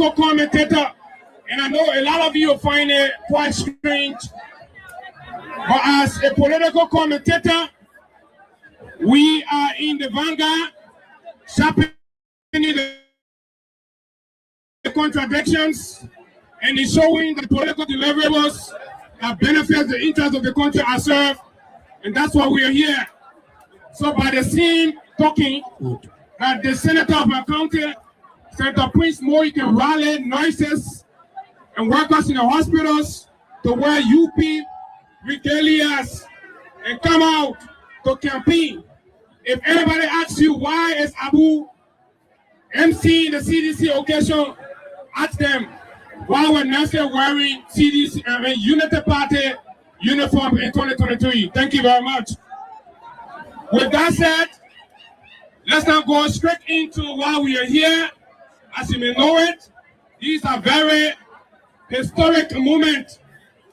political commentator, and I know a lot of you find it quite strange, but as a political commentator, we are in the vanguard, sharpening the contradictions and showing the political deliverables that benefit the interests of the country I serve, and that's why we are here. So by the same token, that the senator of my county, Senator Prince Moore, can rally nurses and workers in the hospitals to wear UP regalias and come out to campaign. If anybody asks you why is Abu MC the CDC occasion, ask them why were nurses wearing CDC Unity Party uniform in 2023. Thank you very much. With that said, let's now go straight into why we are here. As you may know it, these are very historic moments,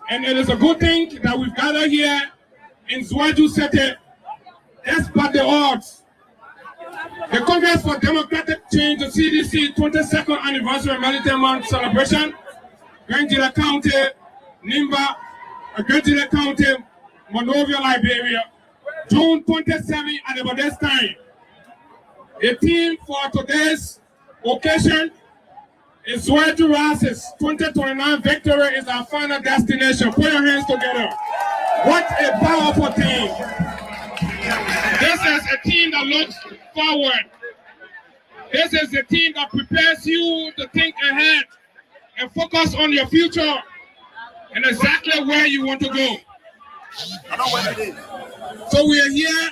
and it is a good thing that we've gathered here in Zwedru City, despite the odds. The Congress for Democratic Change, the CDC 22nd anniversary Militant Month celebration, Gedeh County, Nimba, Gedeh County, Monrovia, Liberia, June 27 at about this time. The theme for today's occasion is Zwedru Races 2029 victory is our final destination. Put your hands together. What a powerful theme. This is a team that looks forward. This is a team that prepares you to think ahead and focus on your future and exactly where you want to go. So we are here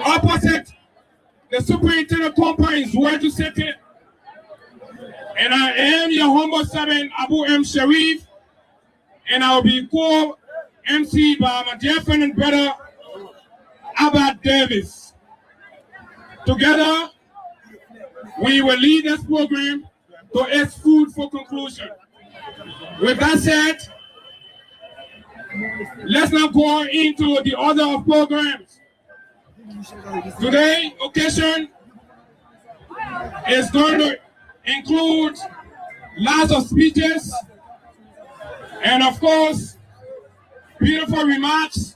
opposite the superintendent compound in Zwedru City, and I am your humble servant Abu M. Sharif, and I will be co-MC by my dear friend and brother Abad Davis. Together, we will lead this program to its fruitful conclusion. With that said, let's now go into the order of programs. Today's occasion is going to include lots of speeches and, of course, beautiful remarks,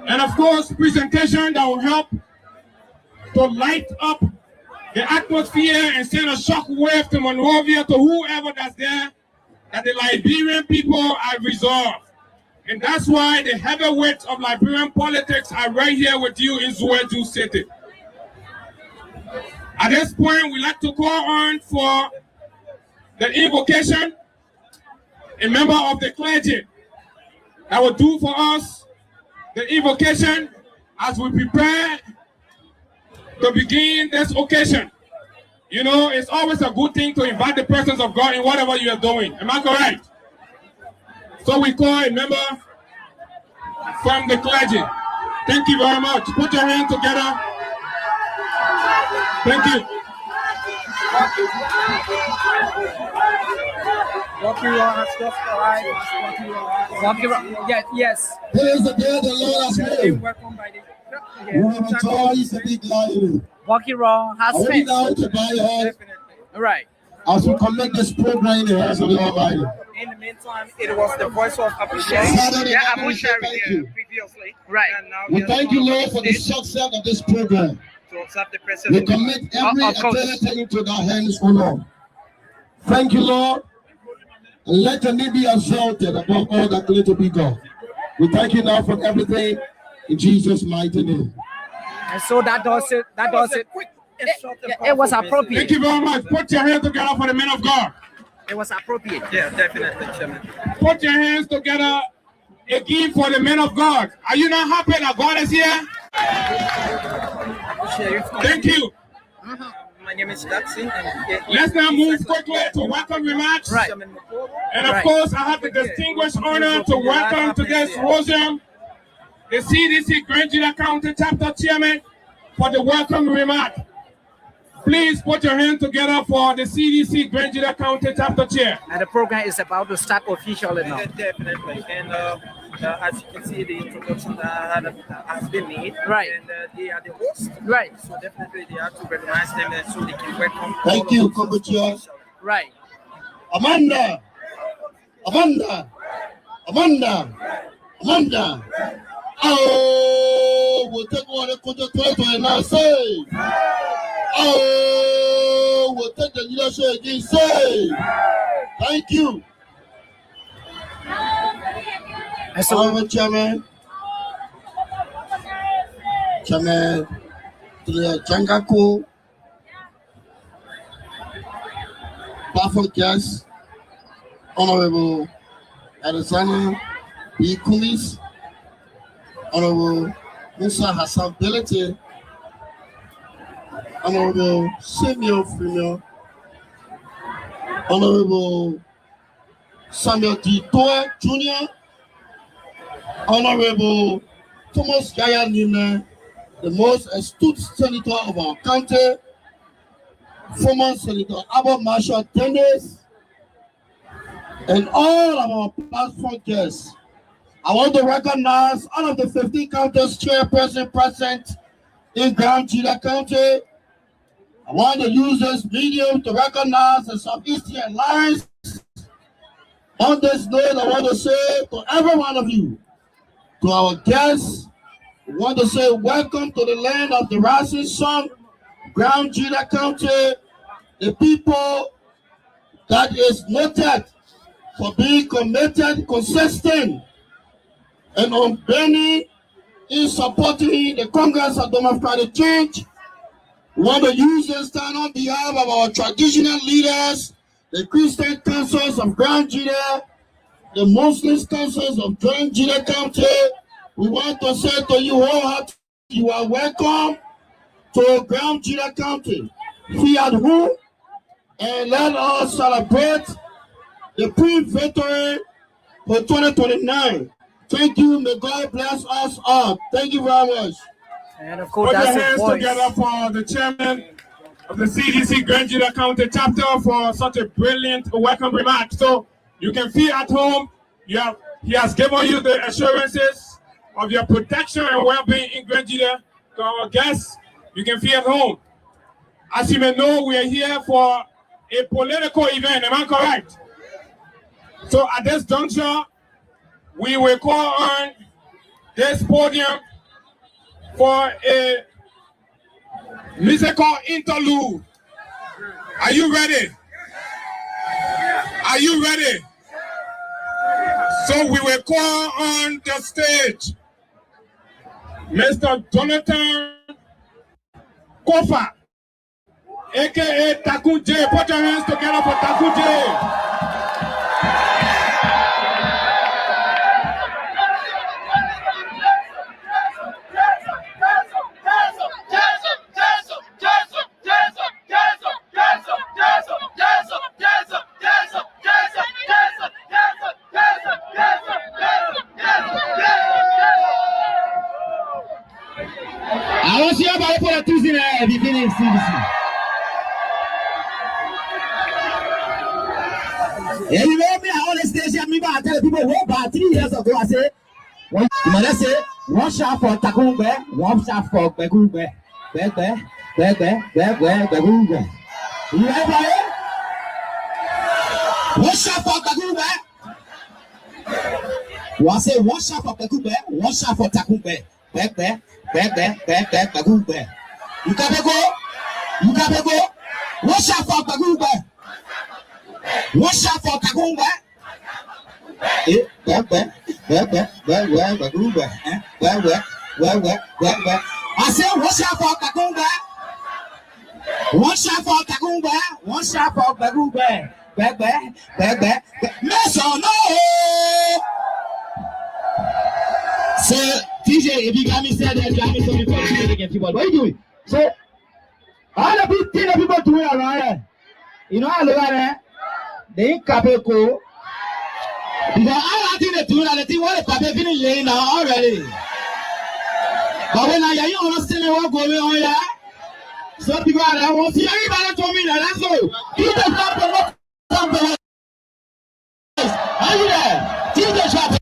and, of course, presentation that will help to light up the atmosphere and send a shock wave to Monrovia, to whoever that's there, that the Liberian people are resolved. And that's why the heavyweights of Liberian politics are right here with you in Zwedru City. At this point, we'd like to call on for the invocation, a member of the clergy that will do for us the invocation as we prepare to begin this occasion. You know, it's always a good thing to invite the presence of God in whatever you are doing. Am I correct? So we call a member from the clergy. Thank you very much. Put your hands together. Thank you. Yes. Praise the day the Lord has made. We will rejoice and be glad in it. Walking wrong has Are we faith. now to buy head Right. as we commit this program in the hands of the Almighty? In the meantime, it was the voice of appreciation. Father, Abu we Shari thank you. previously. Right. And now We thank you, Lord, for the success of this program. to observe the We president. commit every Of course. activity into thy hands, O Lord. Thank you, Lord. And let your name be exalted above all that claim to be God. We thank you now for everything in Jesus' mighty name. And so that does it. That does it. It was appropriate. Thank you very much. Put your hands together for the men of God. It was appropriate. Yeah, definitely, Chairman. Put your hands together again for the men of God. Are you not happy that God is here? Thank you. My name is Daxin. And Let's now move quickly to welcome remarks. Right. And of course, I have the distinguished honor to welcome today's Rosam, the CDC Gedeh County Chapter Chairman, for the welcome remark. Please put your hand together for the CDC Grand Gedeh County Chapter Chair. And the program is about to start officially now. Definitely. And as you can see, the introduction has been made. Right. And they are the hosts. Right. So definitely they have to recognize them so they can welcome. Thank you, Kombucha. Right. Amanda. Oh, we'll take one of the and now say. Oh, we'll take the leadership again. Say. Thank you. And so, Chairman, to the Jangaku, powerful guests, Honorable Alexander B. Kumis, Honorable Musa Hassan Belete, Honorable Samuel Fremio, Honorable Samuel D. Toa Jr., Honorable Thomas Yaya Nime, the most astute senator of our county, former Senator Albert Marshall Dennis, and all of our platform guests. I want to recognize all of the 15 counties chairperson present in Grand Gedeh County. I want to use this medium to recognize the Southeastern Alliance. On this note, I want to say to every one of you, to our guests, we want to say welcome to the land of the rising sun, Grand Gedeh County, the people that is noted for being committed, consistent, and unbending in supporting the Congress of Democratic Change. We want to use this time on behalf of our traditional leaders, the Christian councils of Grand Gedeh, the Muslim councils of Grand Gedeh County. We want to say to you all, you are welcome to Grand Gedeh County. Fiat who? And let us celebrate the pre-victory for 2029. Thank you. May God bless us all. Thank you very much. and of course, Put your that's the hands voice. together for the chairman of the CDC Grand Gedeh County chapter for such a brilliant welcome remark. So you can feel at home. He has given you the assurances of your protection and well-being in Grand Gedeh. To our guests, you can feel at home. As you may know, we are here for a political event. Am I correct? So at this juncture, we will call on this podium for a musical interlude. Are you ready? Are you ready? So we will call on the stage Mr. Jonathan Kofa, aka Taku J. Put your hands together for Taku J. I want to see about for Tuesday night beginning CDC. Yeah, you know me, I always station me, but I tell people, what about 3 years ago, I say, let's say, one shot for Takumbe, one shot for Begumbe, Begumbe. You ever hear? One shot for Begumbe. One say, one shot for Begumbe, one shot for Takumbe, Begumbe. You can go. One shot for Begumbe. One shot for Begumbe. I said, one shot for Begumbe. One shot for Begumbe. One shot for Begumbe. Yes or no? Say, TJ, if you got me said that, you got me so before you against people. What are you doing? So, all the big things that people doing around here, you know, I look at it, they ain't capable. Because all I think they do, I think what the paper feeling laying now already. But when I hear you understand what going on here, Some people are there. Won't see anybody told me that. Let's go. Jesus not promote something. Are you there? Jesus not.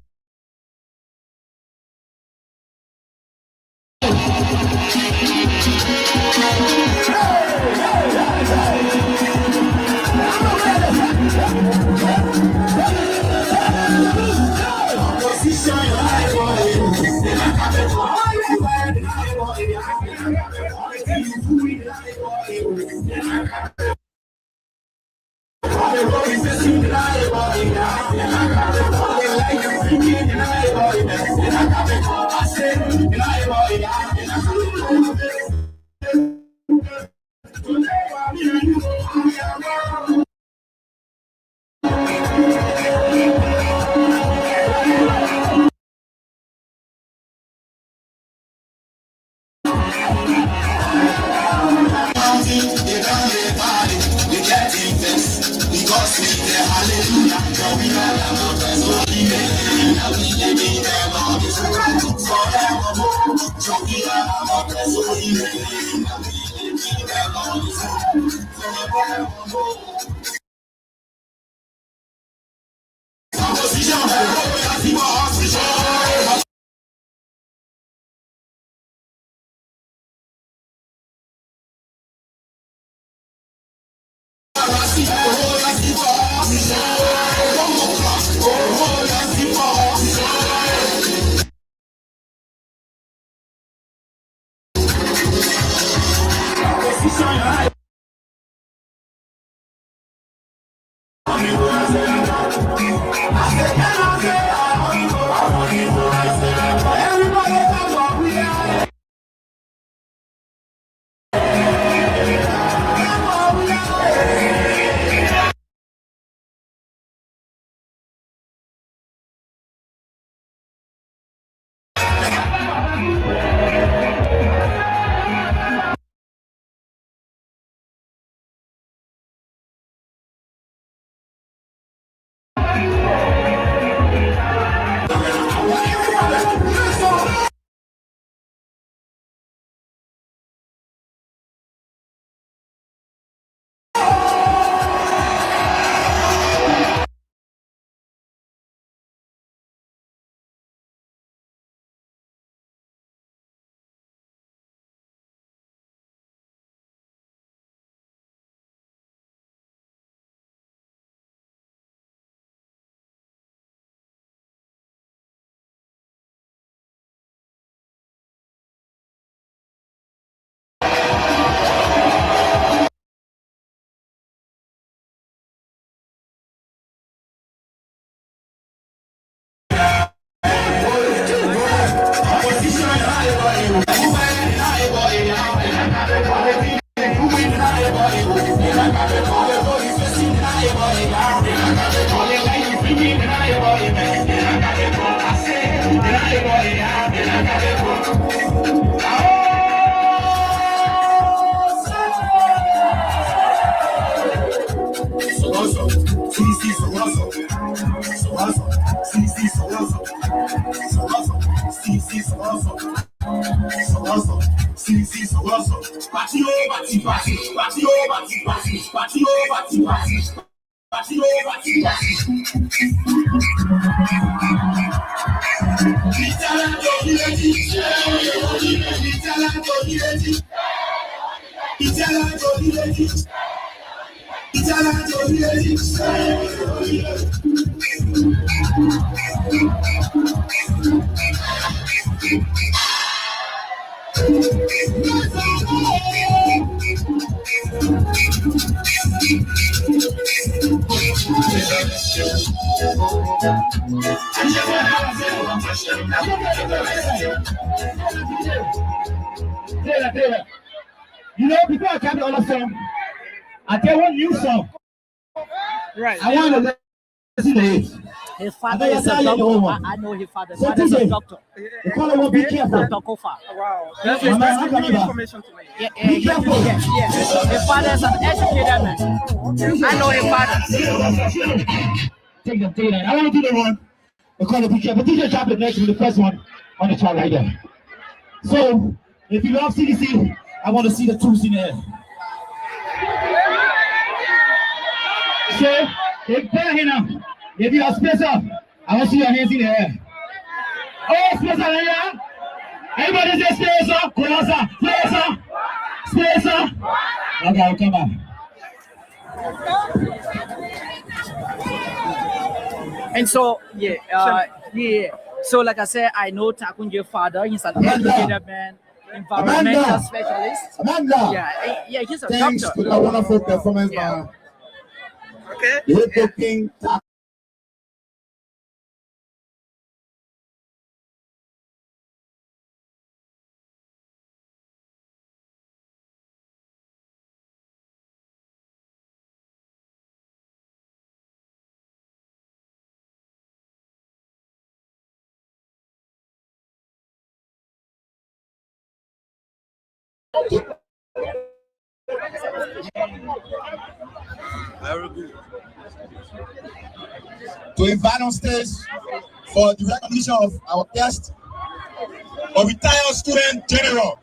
You know, before I come to all of song, I tell one new song. Right. I want to listen to it. His father is a doctor. I know his father. His father is a doctor. The color will be careful. Dr. Kofa. Wow. That's new information to me. Be careful. Yeah. His father is an educated man. I know his father. Take them. I want to do the one. The color be careful. DJ Chocolate next with the first one on the chart right there. So, if you love CDC, I want to see the twos in the air. So, if you are space up, I want to see your hands in the air. Oh, space up here. Everybody say space up. Space up. Space up. Okay, come on. And so, so like I said, I know Takunje's father. He's an educated man, environmental specialist. Yeah, he's a Thanks doctor. to the wonderful performance by the Hip King. Very good. To invite on stage for the recognition of our guest, a retired student general,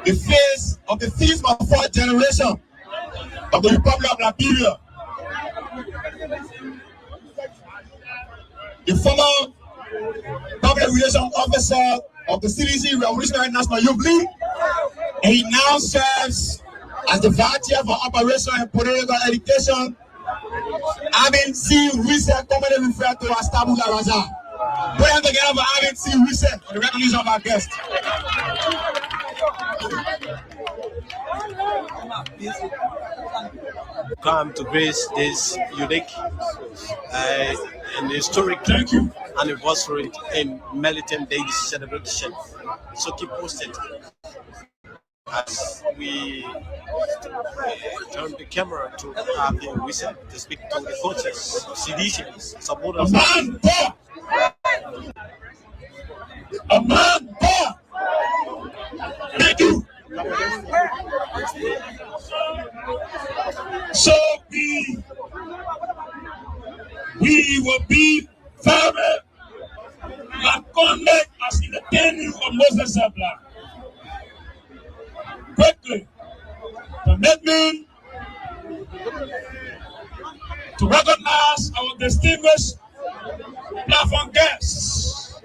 the face of the fifth or fourth generation of the Republic of Liberia, the former public relations officer of the CDC Revolutionary National Youth League, and he now serves as the vice chair for operation and political education. Having seen research commonly referred to as Tabula Rasa. Put them together for having seen research for the recognition of our guest. Come to grace this unique and historic anniversary in Militant Day celebration. So keep posted as we turn the camera to have the whistle to speak to the coaches, CDCs, supporters. Thank you. So we will be very connect as in the tenure of Moses Sabla. Quickly, permit me to recognize our distinguished platform guests.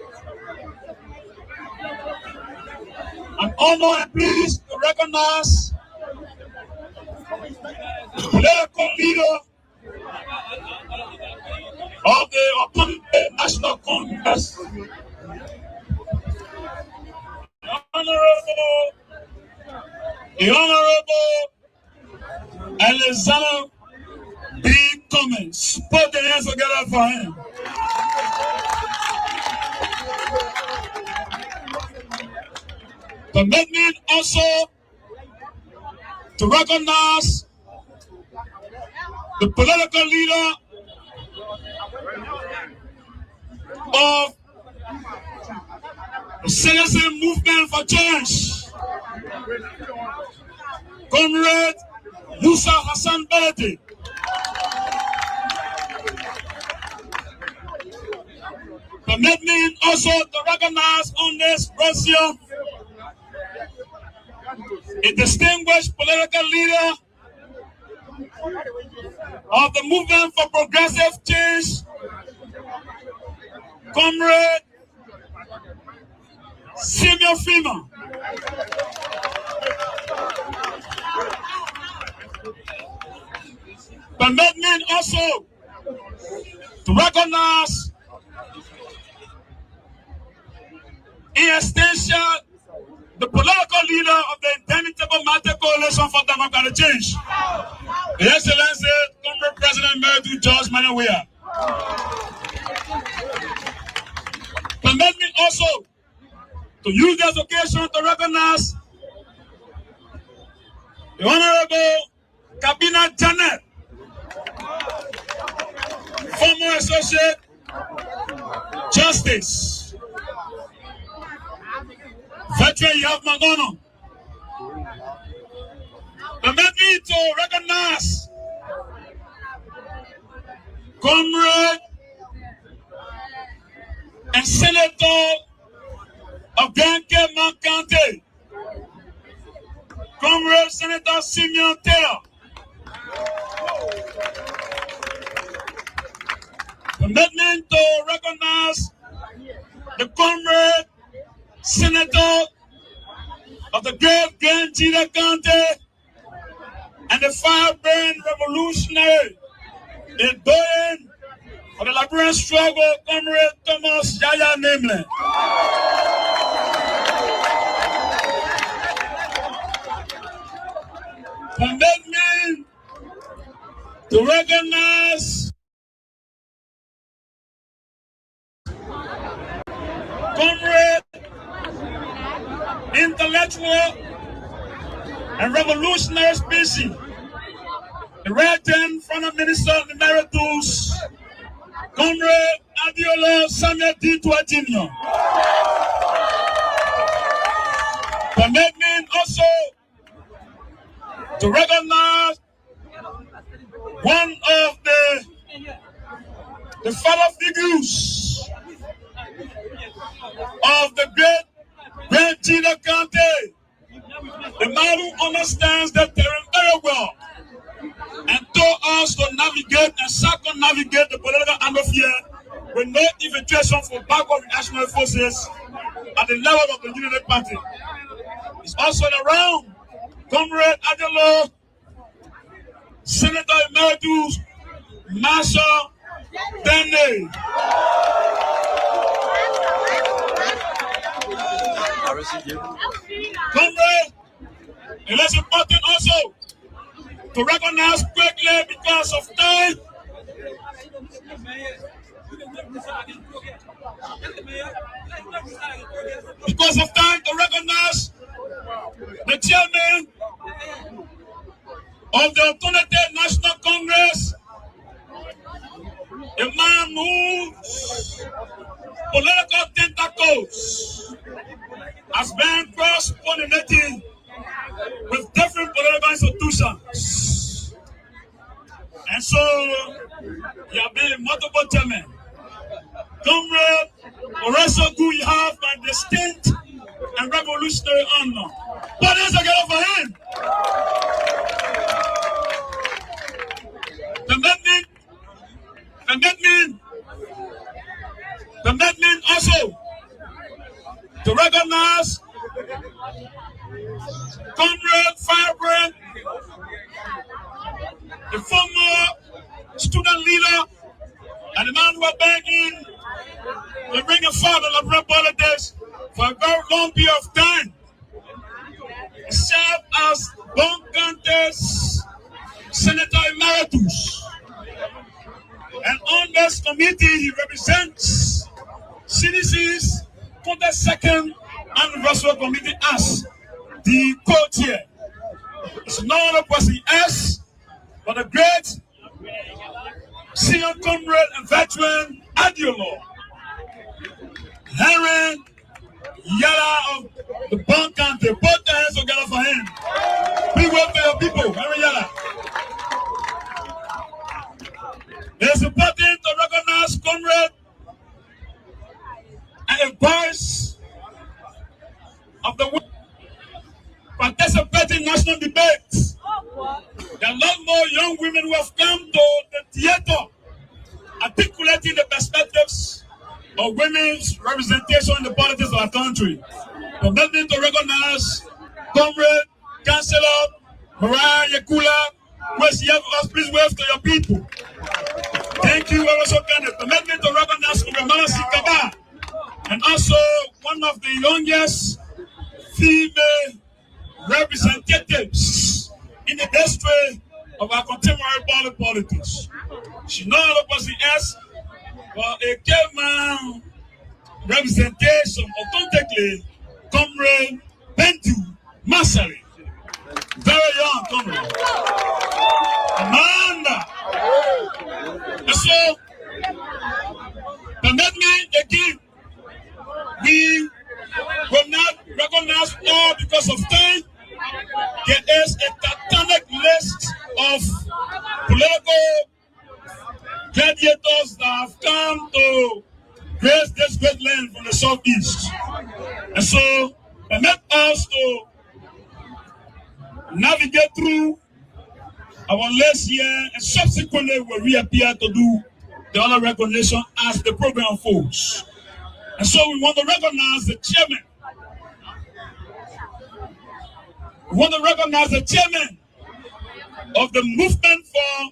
I'm honored and pleased to recognize the political leader of the National Congress, the Honorable Alexander B. Cummins. Put the hands together for him. Permit me also to recognize the political leader of the Citizen Movement for Change, Comrade Musa Hassan Beledi. Permit me also to recognize on this ratio a distinguished political leader of the Movement for Progressive Change, Comrade Simeon Fima. Permit me also to recognize in extension the political leader of the Indomitable Matter Coalition for Democratic Change, His Excellency Comrade President Zwedru George Manawia. Permit me also to use this occasion to recognize the Honorable Kabina Janet, former Associate Justice, veteran Yav Magono. Permit me to recognize Comrade and Senator of Grand Cape County, Permit me to recognize the comrade senator of the great Gedeh County and the fire-burning revolutionary doing for the Liberian struggle, comrade Thomas Yaya Namely. Permit me to recognize comrade, intellectual, and revolutionary species, the Regent Foreign Minister Emeritus, comrade Adiola Samuel D. Jr. Permit me also to recognize one of the father figures of the great Gedeh County, the man who understands the terrain very well and taught us to navigate and circumnavigate the political atmosphere with no infiltration for backward national forces at the level of the Unity Party. It's also around comrade Adelo, Senator Emeritus Marshall Gedeh. Comrade, it is important also to recognize quickly because of time. Because of time to recognize the chairman of the Alternative National Congress, a man whose political tentacles has been cross-pollinating with different political institutions. And so, you have been multiple chairmen. Comrade Oresogu, you have my distinct and revolutionary honor. Put hands together for him. Permit me also to recognize Comrade Firebrand, the former student leader and the man who was begging the ring of father of Liberian politics for a very long period of time. He served as Bon County's Senator Emeritus. And on this committee, he represents CDC's 22nd Anniversary Committee as the co-chair. It's no other person else but the great senior comrade and veteran Adiola Henry Yala of the Bon County. Put the hands together for him. Big work for your people, Henry Yala. It's important to recognize comrade and a voice of the world participating in national debates. There are a lot more young women who have come to the theater articulating the perspectives of women's representation in the politics of our country. Permit me to recognize Comrade Councillor Mariah Yakula, who is here for us. Please wave to your people. Thank you, also kind. Permit me to recognize Comrade Sikaba, and also one of the youngest female representatives in the history of our contemporary politics. She knows other person else, but a Kelman representation authentically, Comrade Bentu Masari. Very young comrade. Amanda. And so, permit me again, we will not recognize all because of time. There is a titanic list of political gladiators that have come to grace this great land from the southeast. And so, permit us to navigate through our last year and subsequently will reappear to do the other recognition as the program unfolds. And so we want to recognize the chairman. We want to recognize the chairman of the movement for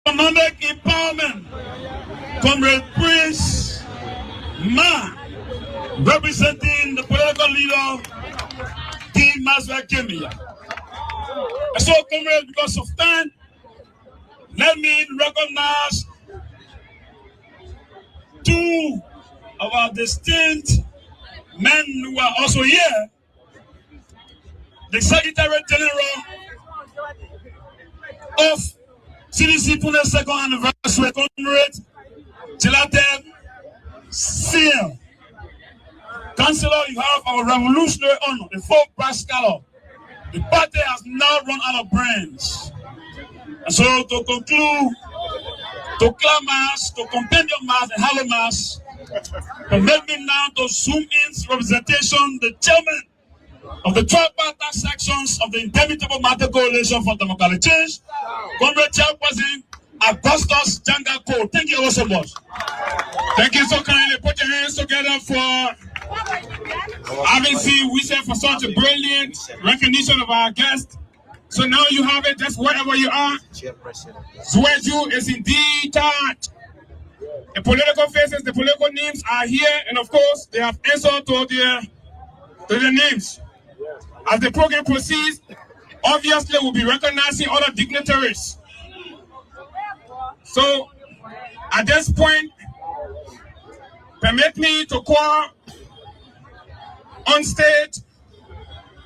economic empowerment, Comrade Prince Ma, representing the political leader, D. Maswa Kemia. And so, comrades, because of time, let me recognize two of our distinct men who are also here. The Secretary General of CDC Pune 2nd Anniversary, Comrade Militant Seal. Councillor, you have our revolutionary honor, the folk brass color. The party has now run out of brains. And so to conclude, to clamass, to compendium mass and hollow mass, permit me now to zoom in representation, the chairman of the 12 partner sections of the Indemitable Matter Coalition for Democratic Change, Comrade Chairperson Augustus Janga Cole. Thank you all so much. Thank you so kindly. Put your hands together for obviously we said for such a brilliant recognition of our guest. So now you have it just wherever you are. Zwedru is indeed charged. The political faces, the political names are here, and of course they have answered to their names. As the program proceeds, obviously we'll be recognizing other dignitaries. So at this point, permit me to call on stage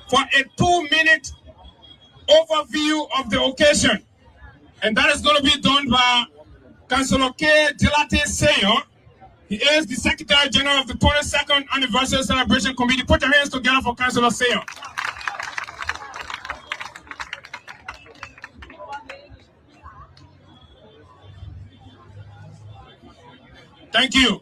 for a 2-minute overview of the occasion. And that is going to be done by Councillor Gedeh Senior. He is the Secretary General of the 22nd Anniversary Celebration Committee. Put your hands together for Councillor Senior. Thank you.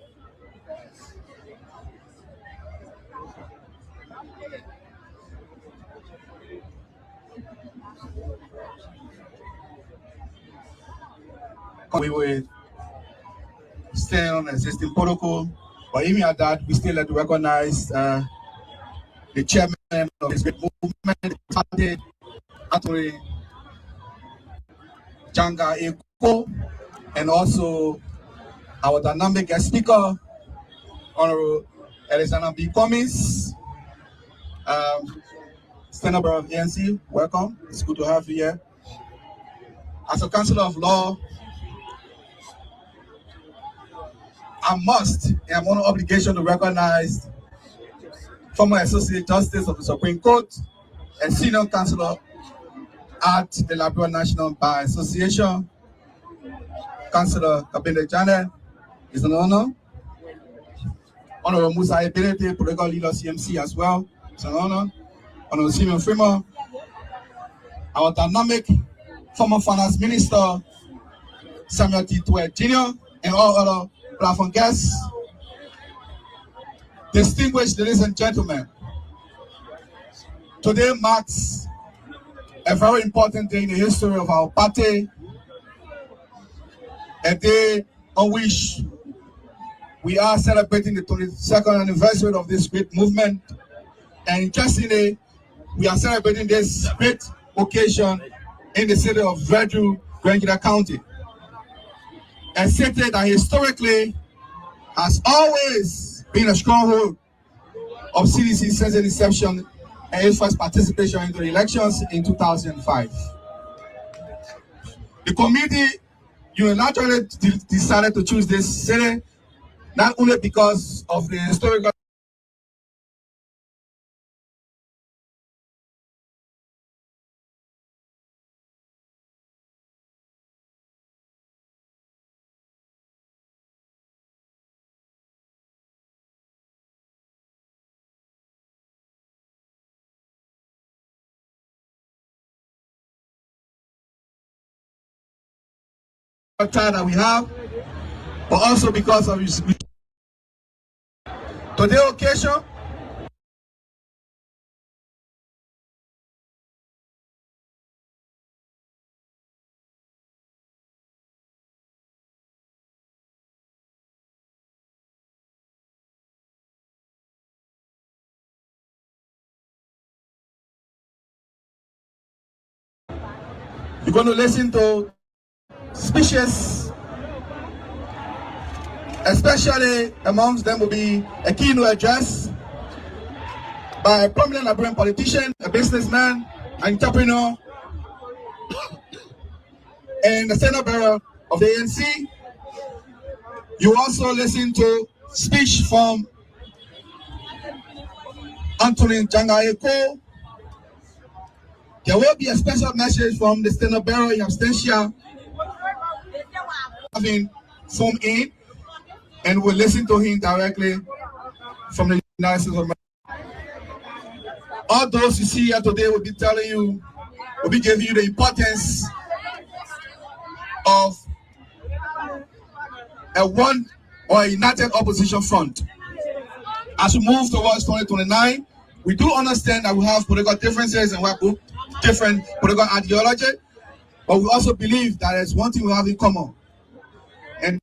We will stay on existing protocol, but even at that, we still like to recognize the chairman of this great movement, Anthony Janga Eko, and also our dynamic guest speaker, Honorable Alexander B. Cummings, Senator of ANC. Welcome. It's good to have you here. As a Councillor of Law, I am under obligation to recognize former Associate Justice of the Supreme Court and Senior Counsellor at the Liberia National Bar Association, Councillor Kabinde Janet. It's an honor. Honorable Musa Ebelete, political leader CMC as well. It's an honor. Honorable Simon Freeman, our dynamic former finance minister, Samuel T. Tuet Jr., and all other platform guests, distinguished ladies and gentlemen. Today marks a very important day in the history of our party, a day on which we are celebrating the 22nd anniversary of this great movement. And interestingly, we are celebrating this great occasion in the city of Zwedru, Gedeh County. A city that historically has always been a stronghold of CDC since its inception and its first participation in the elections in 2005. The committee unilaterally decided to choose this city not only because of the historical that we have, but also because of today's occasion. You're going to listen to speeches, especially amongst them will be a keynote address by a prominent Liberian politician, a businessman, an entrepreneur, and the Senate bearer of the ANC. You also listen to speech from Anthony Jangaeko. There will be a special message from the Senate bearer in absentia, having phone in, and we'll listen to him directly from the United States of America. All those you see here today will be telling you, will be giving you the importance of a one or a united opposition front. As we move towards 2029, we do understand that we have political differences and we have different political ideology, but we also believe that there's one thing we have in common. And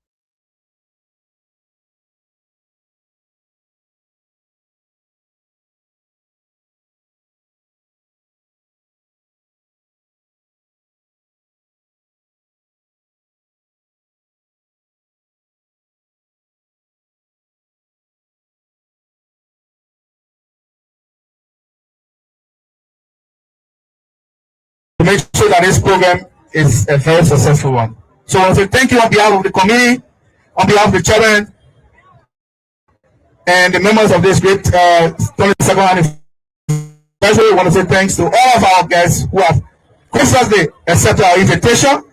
to make sure that this program is a very successful one. So I want to say thank you on behalf of the committee, on behalf of the chairman, and the members of this great 22nd anniversary. I want to say thanks to all of our guests who have graciously accepted our invitation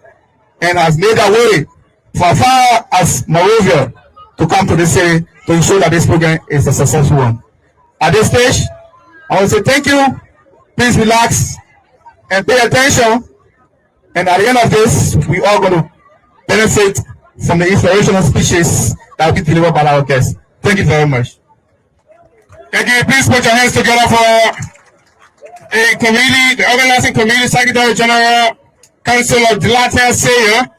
and has made their way from far as Moravia to come to this city to ensure that this program is a successful one. At this stage, I want to say thank you. Please relax and pay attention. And at the end of this, we all going to benefit from the inspirational speeches that will be delivered by our guests. Thank you very much. Thank you. Please put your hands together for a committee, the organizing committee, Secretary General, Councilor Dilata Sayer,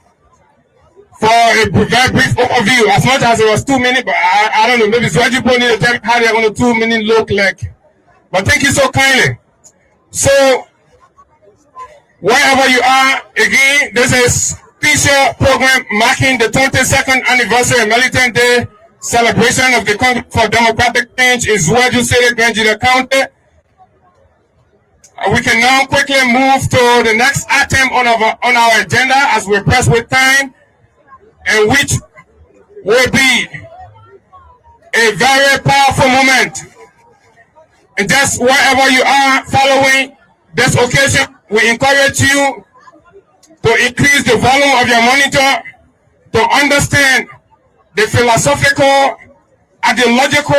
for a very brief overview. As much as it was 2 minutes, but I don't know, maybe Zwedru need to tell how they're going to 2 minute look like. But thank you so kindly. So, wherever you are, again, this is special program marking the 22nd anniversary of Militant Day celebration of the Congress for Democratic Change in Zwedru City, Gedeh County. We can now quickly move to the next item on our agenda as we're pressed with time, and which will be a very powerful moment. And just wherever you are following this occasion, we encourage you to increase the volume of your monitor to understand the philosophical, ideological,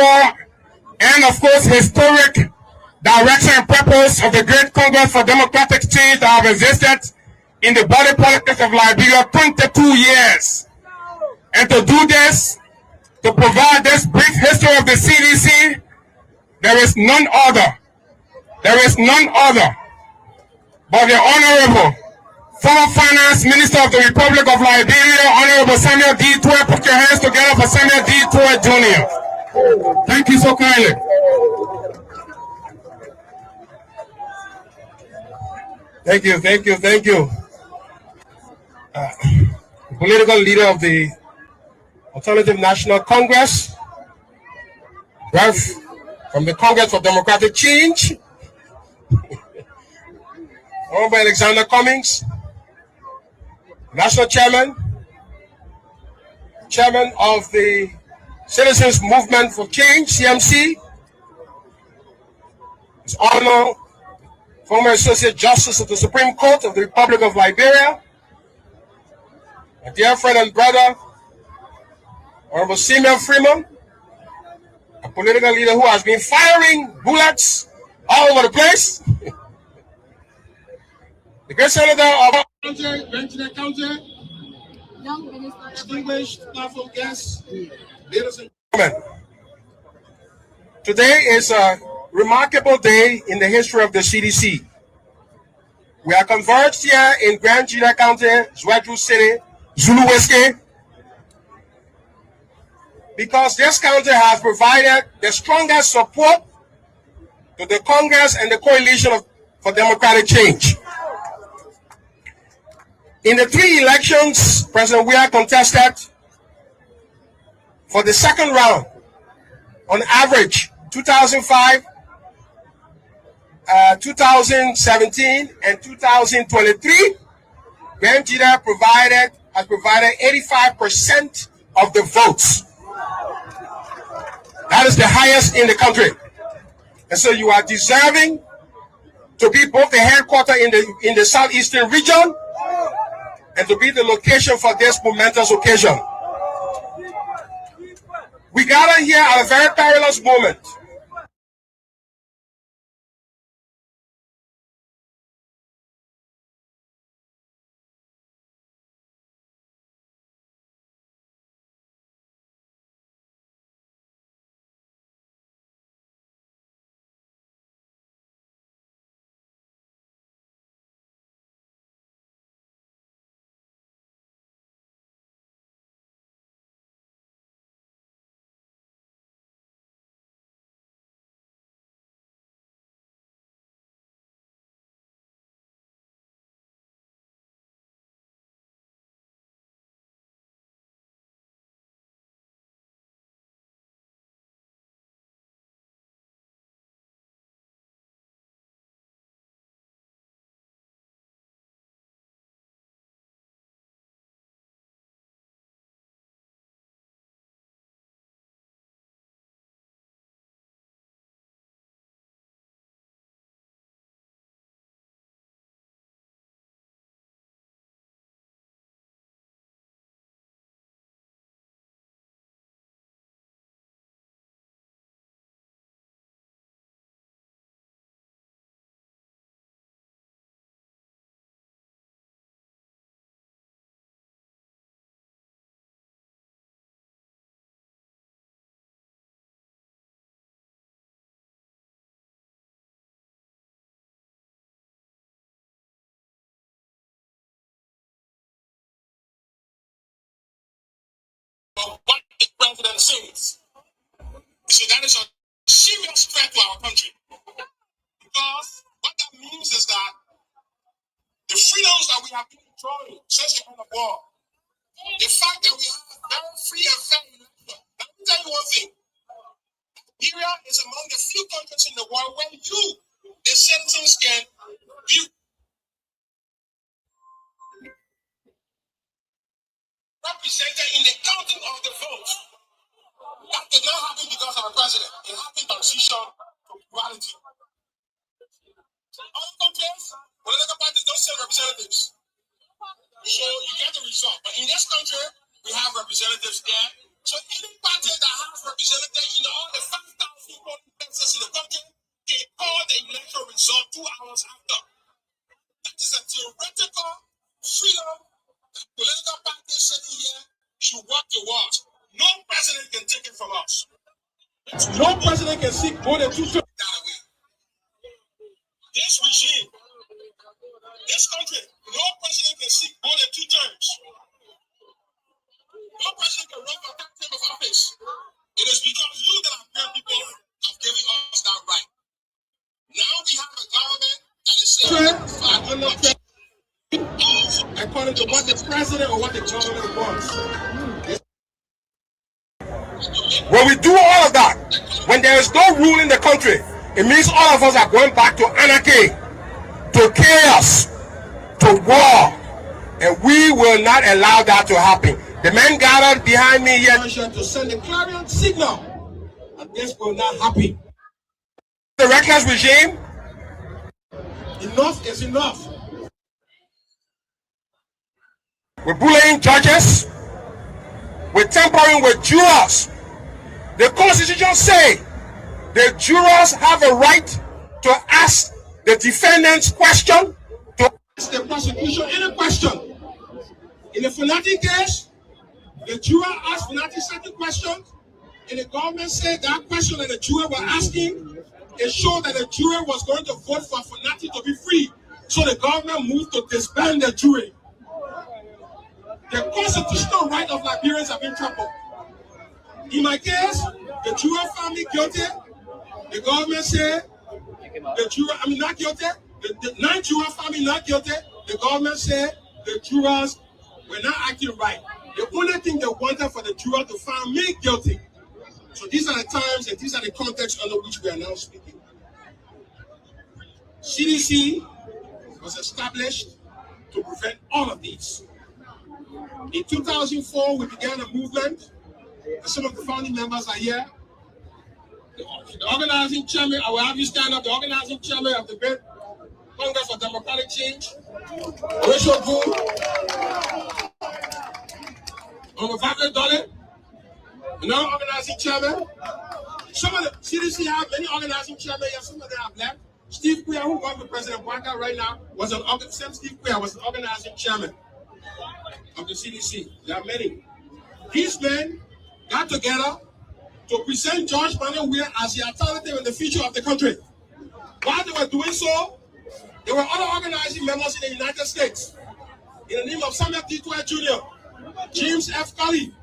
and of course historic direction and purpose of the great Congress for Democratic Change that have existed in the body politics of Liberia 22 years. And to do this, to provide this brief history of the CDC, there is none other but the Honorable former Finance Minister of the Republic of Liberia, Honorable Samuel D. Toure. Put your hands together for Samuel D. Toure Jr. Thank you so kindly. Thank you. Political leader of the Alternative National Congress, birth from the Congress for Democratic Change, Honorable Alexander Cummings, National Chairman of the Citizens Movement for Change, CMC, His Honor, former Associate Justice of the Supreme Court of the Republic of Liberia, my dear friend and brother, Honorable Samuel Freeman, a political leader who has been firing bullets all over the place. The great senator of Gedeh County, distinguished powerful guests, ladies and gentlemen. Today is a remarkable day in the history of the CDC. We are converged here in Gedeh County, Zwedru City, Zulu Whiskey, because this county has provided the strongest support to the Congress and the coalition for democratic change. In the 3 elections President Weah contested for the second round, on average, 2005, 2017, and 2023, Ben Gedeh has provided 85% of the votes. That is the highest in the country. And so you are deserving to be both the headquarters in the southeastern region and to be the location for this momentous occasion. We gather here at a very perilous moment. What the president says. So that is a serious threat to our country. Because what that means is that the freedoms that we have been enjoying since the end of war, the fact that we have a very free and fair election, let me tell you one thing. Nigeria is among the few countries in the world where you, the citizens, can be represented in the counting of the votes. That did not happen because of a president. It happened transition to plurality. Other countries, political parties don't send representatives. So you get the result. But in this country, we have representatives there. So any party that has representatives in all the 5,000 voting places in the country can call the electoral result 2 hours after. That is a theoretical freedom that political parties sitting here should work towards. No president can take it from us. No president can seek more than 2 terms that away. This regime, this country, no president can seek more than 2 terms. No president can run for that term of office. It is because you, the Nigerian people, have given us that right. Now we have a government that is saying according to what the president or what the government wants. When we do all of that, when there is no rule in the country, it means all of us are going back to anarchy, to chaos, to war, and we will not allow that to happen. The men gathered behind me here to send a clarion signal, and this will not happen. The reckless regime, enough is enough. We're bullying judges, we're tampering with jurors. The Constitution says the jurors have a right to ask the defendant's question, to ask the prosecution any question. In the Fanatic case, the juror asked Fanatic certain questions, and the government said that question that the juror was asking, it showed that the juror was going to vote for Fanatic to be free. So the government moved to disband the jury. The constitutional right of Liberians have been trampled. In my case, the juror found me guilty. The government said the juror, not guilty. The 9 jurors found me not guilty. The government said the jurors were not acting right. The only thing they wanted for the juror to find me guilty. So these are the times and these are the contexts under which we are now speaking. CDC was established to prevent all of these. In 2004, we began a movement. Some of the founding members are here. The organizing chairman, I will have you stand up, the organizing chairman of the Great Congress for Democratic Change, Zwedru, another organizing chairman. Some of the CDC have many organizing chairmen, yes, some of them have left. Steve Queer, who works with President Blanca right now, was an Steve Queer was an organizing chairman of the CDC. There are many. These men got together to present George Manuel Weah as the alternative in the future of the country. While they were doing so, there were other organizing members in the United States, in the name of Samuel D. Twell Jr., James F. Cully,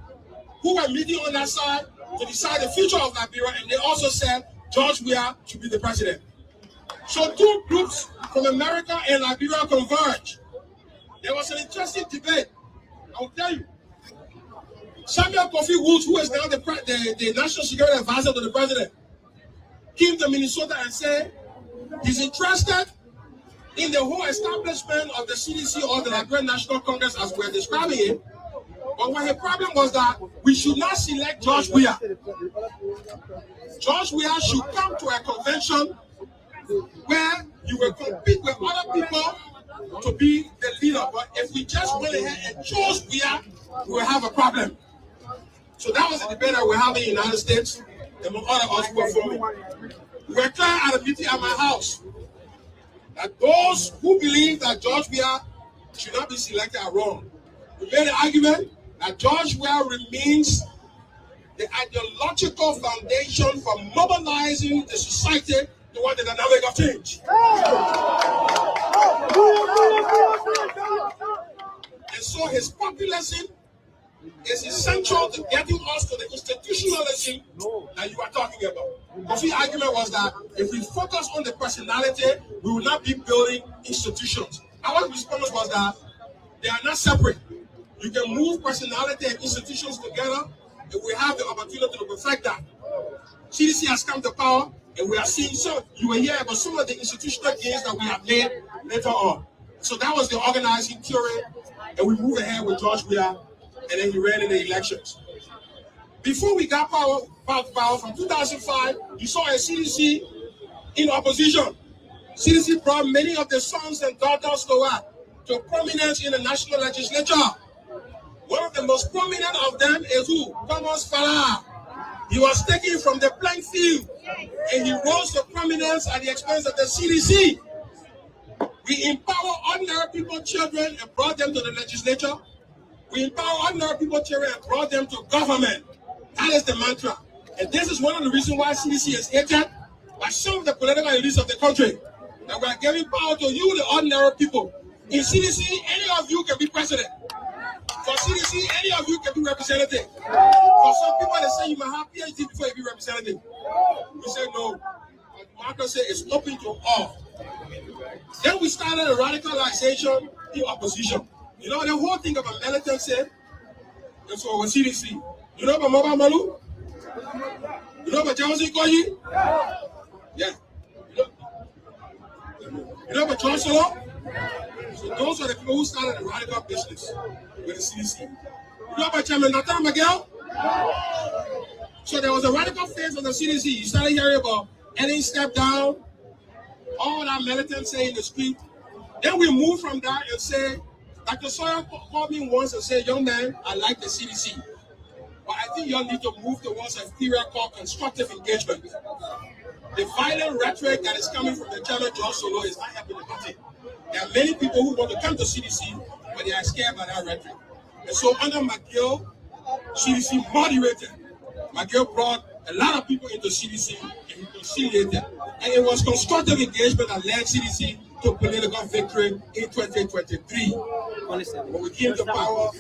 who were meeting on that side to decide the future of Liberia, and they also said George Weah should be the president. So two groups from America and Liberia converged. There was an interesting debate. I will tell you. Samuel Kofi Woods, who is now the National Security Advisor to the president, came to Minnesota and said he's interested in the whole establishment of the CDC or the Liberian National Congress as we're describing it. But what the problem was that we should not select George Weah. George Weah should come to a convention where you will compete with other people to be the leader. But if we just went ahead and chose Weah, we will have a problem. So that was the debate that we're having in the United States, among other us who were forming. We were clear at a meeting at my house that those who believe that George Weah should not be selected are wrong. We made an argument that George Weah remains the ideological foundation for mobilizing the society toward the dynamic of change. And so his populism is essential to getting us to the institutionalism that you are talking about. The argument was that if we focus on the personality, we will not be building institutions. Our response was that they are not separate. You can move personality and institutions together, and we have the opportunity to perfect that. CDC has come to power, and we are seeing some. You were here about some of the institutional gains that we have made later on. So that was the organizing theory, and we moved ahead with George Weah, and then he ran in the elections. Before we got power from 2005, you saw a CDC in opposition. CDC brought many of the sons and daughters to prominence in the national legislature. One of the most prominent of them is who? Thomas Farrar. He was taken from the playing field and he rose to prominence at the expense of the CDC. We empower ordinary people, children, and brought them to the legislature. We empower ordinary people, children, and brought them to government. That is the mantra. And this is one of the reasons why CDC is hated by some of the political elites of the country. That we are giving power to you, the ordinary people. In CDC, any of you can be president. For CDC, any of you can be representative. For some people, they say you might have PhD before you be representative. We say no. Marcus said it's open to all. Then we started a radicalization in opposition. You know, the whole thing about militant said, and so with CDC. You know about Mobile Malu? You know about Johnson Koyi? Yeah. You know about John Solo? So those are the people who started the radical business with the CDC. You know about Chairman Nathan Miguel? So there was a radical phase of the CDC. You started hearing about any step down, all that militant say in the street. Then we moved from that and say, Dr. Sawyer called me once and said, young man, I like the CDC. But I think y'all need to move towards a period called constructive engagement. The violent rhetoric that is coming from the chairman, George Solo, is not helping the party. There are many people who want to come to CDC, but they are scared by that rhetoric. And so under McGill, CDC moderated. McGill brought a lot of people into CDC and he conciliated. And it was constructive engagement that led CDC to political victory in 2023. When we came to power,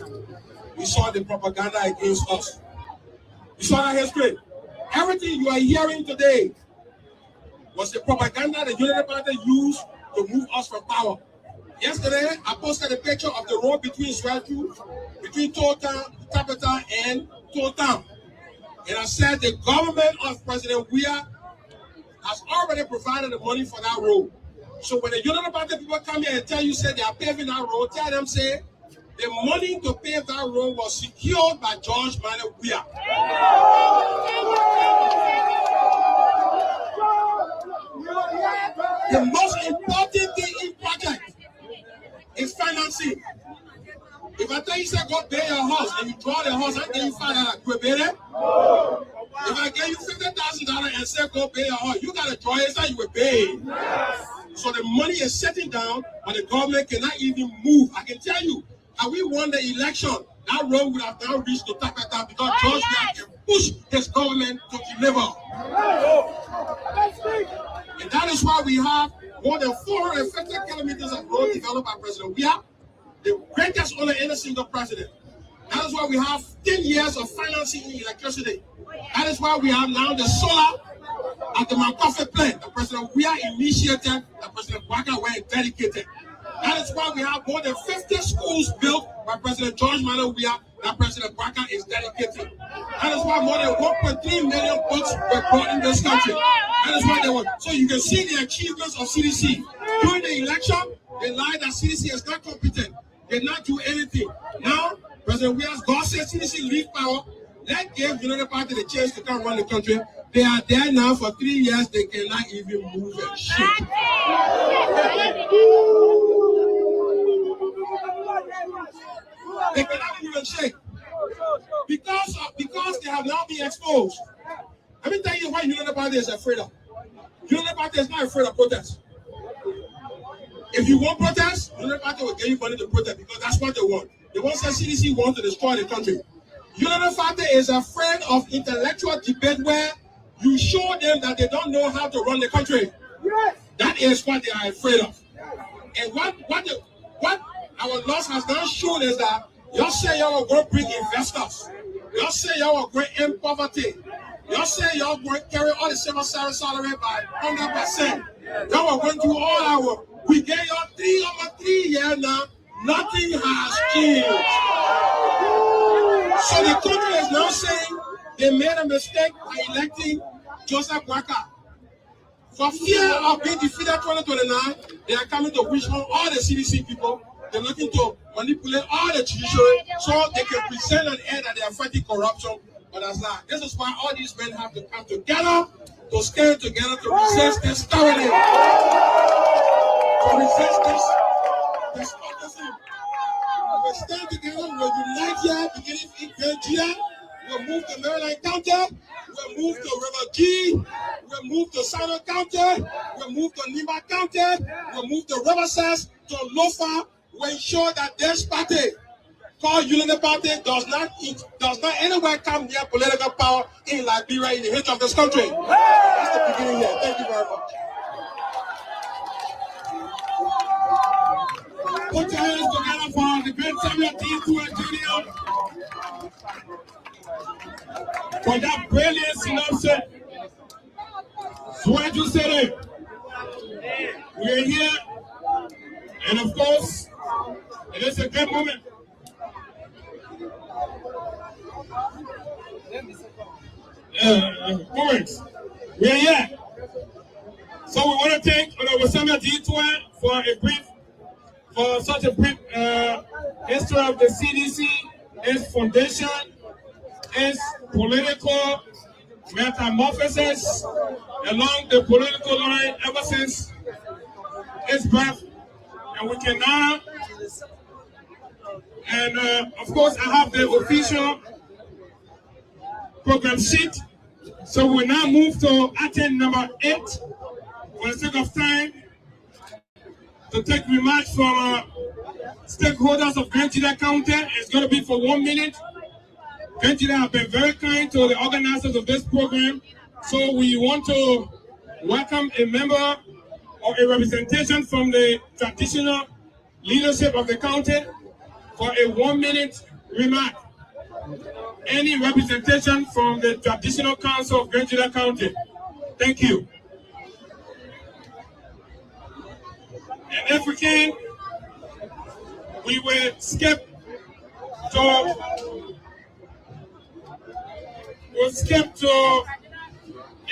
we saw the propaganda against us. We saw that history. Everything you are hearing today was the propaganda the Unity Party used to move us from power. Yesterday, I posted a picture of the road between Zwedru, between Town, Capital, and Town. And I said the government of President Weah has already provided the money for that road. So when the United Party people come here and tell you, say they are paving that road, tell them, say, the money to pave that road was secured by George Manuel Weah. The most important thing in project is financing. If I tell you, say, go pay your house, and you draw the house, I give you $5, you will pay it? If I give you $50,000 and say, go pay your house, you got to draw it, so you will pay. So the money is sitting down, but the government cannot even move. I can tell you, had we won the election, that road would have now reached to Tapeta because George can push his government to deliver. And that is why we have more than 450 kilometers of road developed by President Weah, the greatest honor in a single president. That is why we have 10 years of financing in electricity. That is why we have now the solar at the Mankofe plant. The President Weah initiated, the President Waka were dedicated. That is why we have more than 50 schools built by President George Manuel Weah that President Waka is dedicated. That is why more than 1.3 million books were brought in this country. That is why they were. So you can see the achievements of CDC. During the election, they lied that CDC is not competent. They did not do anything. Now, President Weah's God said CDC leave power. Let's give United Party the chance to come run the country. They are there now for 3 years. They cannot even move a shit. They cannot move a shit. Because they have now been exposed. Let me tell you why United Party is afraid of. United Party is not afraid of protest. If you want protest, United Party will give you money to protest because that's what they want. They want that CDC want to destroy the country. United Party is afraid of intellectual debate where you show them that they don't know how to run the country. Yes. That is what they are afraid of. And what our loss has now shown is that y'all say y'all are going to bring investors. Y'all say y'all are going to end poverty. Y'all say y'all going to carry all the civil service salary by 100%. Y'all are going to do all our. We gave y'all over 3 years now. Nothing has changed. So the country is now saying they made a mistake by electing Joseph Waka. For fear of being defeated 2029, they are coming to wish on all the CDC people. They're looking to manipulate all the judiciary so they can present an air that they are fighting corruption. But that's not. This is why all these men have to come together, to stand together to resist this tyranny. To resist this despotism. We stand together, we'll unite here, beginning in Nigeria. We'll move to Maryland County, we'll move to River G, we'll move to Sino County, we'll move to Nima County, we'll move to Riverside, to Lofa. We ensure that this party, called United Party, does not anywhere come near political power in Liberia in the history of this country. That's the beginning here. Thank you very much. Put your hands together for the great Samuel T. Stewart Jr. for that brilliant synopsis. Zwedru said it. We are here, and of course, it is a great moment. Comments. We are here. So we want to thank Honorable Samuel T. Stewart for such a brief history of the CDC, its foundation, its political metamorphosis along the political line ever since its birth. And we can now, and of course I have the official program sheet. So we now move to item number 8 for the sake of time, to take remarks from stakeholders of Gedeh County. It's going to be for 1 minute. Gedeh have been very kind to the organizers of this program. So we want to welcome a member or a representation from the traditional leadership of the county for a 1 minute remark. Any representation from the traditional council of Gedeh County? Thank you. And if we can, we will skip to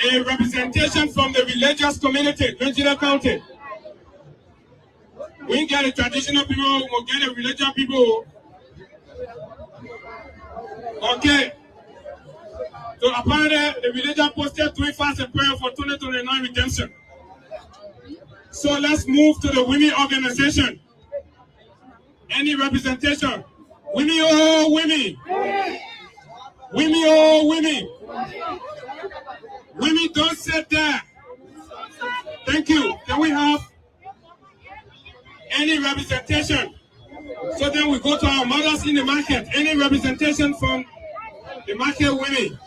a representation from the religious community, Nigeria County. We get the traditional people, we'll get the religious people. Okay. So apparently the religion posted 3 fast and prayer for 2029 redemption. So let's move to the women organization. Any representation? Women, oh women. Women, oh women. Women, don't sit there. Thank you. Can we have any representation? So then we go to our mothers in the market. Any representation from the market women?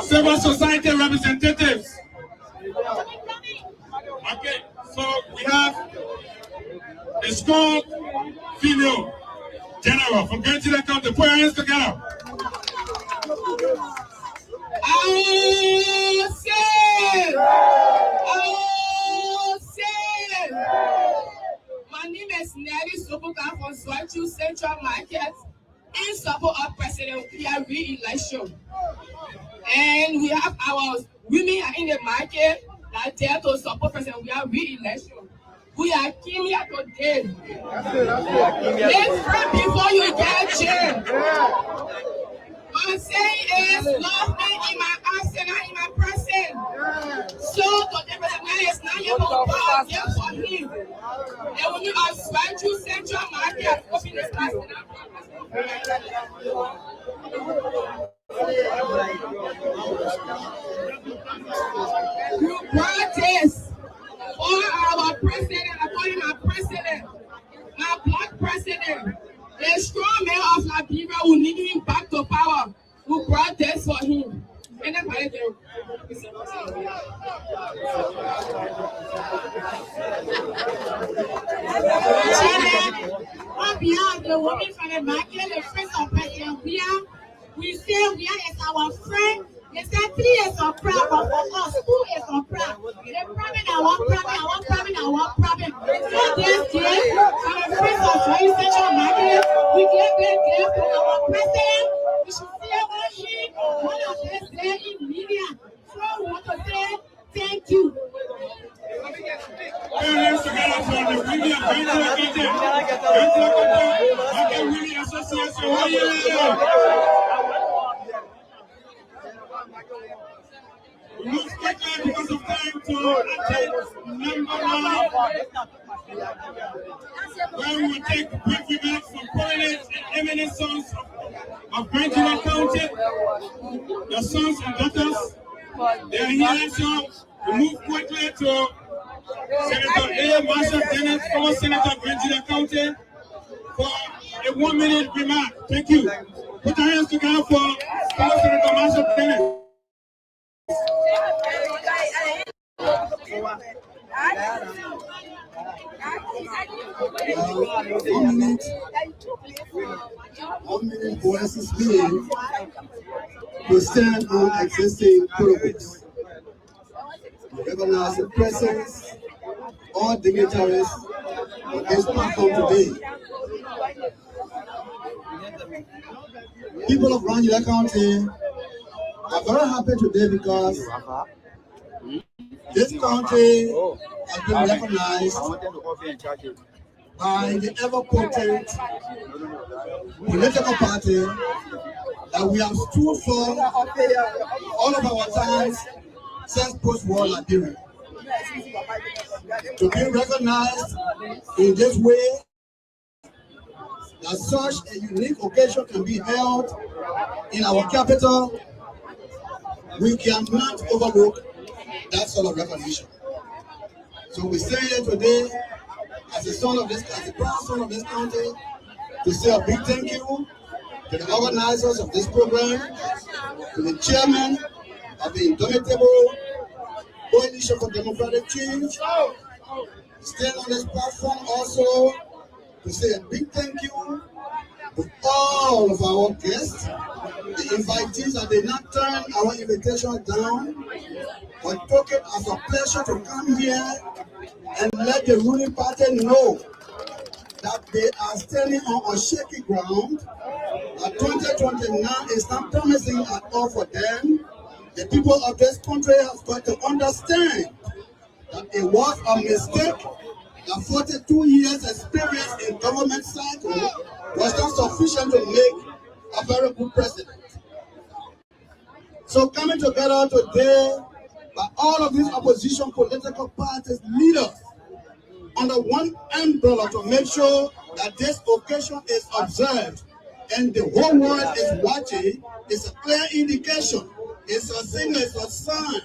Civil society representatives. Okay, so we have a strong female general from Gedeh County. Put your hands together. My name is Nelly Sobuka from Zwedru Central Market. In support of President re-election. And we have our women in the market that dare to support President re-election. We are came here today. Let's pray before you get jailed. My saying is, love me in my absence and in my presence. So today, President is not able to bow here for him. And when you are Zwedru Central Market, open this class. You brought this for our president, according to my president, my black president, the strong man of Liberia who need him back to power, who brought this for him. And then on behalf of the women from the market, the first of President, we say we are as our friend. They say 3 years of problem, but for us, 2 years of problem. The problem, I want problem. So this day, our friends of Zwedru Central Market, we get back there for our president. We should see about him one of this day in media. So we want to say thank you. We move quickly because of time to number 9, where we will take brief remarks from prominent and eminent sons of Gedeh County, their sons and daughters. They are here, so we move quickly to Senator A. Marshall Dennis, former Senator of Gedeh County, for a 1-minute remark. Thank you. Put your hands together for former Senator Marshall Dennis. One minute voice is being to stand on existing protocols. We recognize the presence of dignitaries on this platform today. People of Gedeh County are very happy today because this country has been recognized by the ever-potent political party that we have stood for all of our times since post-war Liberia. To be recognized in this way, that such a unique occasion can be held in our capital, we cannot overlook that sort of recognition. So we stay here today as a son of this, as a proud son of this county, to say a big thank you to the organizers of this program, to the chairman of the Indomitable Coalition for Democratic Change. Stand on this platform also to say a big thank you to all of our guests, the invitees that did not turn our invitation down, but took it as a pleasure to come here and let the ruling party know that they are standing on a shaky ground. That 2029 is not promising at all for them. The people of this country have got to understand that it was a mistake. That 42 years experience in government cycle was not sufficient to make a very good president. So coming together today by all of these opposition political parties leaders under one umbrella to make sure that this occasion is observed and the whole world is watching is a clear indication. It's a signal, it's a sign,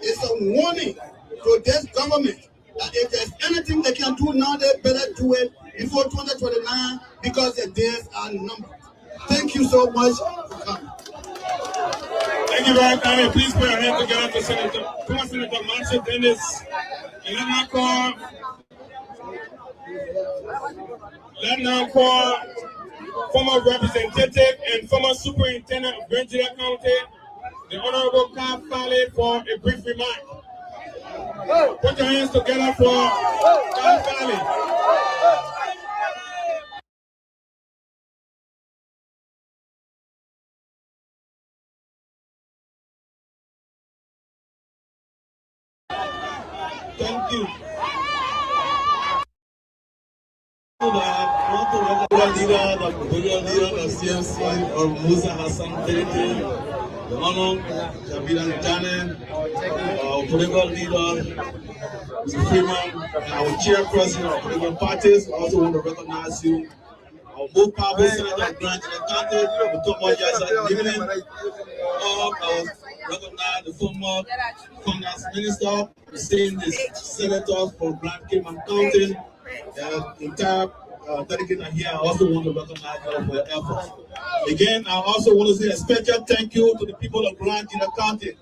it's a warning to this government that if there's anything they can do now, they better do it before 2029 because the days are numbered. Thank you so much for coming. Thank you very much. Please put your hands together for Senator Marshall Dennis. And let now call former representative and former superintendent of Gedeh County, the Honorable Carl Fale, for a brief remark. Put your hands together for Carl Fale. Thank you. I want to welcome the leader of CMC, or Musa Hassan Tete, the Honorable Javidan Janen, our political leader, Mr. Freeman, and our chairperson of political parties. I also want to recognize you. Our most powerful senator of Grand County, Dr. Evening. I recognize the former finance minister, the same senators from Grand Cayman County. The entire delegate here, I also want to recognize you for your efforts. Again, I also want to say a special thank you to the people of Grand County.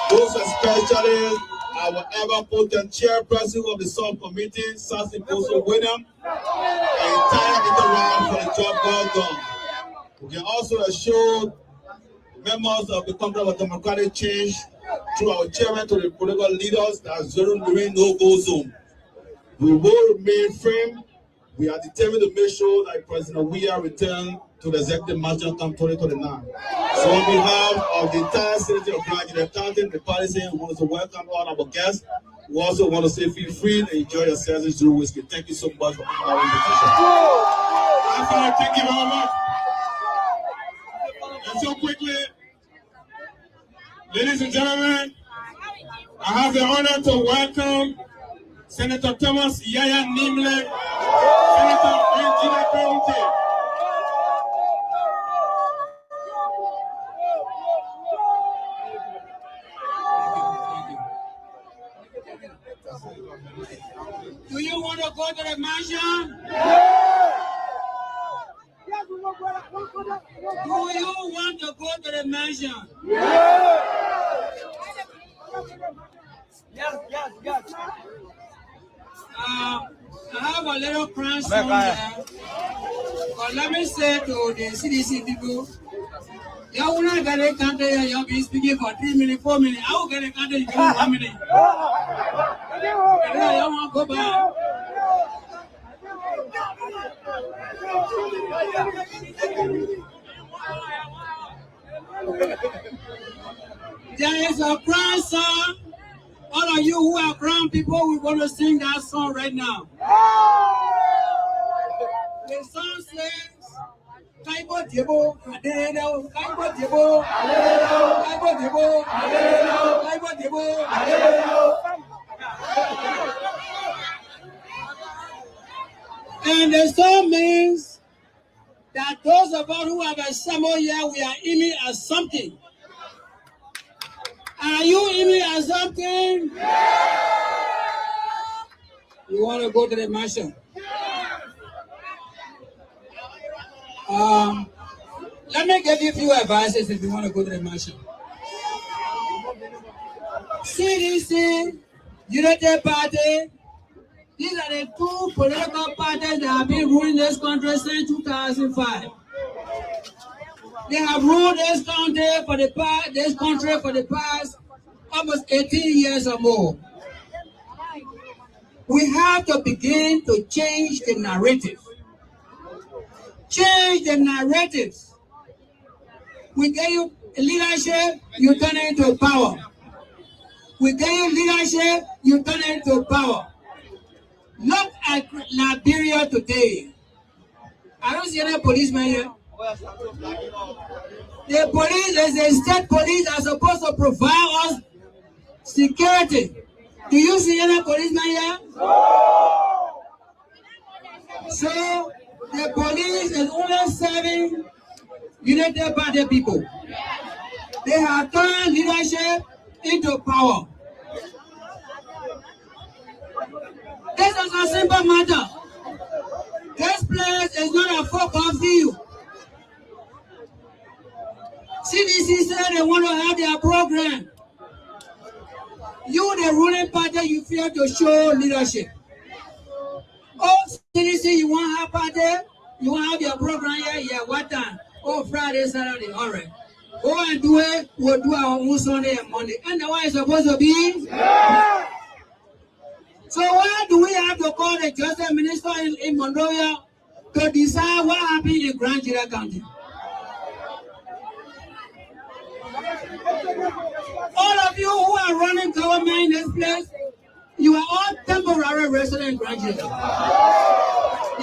Those especially our ever-potent chairperson of the subcommittee, Sassy Boso William, the entire interround for the job well done. We can also assure members of the Congress of Democratic Change through our chairman to the political leaders that Zwedru remain no-go zone. We will remain firm. We are determined to make sure that President Weah return to the executive mansion come 2029. So on behalf of the entire city of Gedeh County, the party saying we want to welcome all our guests. We also want to say feel free and enjoy yourselves in Zwedru whiskey. Thank you so much for our invitation. Thank you very much. And so quickly, ladies and gentlemen, I have the honor to welcome Senator Thomas Yaya Nimle, Senator of Gedeh County. Do you want to go to the mansion? Do you want to go to the mansion? Yes. I have a little grandson here, but let me say to the CDC people, you will not get a country here, you'll be speaking for 3 minutes, 4 minutes. I will get a country, you give me 1 minute. And then you want to go back. There is a grandson. All of you who are ground people, we want to sing that song right now. The song says, Kaibo Debo, Adelo, Kaibo Debo, Adelo, Kaibo Debo, Adelo, Kaibo Debo, Adelo. And the song means that those of us who have a summer here, we are aiming at something. Are you aiming at something? You want to go to the mansion? Let me give you a few advices if you want to go to the mansion. CDC, United Party, these are the two political parties that have been ruling this country since 2005. They have ruled this country for the past almost 18 years or more. We have to begin to change the narrative. Change the narratives. We get you leadership, you turn it into power. We get you leadership, you turn it into power. Look at Liberia today. I don't see any policemen here. The police is the state police are supposed to provide us security. Do you see any policemen here? So the police is only serving United Party people. They have turned leadership into power. This is a simple matter. This place is not a football field. CDC said they want to have their program. You, the ruling party, you fail to show leadership. Oh, CDC, you want to have party? You want to have your program here? Yeah, what time? Oh, Friday, Saturday, all right. Go and do it. We'll do our own Sunday and Monday. And the way it's supposed to be? Yeah. So why do we have to call the justice minister in Monrovia to decide what happened in Grand Gedeh County? All of you who are running government in this place, you are all temporary residents in Grand Gedeh.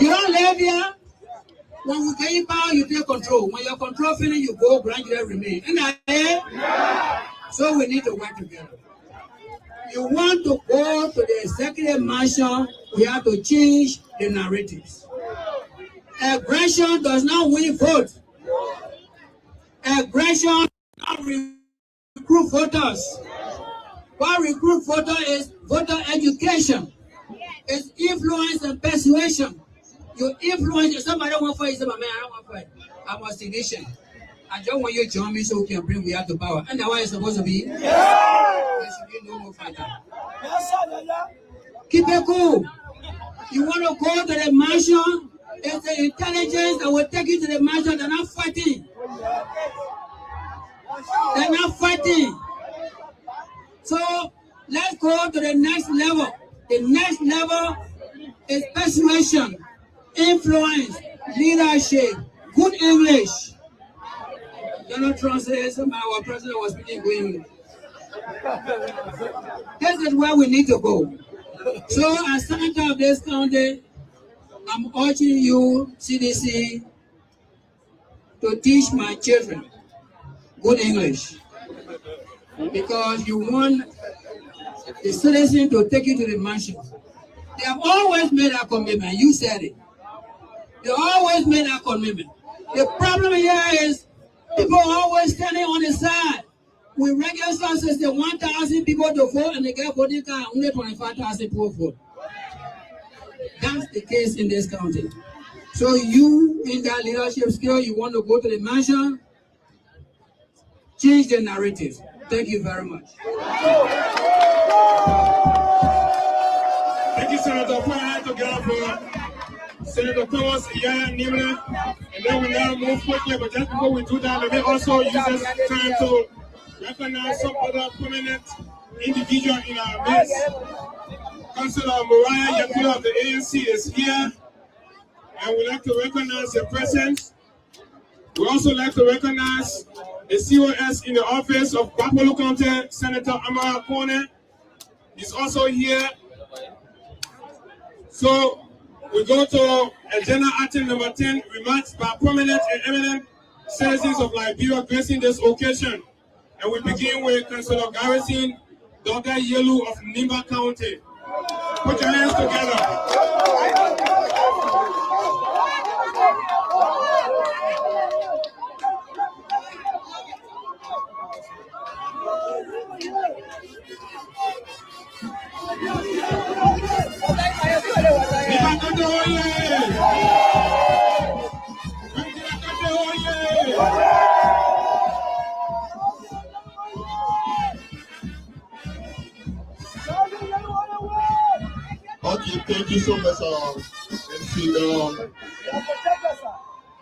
You don't live here. When we get power, you take control. When your control finish, you go, Grand Gedeh remain. So we need to work together. You want to go to the executive mansion, we have to change the narratives. Aggression does not win vote. Aggression does not recruit voters. What recruit voters is voter education. It's influence and persuasion. You influence somebody don't want to fight, say, man, I don't want to fight. I'm a citizen. I just want you to join me so we can bring we out to power. And that's why it's supposed to be. There should be no more fighter. Keep it cool. You want to go to the mansion, it's the intelligence that will take you to the mansion. They're not fighting. They're not fighting. So let's go to the next level. The next level is persuasion, influence, leadership, good English. Donald Trump says our president was speaking good English. This is where we need to go. So as senator of this county, I'm urging you, CDC, to teach my children good English. Because you want the citizen to take you to the mansion. They have always made that commitment. You said it. They always made that commitment. The problem here is people are always standing on the side. We register system 1,000 people to vote and they get voting card, only 25,000 people vote. That's the case in this county. So you, in that leadership skill, you want to go to the mansion, change the narrative. Thank you very much. Thank you, Senator. Put a hand together for Senator Thomas Nimra. And then we now move quickly, but just before we do that, let me also use this time to recognize some other prominent individual in our midst. Councillor Mariah Yakula of the ANC is here, and we'd like to recognize her presence. We also like to recognize the COS in the office of Bapolo County, Senator Amara Kone. He's also here. So we go to agenda item number 10, remarks by prominent and eminent citizens of Liberia gracing this occasion. And we begin with Councillor Garrison, Dr. Yelu of Nimba County. Put your hands together. Okay, thank you so much, MC.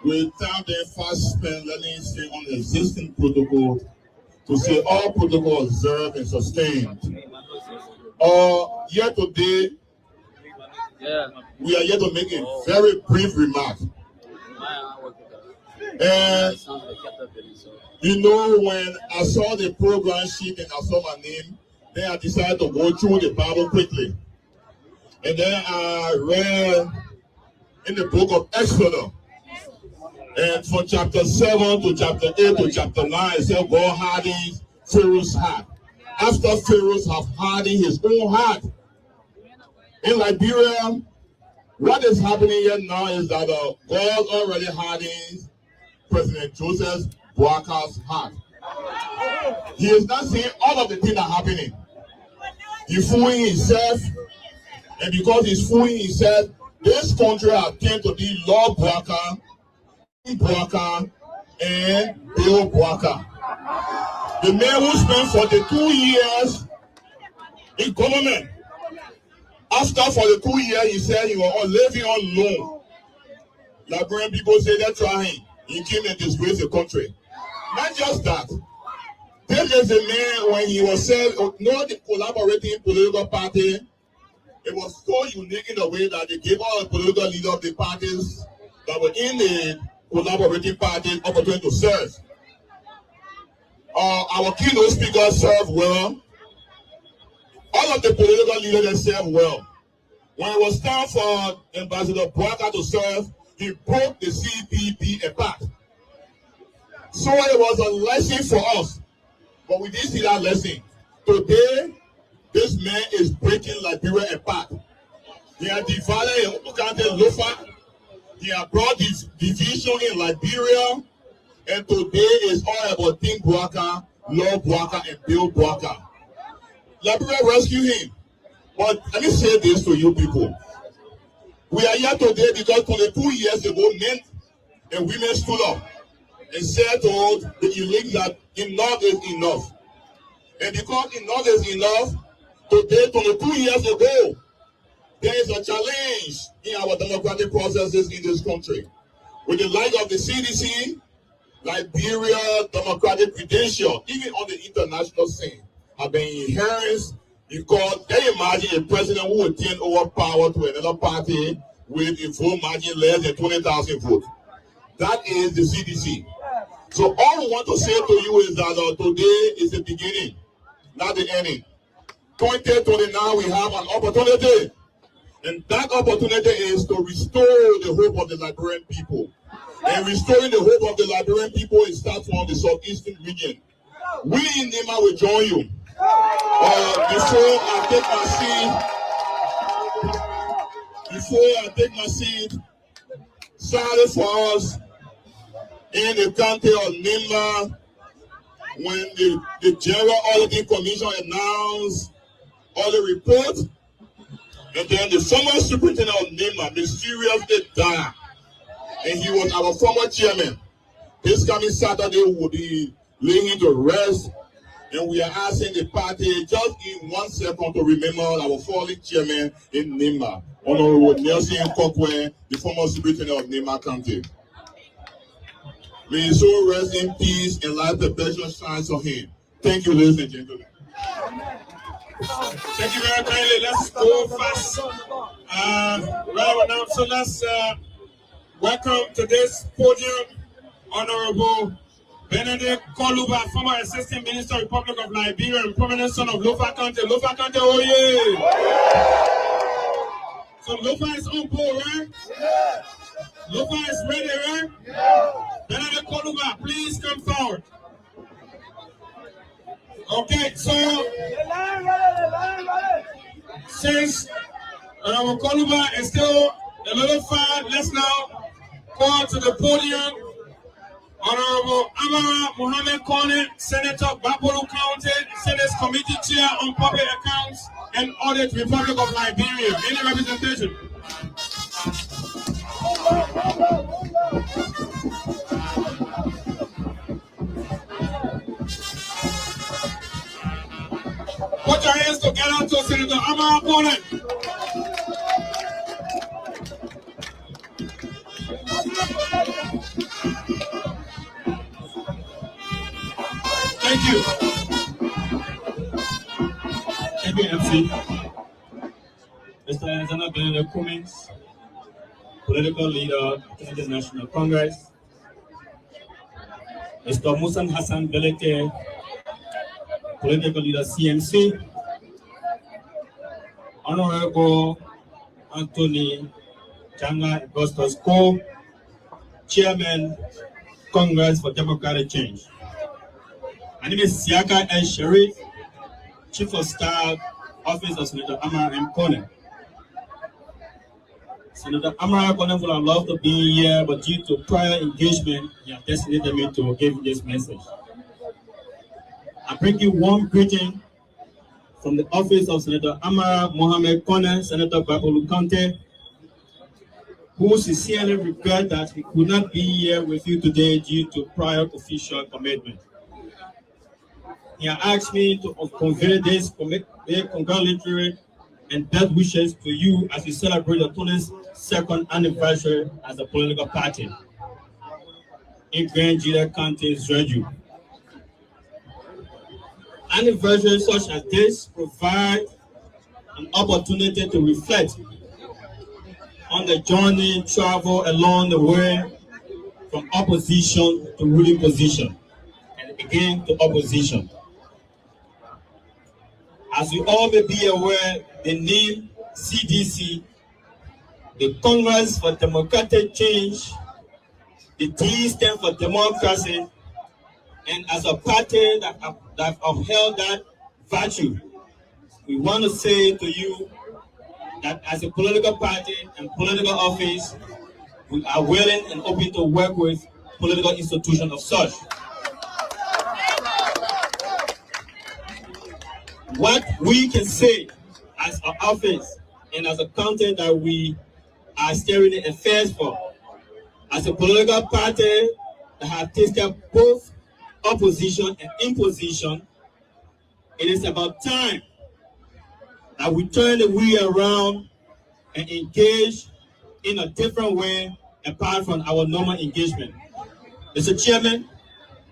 Without the fast spend, let me stay on the existing protocol to say all protocol observed and sustained. Here today, we are here to make a very brief remark. And you know, when I saw the program sheet and I saw my name, then I decided to go through the Bible quickly. And then I read in the book of Exodus, and from chapter 7 to chapter 8 to chapter 9, it said God hardened Pharaoh's heart. After Pharaoh have hardened his own heart. In Liberia, what is happening here now is that God already hardened President Joseph Boakar's heart. He is not saying all of the things that are happening. He's fooling himself, and because he's fooling himself, this country has turned to be Lord Boakar, and Bill Boakar. The man who spent 42 years in government. After 42 years, he said he was living on loan. Liberian people say they're trying. He came and disgraced the country. Not just that. This is a man, when he was said, no, the collaborating political party, it was so unique in the way that they gave all the political leaders of the parties that were in the collaborating party opportunity to serve. Our keynote speaker served well. All of the political leaders served well. When it was time for Ambassador Boakar to serve, he broke the CPP apart. So it was a lesson for us, but we didn't see that lesson. Today, this man is breaking Liberia apart. He has divided Lofa. He has brought this division in Liberia, and today is all about Tim Boakar, Lord Boakar, and Bill Boakar. Liberia rescue him. But let me say this to you people. We are here today because 22 years ago, men and women stood up and said to the elite that enough is enough. And because enough is enough, today, 22 years ago, there is a challenge in our democratic processes in this country. With the light of the CDC, Liberia democratic credential, even on the international scene, have been enhanced because they imagine a president who will turn over power to another party with a vote margin less than 20,000 votes. That is the CDC. So all we want to say to you is that today is the beginning, not the ending. 2029, we have an opportunity. And that opportunity is to restore the hope of the Liberian people. And restoring the hope of the Liberian people, it starts from the southeastern region. We in Nima will join you. Before I take my seat, sorry for us in the county of Nima, when the General Auditing Commission announced all the reports, and then the former superintendent of Nima mysteriously died, and he was our former chairman. This coming Saturday will be laying him to rest. And we are asking the party just in 1 second to remember our fallen chairman in Nima, Honorable Nelson Kokwe, the former superintendent of Nima County. May his soul rest in peace and light perpetual shines on him. Thank you, ladies and gentlemen. Thank you very kindly. Let's go fast. So let's welcome to this podium Honorable Benedict Koluba, former Assistant Minister, Republic of Liberia, and prominent son of Lofa County. Lofa County, oh yeah! So Lofa is on board, right? Yeah. Lofa is ready, right? Yeah. Benedict Koluba, please come forward. Okay, so since Honorable Koluba is still a little far, let's now call to the podium Honorable Amara Mohammed Kone, Senator, Bapolu County, Senate Committee Chair on Public Accounts and Audit, Republic of Liberia. Any representation? Put your hands together to Senator Amara Kone. Thank you. CNC. Mr. Alexander Benedict Cummings, political leader of the International Congress. Mr. Musa Hassan Belete, political leader CMC. Honorable Anthony Changa Augustus Ko, Chairman, Congress for Democratic Change. My name is Siaka El Sharif, Chief of Staff, Office of Senator Amara M. Kone. Senator Amara Kone would have loved to be here, but due to prior engagement, he has designated me to give this message. I bring you warm greeting from the office of Senator Amara Mohamed Kone, Senator Babulu Kante, who sincerely regret that he could not be here with you today due to prior official commitment. He asked me to convey this congratulatory and best wishes to you as you celebrate the 22nd anniversary as a political party in Grand Gedeh County, Zwedru. Anniversaries such as this provide an opportunity to reflect on the journey traveled along the way from opposition to ruling position, and again to opposition. As you all may be aware, the name CDC, the Congress for Democratic Change, the D stands for democracy, and as a party that upheld that virtue, we want to say to you that as a political party and political office, we are willing and open to work with political institutions of such. What we can say as an office and as a county that we are steering the affairs for, as a political party that has tasted both opposition and imposition, it is about time that we turn the wheel around and engage in a different way apart from our normal engagement. Mr. Chairman,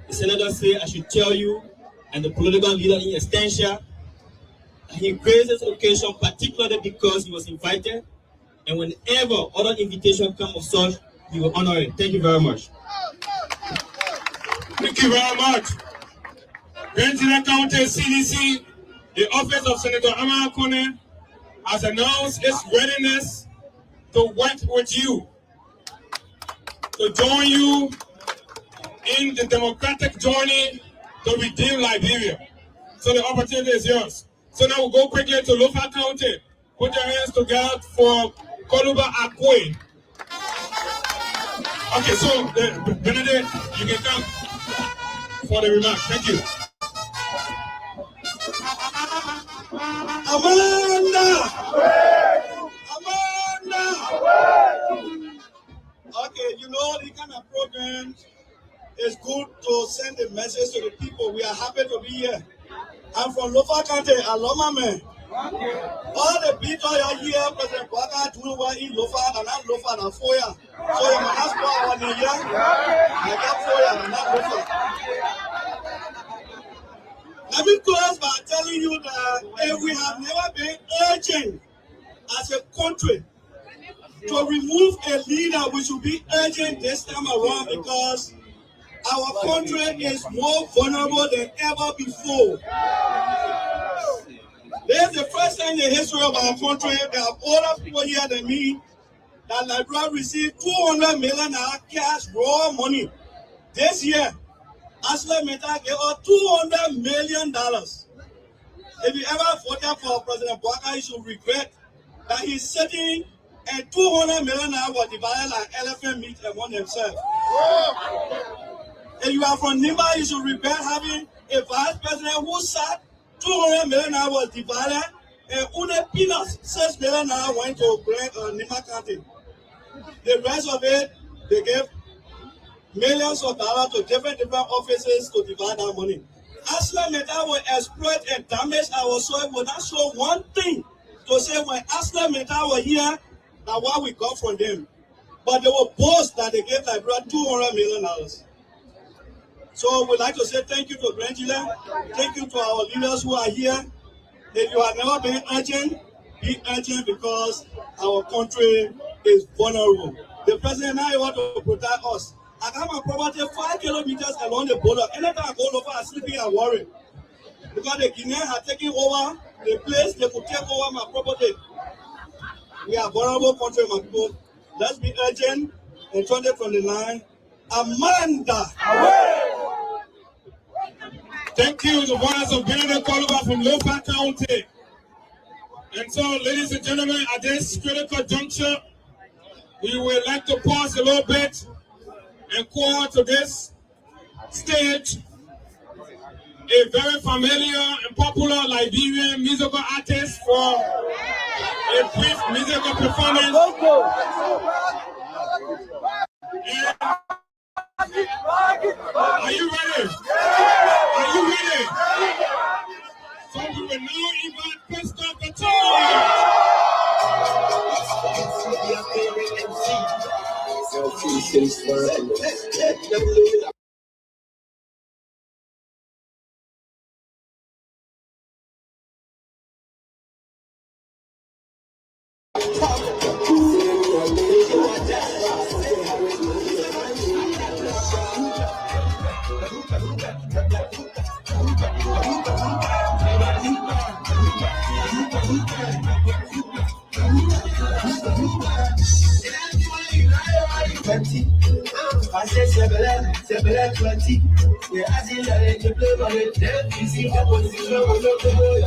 the Senator said I should tell you and the political leader in absentia that he graced this occasion particularly because he was invited, and whenever other invitations come of such, he will honor it. Thank you very much. Thank you very much. Grand Gedeh County CDC, the office of Senator Amara Kone, has announced its readiness to work with you, to join you in the democratic journey to redeem Liberia. So the opportunity is yours. So now we'll go quickly to Lofa County. Put your hands together for Koluba Akwe. Okay, so Benedict, you can come for the remarks. Thank you. Amanda! Okay, you know, the kind of program is good to send a message to the people. We are happy to be here. I'm from Lofa County, Aloma man. All the people are here, President Waka, Tunuwa, in Lofa, and not Lofa, and Foya. So you must ask for one year. I got Foya, and not Lofa. Let me close by telling you that if we have never been urgent as a country to remove a leader, we should be urgent this time around because our country is more vulnerable than ever before. This is the first time in the history of our country that older people here than me that Liberia received $200 million cash raw money. This year, Ashley Meta gave us $200 million. If you ever voted for President Bwaka, you should regret that he's sitting and $200 million was divided like elephant meat among themselves. If you are from Nima, you should regret having a vice president who sat $200 million was divided and only peanuts, $6 million went to Nima County. The rest of it, they gave millions of dollars to different offices to divide that money. Ashley Meta will exploit and damage our soil, will not show one thing to say when Ashley Meta were here, that what we got from them. But they will boast that they gave Liberia $200 million. So we'd like to say thank you to Grand Gedeh. Thank you to our leaders who are here. If you have never been urgent, be urgent because our country is vulnerable. The president now wants to protect us. I got my property 5 kilometers along the border. Anytime I go over, I'm sleeping and worried. Because the Guineans are taking over the place, they could take over my property. We are a vulnerable country, my people. Let's be urgent in 2029. Amanda! Thank you, the voice of Gedeh Coluba from Lofa County. And so, ladies and gentlemen, at this critical juncture, we would like to pause a little bit and call to this stage a very familiar and popular Liberian musical artist for a brief musical performance. Are you ready? Are you ready? So we will now invite President Gedeh. I said 720. Yeah, I see that you play by it. You see the position of the boy.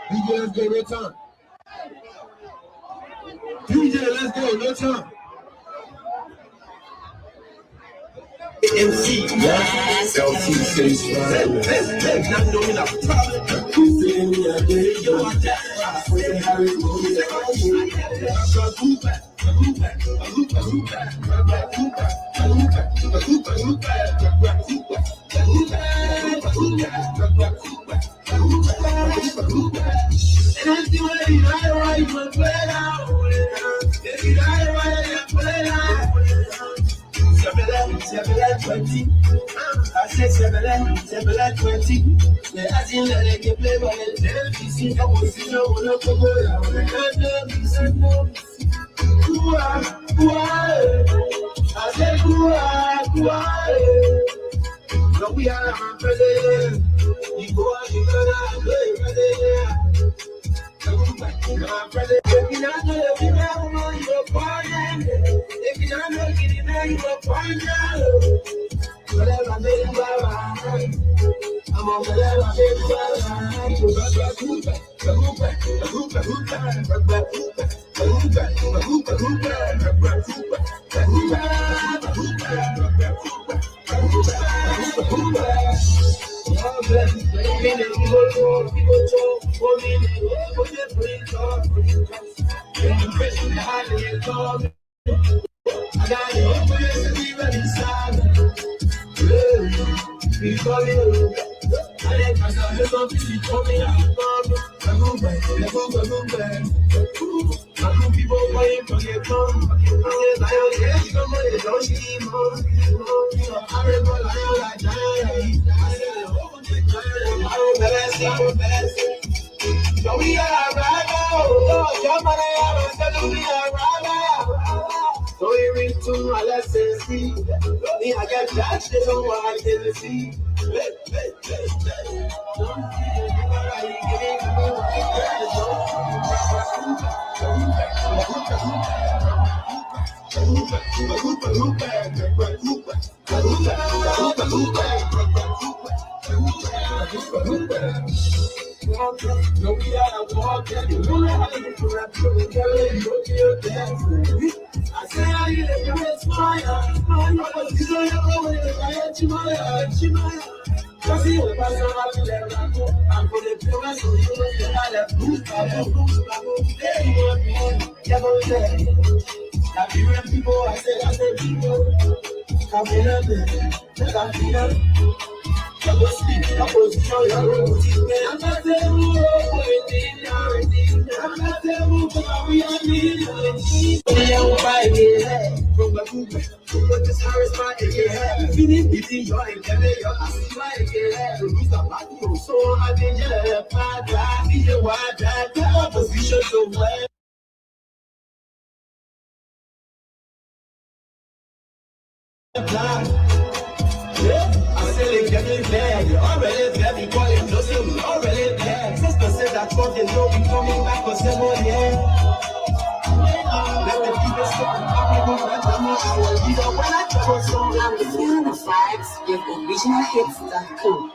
DJ, let's go, no time. DJ, let's go, no time. MC, yes, LT says not knowing a problem. Feeling me a day, you are dead. When Harry moves, I said 720. Yeah, I didn't let it get played by it. You see, I was in the one of the I said, no, we are a president. You go out, you But this Harris man, yeah. Finish beating your enemy, your ass, yeah. Lose the battle, so I did, yeah. Father, be the one that the opposition to win. Yeah, I said it getting there. You already there before you know say we already there. Sister said that God they know we coming back for 7 years. Let the people stop people when I'm our leader. When I travel so I'm feeling the fights. If the original hits that cool.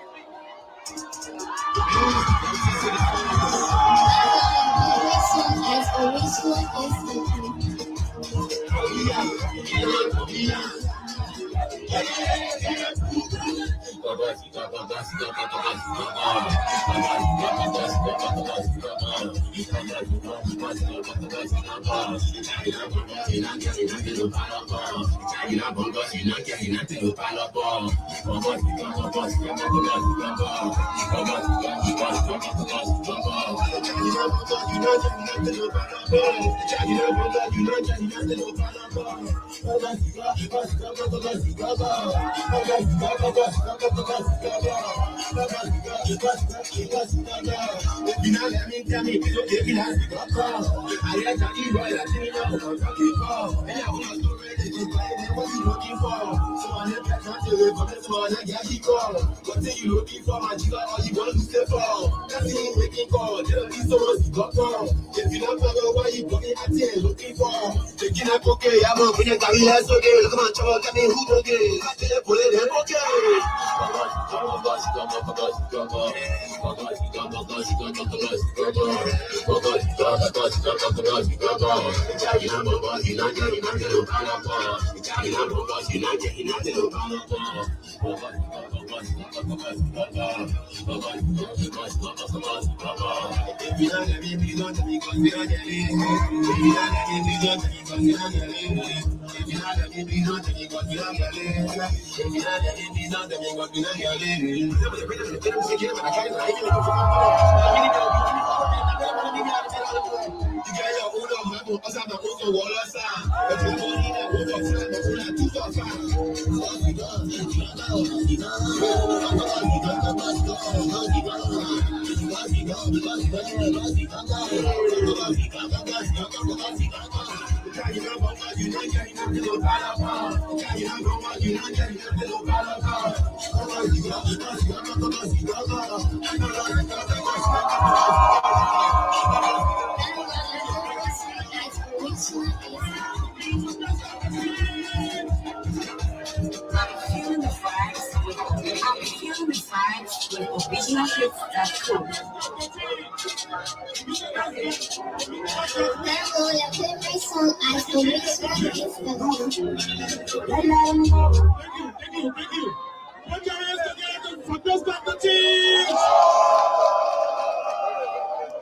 Put your hands together for those the teams.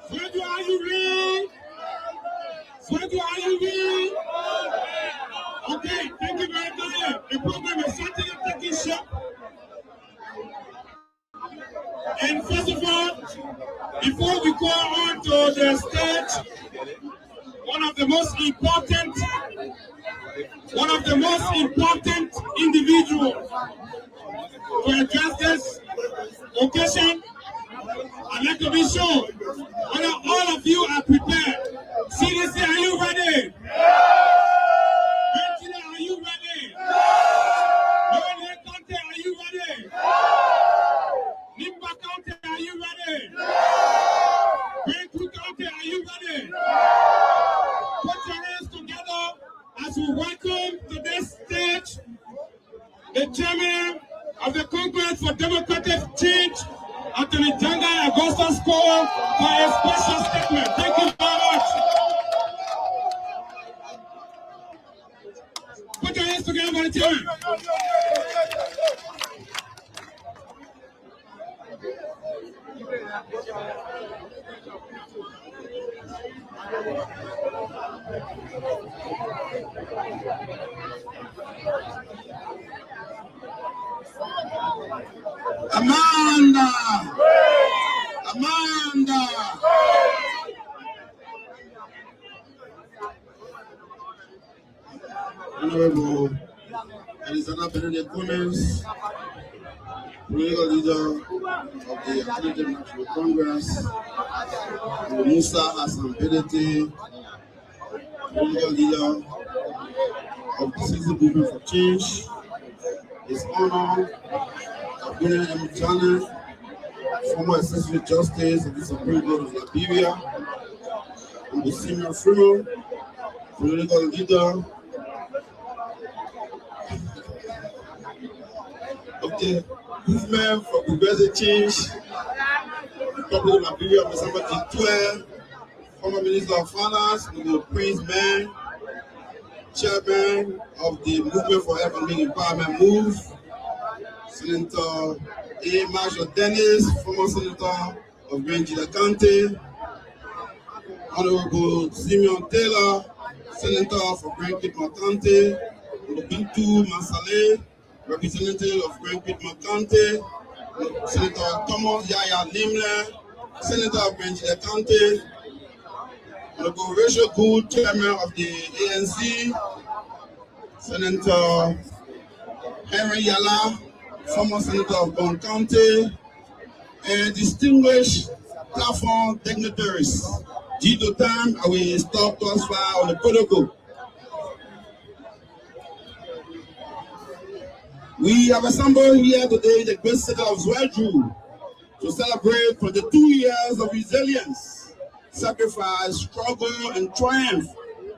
Zwedru, are you ready? Zwedru, are you ready? Okay, thank you very much. The program is starting and taking shape. And first of all, before we go on to the stage, one of the most important individuals to address this occasion, I'd like to be sure whether all of you are prepared. CDC, are you ready? Angela, are you ready? County, are you ready? Nimba County, are you ready? Bedford County, are you ready? Put your hands together as we welcome to this stage the chairman of the Congress for Democratic Change, Anthony Janga Augustus Cole, for a special statement. Thank you very much. Put your hands together for the chairman. Amanda! Honorable Alexander Benedict Gomez, political leader of the Alternative National Congress, Musa Hassan Bedete, political leader of the Citizen Movement for Change, His Honor Abuna M. Janet, former Associate Justice of the Supreme Court of Liberia, and the Senior Freeman, political leader of the Movement for Progressive Change, Republic of Liberia, December 12, former Minister of Finance, Prince Man, Chairman of the Movement for Economic Empowerment Move, Senator A. Marshall Dennis, former Senator of Gedeh County, Honorable Simeon Taylor, Senator for Grand Kitma County, Bintu Masale, representative of Grand Kitma County, Senator Thomas Yaya Limle, Senator of Gedeh County, Honorable Rachel Good, Chairman of the ANC, Senator Henry Yala, former Senator of Bon County, and distinguished platform dignitaries. Due to time, I will stop transfer on the protocol. We have assembled here today in the great city of Zwedru to celebrate 22 years of resilience, sacrifice, struggle, and triumph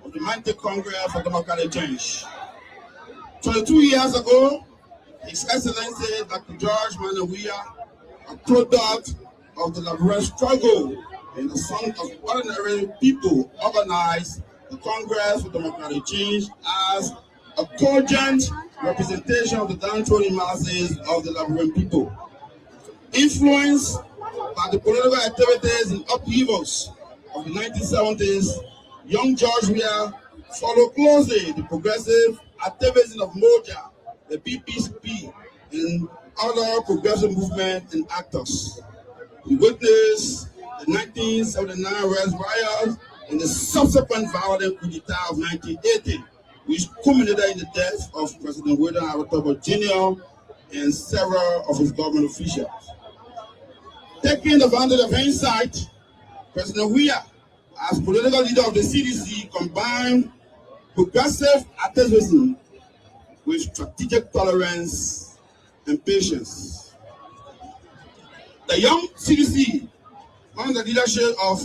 of the Mighty Congress for Democratic Change. 22 years ago, His Excellency Dr. George Manawia, a product of the liberal struggle and the son of ordinary people, organized the Congress for Democratic Change as a cogent representation of the downtrodden masses of the Liberian people. Influenced by the political activities and upheavals of the 1970s, young George Weah followed closely the progressive activism of Moja, the PPCP, and other progressive movement and actors. We witnessed the 1979 arrest riots and the subsequent violent coup d'etat of 1980, which culminated in the death of President William Awatobo Jr. and several of his government officials. Taking advantage of hindsight, President Weah, as political leader of the CDC, combined progressive activism with strategic tolerance and patience. The young CDC, under the leadership of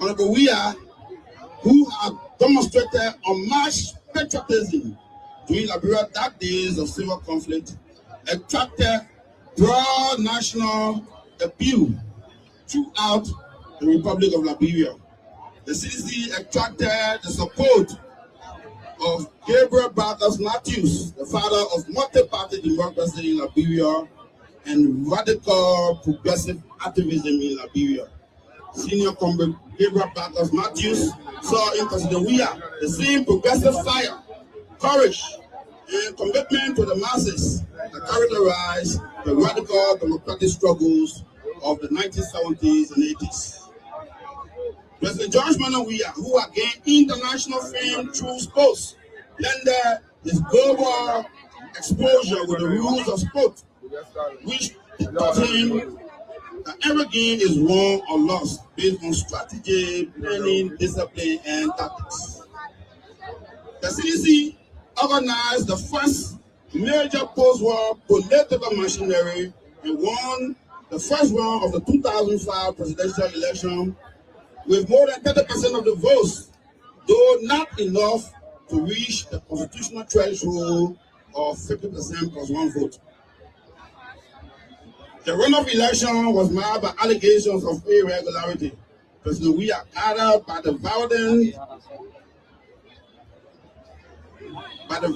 Honorable Weah, who had demonstrated unmatched patriotism during Liberia's dark days of civil conflict, attracted broad national appeal throughout the Republic of Liberia. The CDC attracted the support of Gabriel Bartos Matthews, the father of multi-party democracy in Liberia and radical progressive activism in Liberia. Senior Comrade Gabriel Bartos Matthews saw in President Weah the same progressive fire, courage, and commitment to the masses that characterized the radical democratic struggles of the 1970s and 80s. President George Manawia, who had gained international fame through sports, blended his global exposure with the rules of sport, which taught him that every game is won or lost based on strategy, planning, discipline, and tactics. The CDC organized the first major post-war political machinery and won the first round of the 2005 presidential election with more than 30% of the votes, though not enough to reach the constitutional threshold of 50% plus one vote. The runoff election was marred by allegations of irregularity. President Weah, gathered by the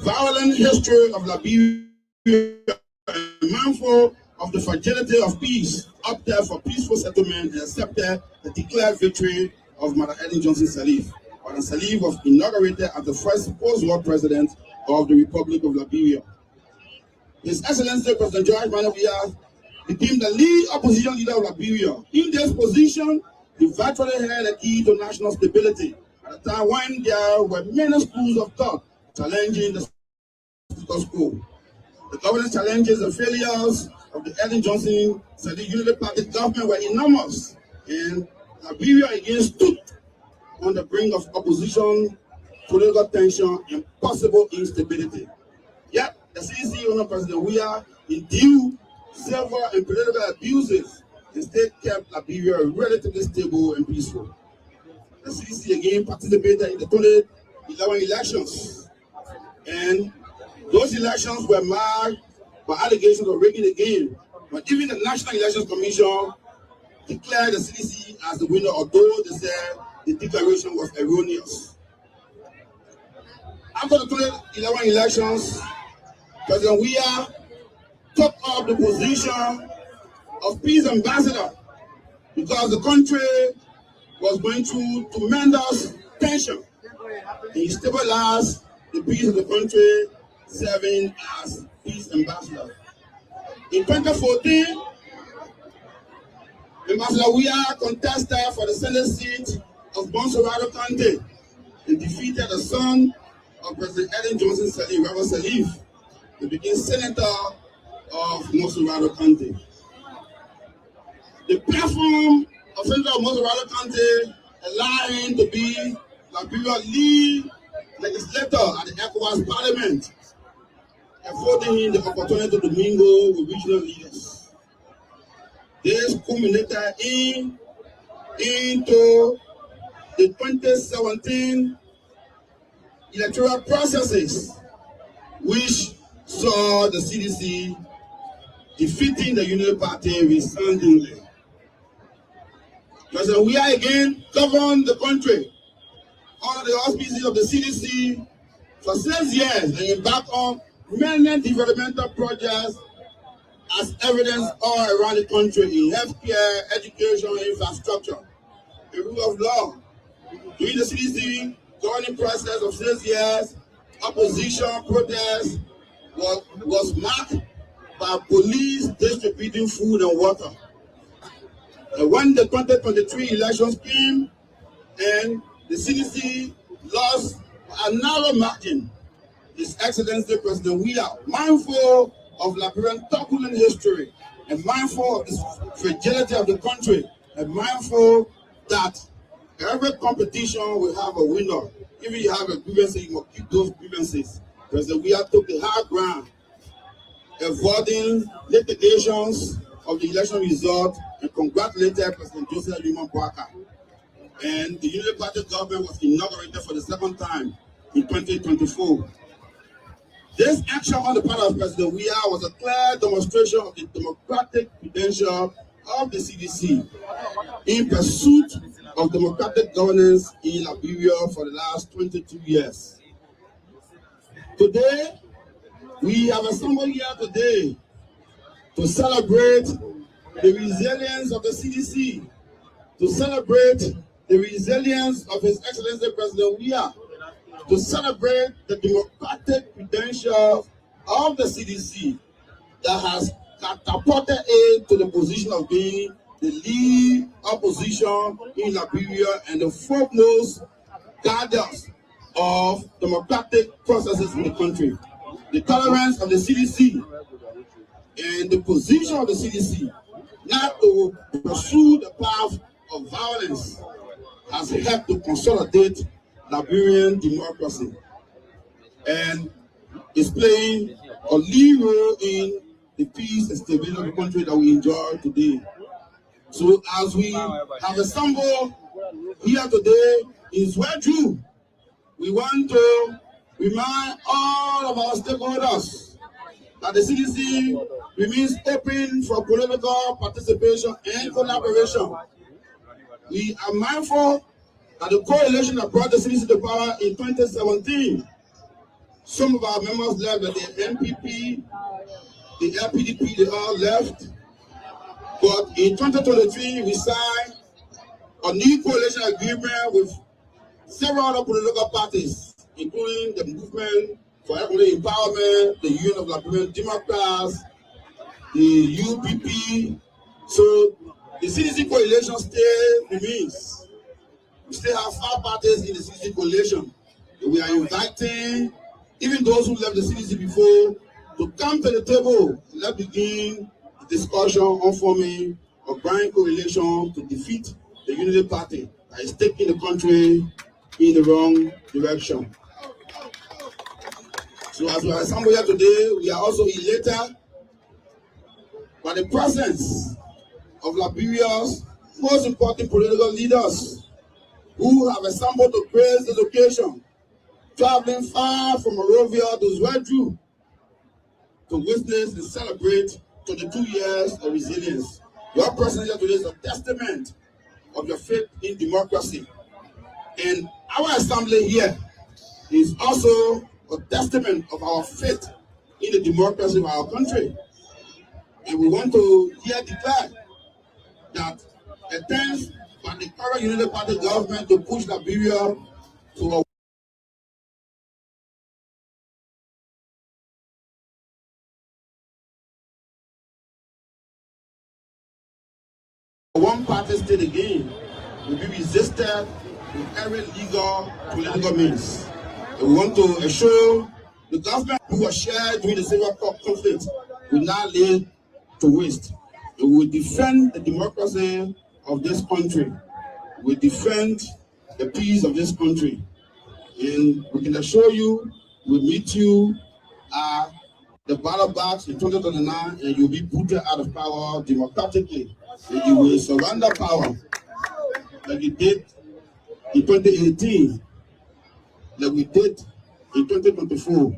violent history of Liberia, and mindful of the fragility of peace, opted for peaceful settlement and accepted the declared victory of Mother Ellen Johnson Sirleaf. Mother Sirleaf was inaugurated as the first post-war president of the Republic of Liberia. His Excellency President George Manawia became the lead opposition leader of Liberia. In this position, he virtually held a key to national stability at a time when there were many schools of thought challenging the status quo. The governance challenges and failures of the Ellen Johnson Unity Party government were enormous, and Liberia again stood on the brink of opposition, political tension, and possible instability. Yet, the CDC under President Weah endured several and political abuses and still kept Liberia relatively stable and peaceful. The CDC again participated in the 2011 elections, and those elections were marked by allegations of rigging again. But even the National Elections Commission declared the CDC as the winner, although they said the declaration was erroneous. After the 2011 elections, President Weah took up the position of peace ambassador because the country was going through tremendous tension. And he stabilized the peace of the country, serving as peace ambassador. In 2014, Ambassador Weah contested for the Senate seat of Zwedru County and defeated the son of President Ellen Johnson Sirleaf, Reverend Sirleaf, to become senator of Zwedru County. The platform of Senator of Zwedru County allowed him to be Liberia's lead legislator at the ECOWAS Parliament, affording him the opportunity to mingle with regional leaders. This culminated into the 2017 electoral processes, which saw the CDC defeating the Unity Party resoundingly. President Weah again governed the country under the auspices of the CDC for 6 years and embarked on many developmental projects as evidence all around the country in healthcare, education, infrastructure, the rule of law. During the CDC governing process of 6 years, opposition protests was marked by police distributing food and water. And when the 2023 elections came and the CDC lost a narrow margin, His Excellency President Weah, mindful of Liberian turbulent history and mindful of the fragility of the country and mindful that every competition will have a winner. If you have a grievance, you must keep those grievances. President Weah took the high ground, avoiding litigations of the election result, and congratulated President Joseph Liman Boakai. And the Unity Party government was inaugurated for the second time in 2024. This action on the part of President Weah was a clear demonstration of the democratic credential of the CDC in pursuit of democratic governance in Liberia for the last 22 years. Today, we have assembled here today to celebrate the resilience of the CDC, to celebrate the resilience of His Excellency President Weah, to celebrate the democratic credentials of the CDC that has catapulted it to the position of being the lead opposition in Liberia and the foremost guardians of democratic processes in the country. The tolerance of the CDC and the position of the CDC not to pursue the path of violence has helped to consolidate Liberian democracy and is playing a lead role in the peace and stability of the country that we enjoy today. So as we have assembled here today in Zwedru, we want to remind all of our stakeholders that the CDC remains open for political participation and collaboration. We are mindful that the coalition that brought the CDC to power in 2017, some of our members left, but the NPP, the LPDP, they all left. But in 2023, we signed a new coalition agreement with several other political parties, including the Movement for Economic Empowerment, the Union of Liberian Democrats, the UPP. So the CDC coalition still remains. We still have 5 parties in the CDC coalition. We are inviting even those who left the CDC before, to come to the table. Let's begin the discussion on forming a grand coalition to defeat the Unity Party that is taking the country in the wrong direction. So as we are assembled here today, we are also elated by the presence of Liberia's most important political leaders who have assembled to grace this occasion, traveling far from Monrovia to Zwedru to witness and celebrate 22 years of resilience. Your presence here today is a testament of your faith in democracy. And our assembly here is also a testament of our faith in the democracy of our country. And we want to here declare that attempts by the current Unity Party government to push Liberia to a one-party state again will be resisted with every legal political means. And we want to assure the government who was shared during the civil conflict will not lay to waste. And we will defend the democracy of this country. We defend the peace of this country. And we can assure you, we'll meet you at the ballot box in 2029, and you'll be put out of power democratically. And you will surrender power like you did in 2018, like we did in 2024.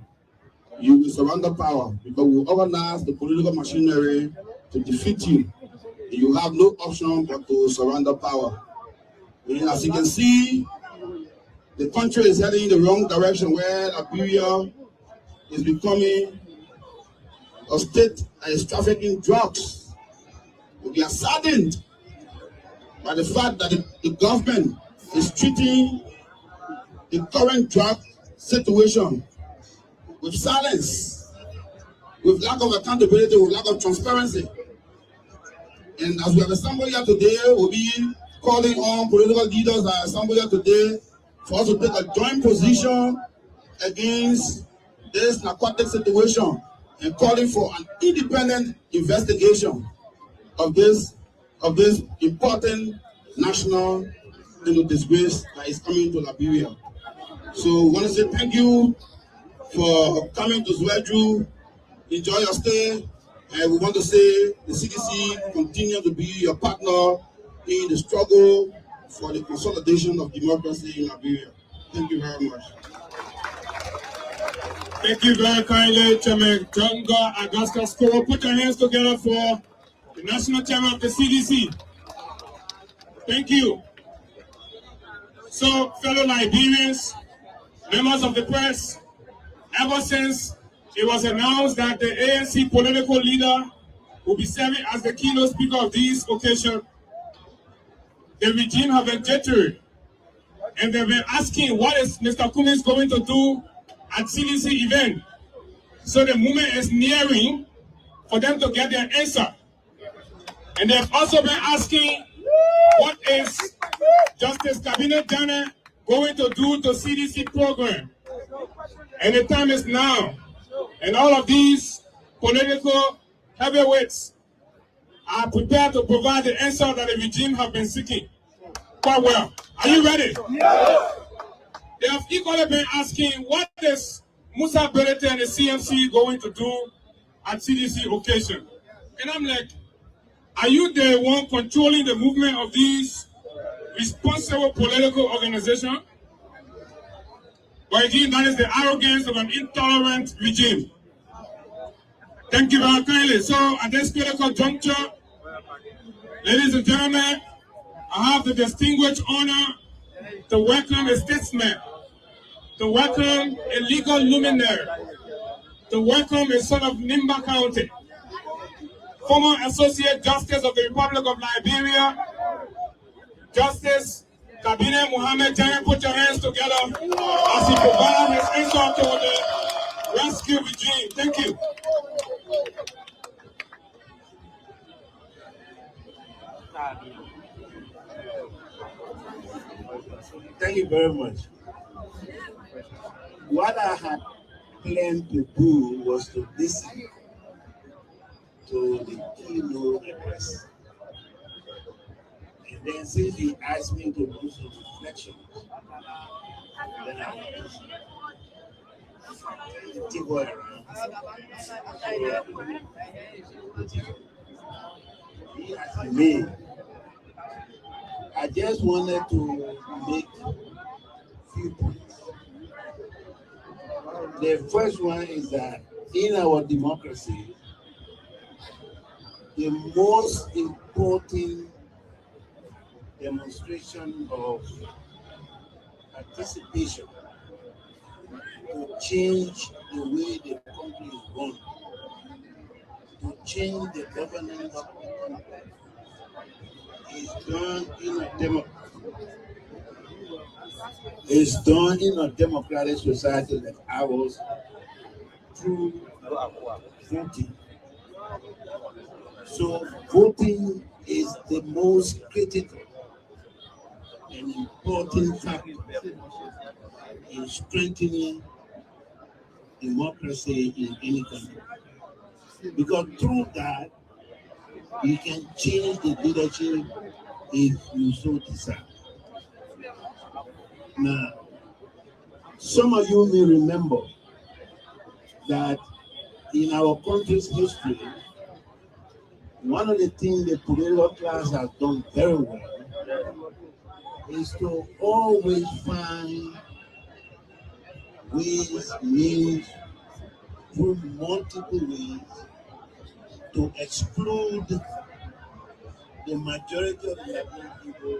You will surrender power because we will organize the political machinery to defeat you. And you have no option but to surrender power. And as you can see, the country is heading in the wrong direction where Liberia is becoming a state that is trafficking drugs. We are saddened by the fact that the government is treating the current drug situation with silence, with lack of accountability, with lack of transparency. And as we have assembled here today, we'll be calling on political leaders that are assembled here today for us to take a joint position against this narcotic situation and calling for an independent investigation of this important national disgrace that is coming to Liberia. So we want to say thank you for coming to Zwedru. Enjoy your stay. And we want to say the CDC continue to be your partner in the struggle for the consolidation of democracy in Liberia. Thank you very much. Thank you very kindly, Chairman Jonga Augustus Koro. Put your hands together for the National Chairman of the CDC. Thank you. So, fellow Liberians, members of the press, ever since it was announced that the ANC political leader will be serving as the keynote speaker of this occasion, the regime have been jittery. And they've been asking what is Mr. Cummings going to do at CDC event. So the moment is nearing for them to get their answer. And they've also been asking what is Justice Cabinet Gedeh going to do to CDC program. And the time is now. And all of these political heavyweights are prepared to provide the answer that the regime have been seeking. Quite well. Are you ready? Yeah. They have equally been asking what is Musa Berete and the CMC going to do at CDC occasion. And I'm like, are you the one controlling the movement of these responsible political organizations? But again, that is the arrogance of an intolerant regime. Thank you very kindly. So at this critical juncture, ladies and gentlemen, I have the distinguished honor to welcome a statesman, to welcome a legal luminary, to welcome a son of Nimba County, former Associate Justice of the Republic of Liberia, Justice Kabine Mohammed Jane. Put your hands together as he provides his answer to the rescue regime. Thank you. Thank you very much. What I had planned to do was to listen to the keynote address. And then since he asked me to do some reflections, then I take what around. He asked me, I just wanted to make few points. The first one is that in our democracy, the most important demonstration of participation to change the way the country is run, to change the governance of the country, is done in a democratic society like ours through voting. So voting is the most critical and important factor in strengthening democracy in any country. Because through that, you can change the leadership if you so desire. Now, some of you may remember that in our country's history, one of the things the political class has done very well is to always find means through multiple ways to exclude the majority of the Nigerian people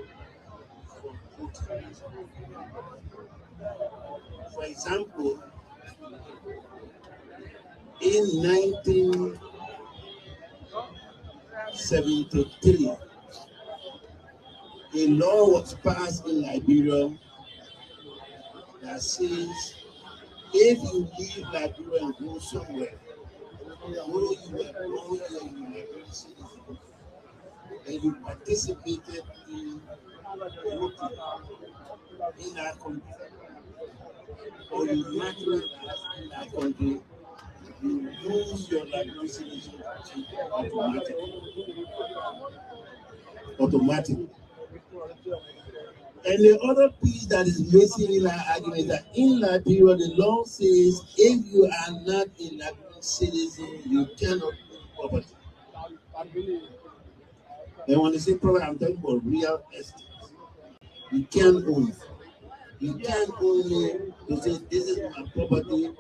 from voting. For example, in 1973, a law was passed in Liberia that says if you leave Liberia and go somewhere, where you were born here in Liberian citizen, and you participated in voting in that country, or you naturalized in that country, you lose your Liberian citizenship automatically. And the other piece that is missing in our argument is that in Liberia, the law says if you are not a Liberian citizen, you cannot own property. And when they say property, I'm talking about real estate. You can't own it. You can't own it to say this is my property,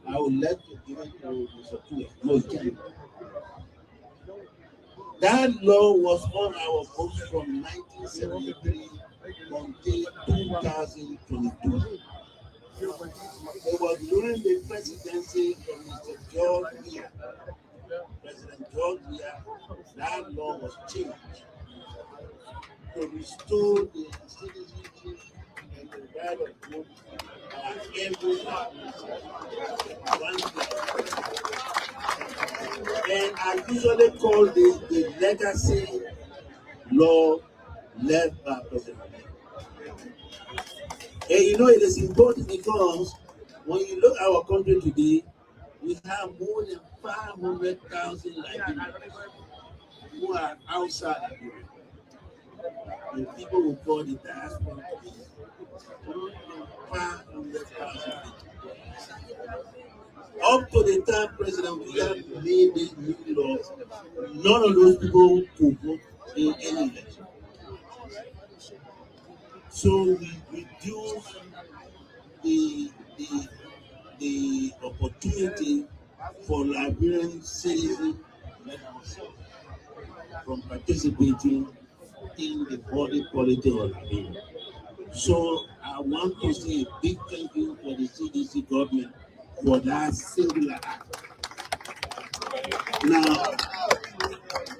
I would like to give it to Mr. Tua. No, you can't. That law was on our books from 1973 until 2022. It was during the presidency of Mr. George Weah, President George Weah, that law was changed to restore the citizenship and the right of vote at every level. And I usually call this the legacy law left by President Weah. And you know it is important because when you look at our country today, we have more than 500,000 Liberians who are outside Liberia. The people who call the diaspora today, 500,000 people. Up to the time President William made these new laws, none of those people could vote in any election. So we reduce the opportunity for Liberian citizens from participating in the body politic of Liberia. So I want to say a big thank you for the CDC government for that singular act. Now,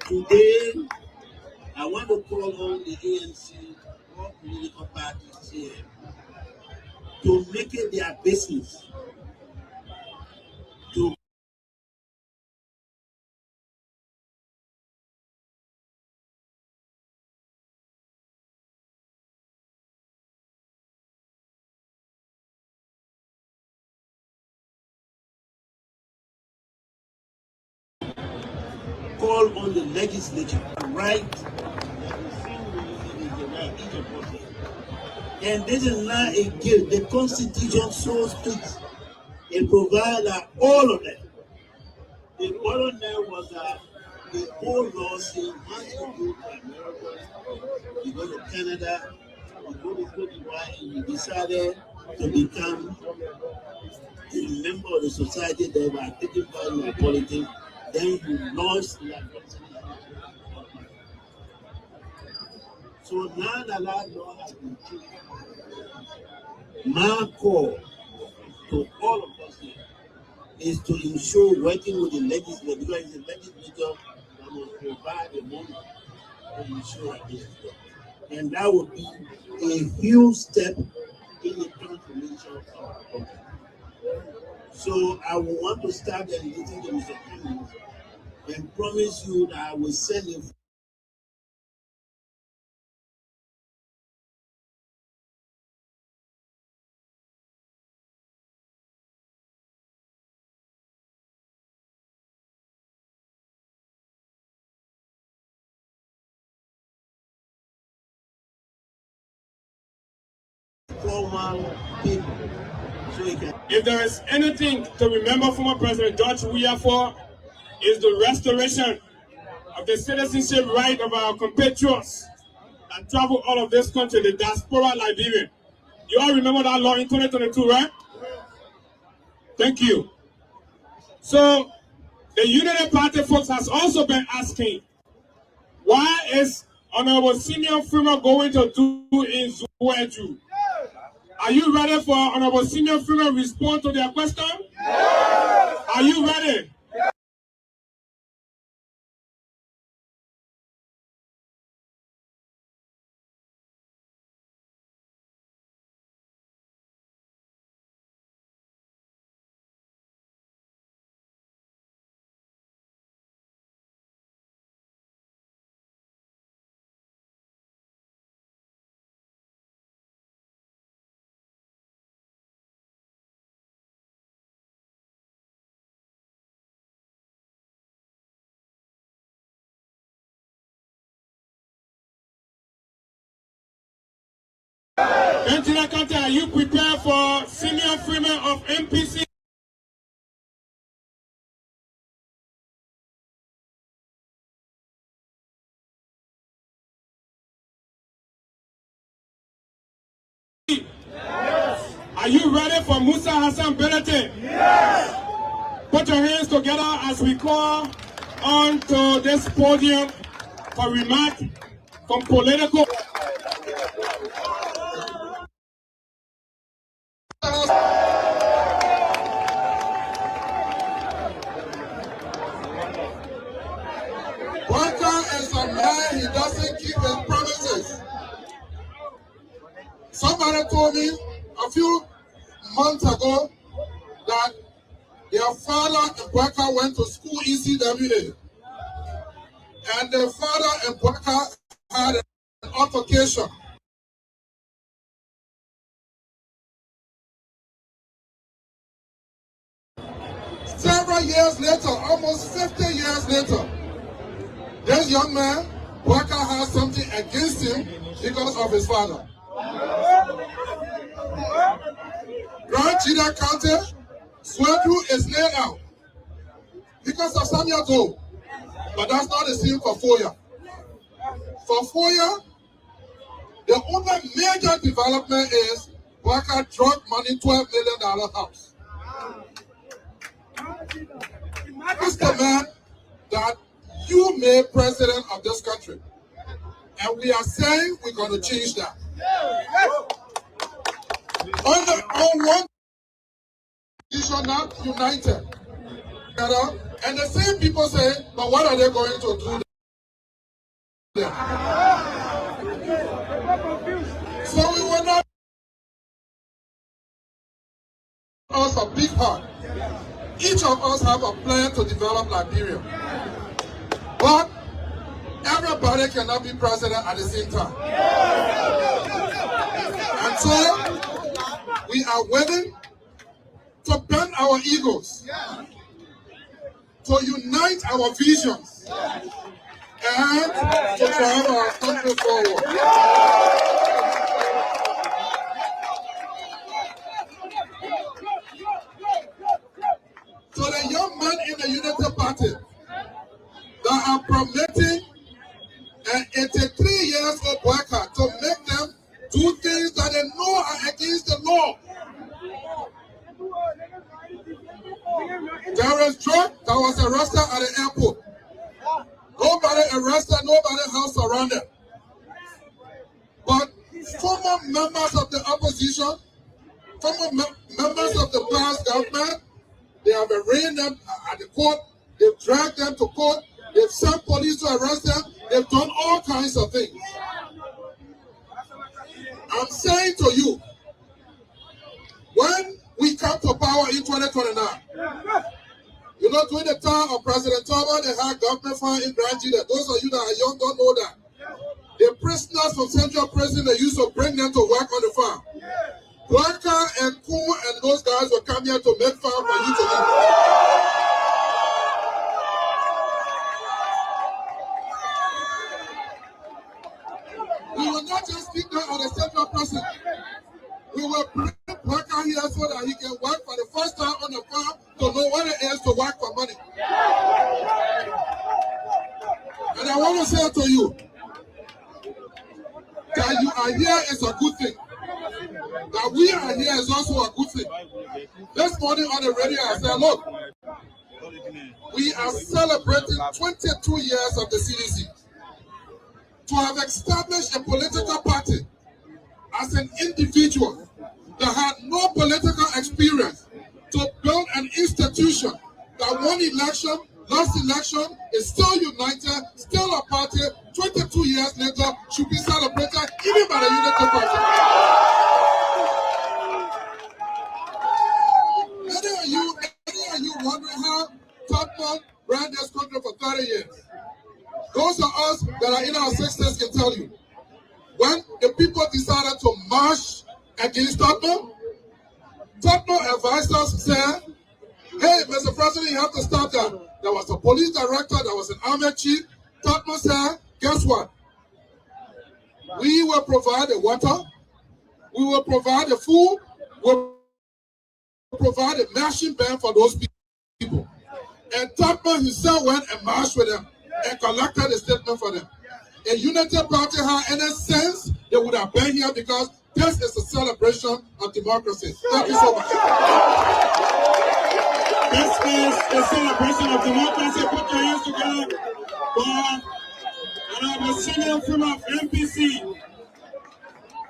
today, I want to call on the ANC, all political parties here, to make it their business to call on the legislature to write. And this is not a gift. The Constitution so speaks. It provides that all of them. The bottom line was that the whole law saying once you go to America, you go to Canada, you go to Cote d'Ivoire, and you decided to become a member of the society that were taking part in politics, then you lost the advantage. So now that law has been changed, my call to all of us here is to ensure working with the legislature, because it's the legislature that will provide the money to ensure that this is done. And that would be a huge step in the transformation of our country. So I will want to start delegating to Mr. Cummings and promise you that I will send him. If there is anything to remember former President George Weah for, is the restoration of the citizenship right of our compatriots that travel all of this country, the diaspora Liberian. You all remember that law in 2022, right? Thank you. So, the Unity Party folks has also been asking, why is Honorable Simeon Freeman going to do in Zwedru? Are you ready for Honorable Simeon Freeman to respond to their question? Yes. Are you ready? Engineer Kante, are you prepared for Simeon Freeman of MPC? Yes. Are you ready for Musa Hassan Belete? Yes. Put your hands together as we call on to this podium for remark from political. Is a man, he doesn't keep his promises. Somebody told me a few months ago that their father and Bweka went to school ECWA. And their father and Bweka had an altercation. Several years later, almost 50 years later, this young man, Bweka, has something against him because of his father. Grand Gedeh County, Zwedru is laid out because of Samuel Doe. But that's not the same for Foya. For Foya, the only major development is Bweka drug money, $12 million house. This is the man that you made president of this country. And we are saying we're going to change that. On one issue, not united. And the same people say, but what are they going to do there? So we will not us a big heart. Each of us have a plan to develop Liberia. But everybody cannot be president at the same time. And so we are willing to bend our egos, to unite our visions, and to drive our country forward. So the young men in the Unity Party that are promoting an 83 years old worker to make them do things that they know are against the law. There is drug that was arrested at the airport. Nobody arrested, nobody house surrounded. But former members of the opposition, former members of the past government, they have arraigned them at the court, they've dragged them to court, they've sent police to arrest them, they've done all kinds of things. I'm saying to you, when we come to power in 2029, you know, during the time of President Toma, they had government farm in Grand Gedeh. Those of you that are young don't know that. The prisoners from Central Prison, they used to bring them to work on the farm. Blanca and Kuh and those guys will come here to make farm for you to eat. We will not just keep them on the Central Prison. We will bring Blanca here so that he can work for the first time on the farm to know what it is to work for money. And I want to say to you, that you are here is a good thing. That we are here is also a good thing. This morning on the radio, I said, look, we are celebrating 22 years of the CDC. To have established a political party as an individual that had no political experience, to build an institution that won election, lost election, is still united, still a party, 22 years later, should be celebrated even by the Unity Party. Many of you wondering how Tottenham ran this country for 30 years. Those of us that are in our 60s can tell you. When the people decided to march against Tottenham, Tottenham advisors said, hey, Mr. President, you have to stop that. There was a police director, there was an army chief. Tottenham said, guess what? We will provide the water, we will provide the food, we will provide a machine ban for those people. And Tottenham himself went and marched with them and collected a statement for them. If Unity Party had any sense, they would have been here because this is a celebration of democracy. Thank you so much. This is a celebration of democracy. Put your hands together for the senior from of MPC.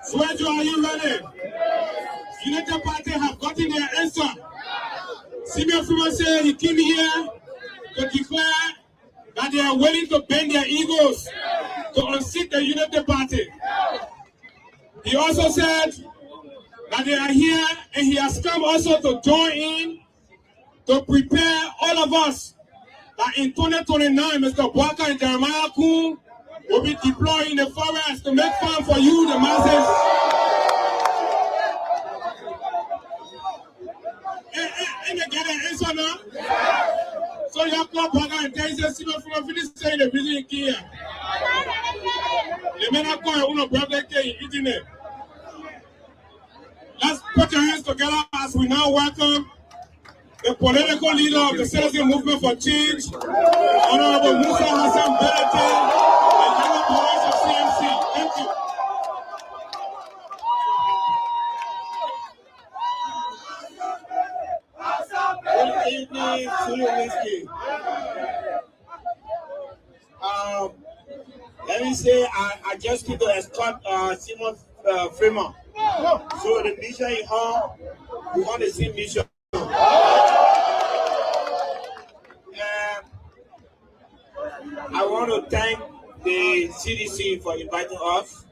Zwedru, are you ready? United Party have gotten their answer. Senior from said he came here to declare that they are willing to bend their egos to unseat the Unity Party. He also said that they are here and he has come also to join in to prepare all of us that in 2029, Mr. Bwaka and Jeremiah Kuhn will be deployed in the forest to make fun for you, the masses. And they get an answer now. So you have to Bwaka and Jeremiah Kuhn finish saying the vision here. The men are going to brother eating it. Let's put your hands together as we now welcome the political leader of the Citizen Movement for Change, Honorable Musa Hassan Belete, and Yellow Boys of CMC. Thank you. Good evening to you, Whiskey. Let me say, I just need to escort Simon Freeman. So the mission in home, we want to see mission. I want to thank the CDC for inviting us.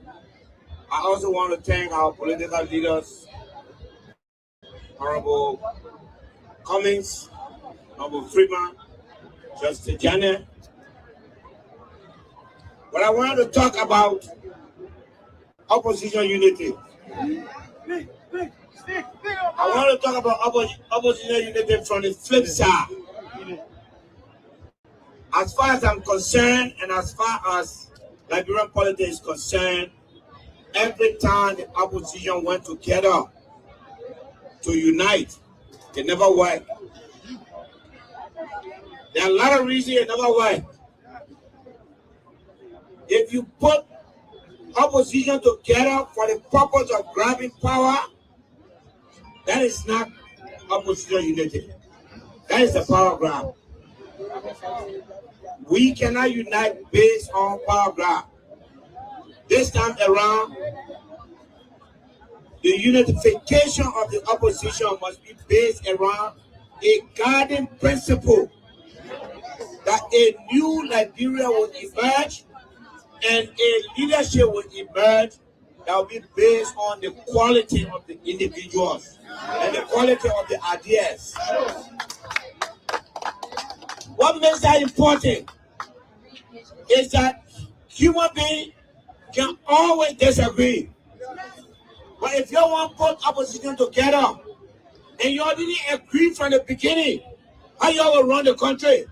I also want to thank our political leaders, Honorable Cummings, Honorable Freeman, Justice Gedeh. But I want to talk about opposition unity. I want to talk about opposition unity from the flip side. As far as I'm concerned, and as far as Liberian politics is concerned, every time the opposition went together to unite, it never worked. There are a lot of reasons it never worked. If you put opposition together for the purpose of grabbing power, that is not opposition unity. That is the power grab. We cannot unite based on power grab. This time around, the unification of the opposition must be based around a guiding principle that a new Liberia will emerge and a leadership will emerge that will be based on the quality of the individuals and the quality of the ideas. What makes that important is that human beings can always disagree. But if you want to put opposition together and you didn't agree from the beginning, how you will run the country?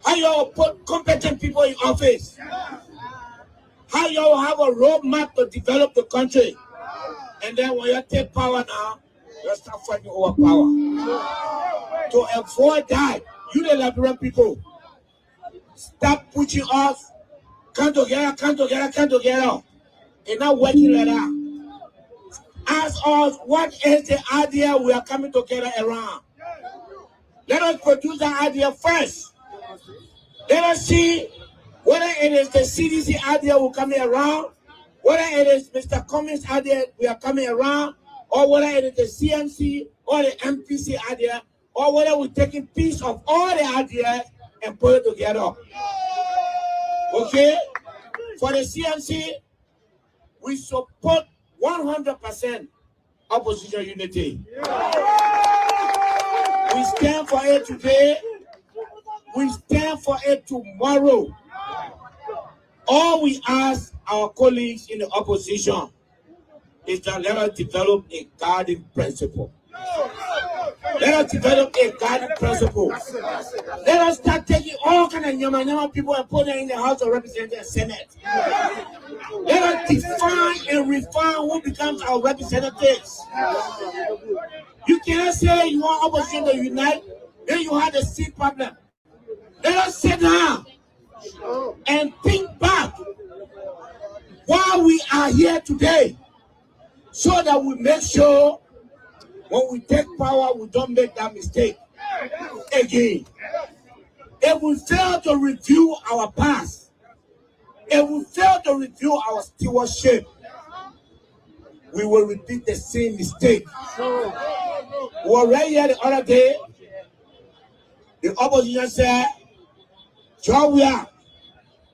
How you will put competent people in office? How you will have a roadmap to develop the country? And then when you take power now, you start fighting over power. To avoid that, you the Liberian people, stop pushing us, come together, and not working like that. Ask us, what is the idea we are coming together around? Let us produce that idea first. Let us see whether it is the CDC idea we're coming around, whether it is Mr. Cummings' idea we are coming around, or whether it is the CMC or the MPC idea, or whether we're taking a piece of all the ideas and put it together. Okay? For the CMC, we support 100% opposition unity. We stand for it today. We stand for it tomorrow. All we ask our colleagues in the opposition is that let us develop a guiding principle. Let us develop a guiding principle. Let us start taking all kinds of nyama people and put them in the House of Representatives and Senate. Let us define and refine who becomes our representatives. You cannot say you want opposition to unite, then you have the seat problem. Let us sit down and think back why we are here today, so that we make sure when we take power, we don't make that mistake again. If we fail to review our past, if we fail to review our stewardship, we will repeat the same mistake. We were right here the other day. The opposition said, Georgia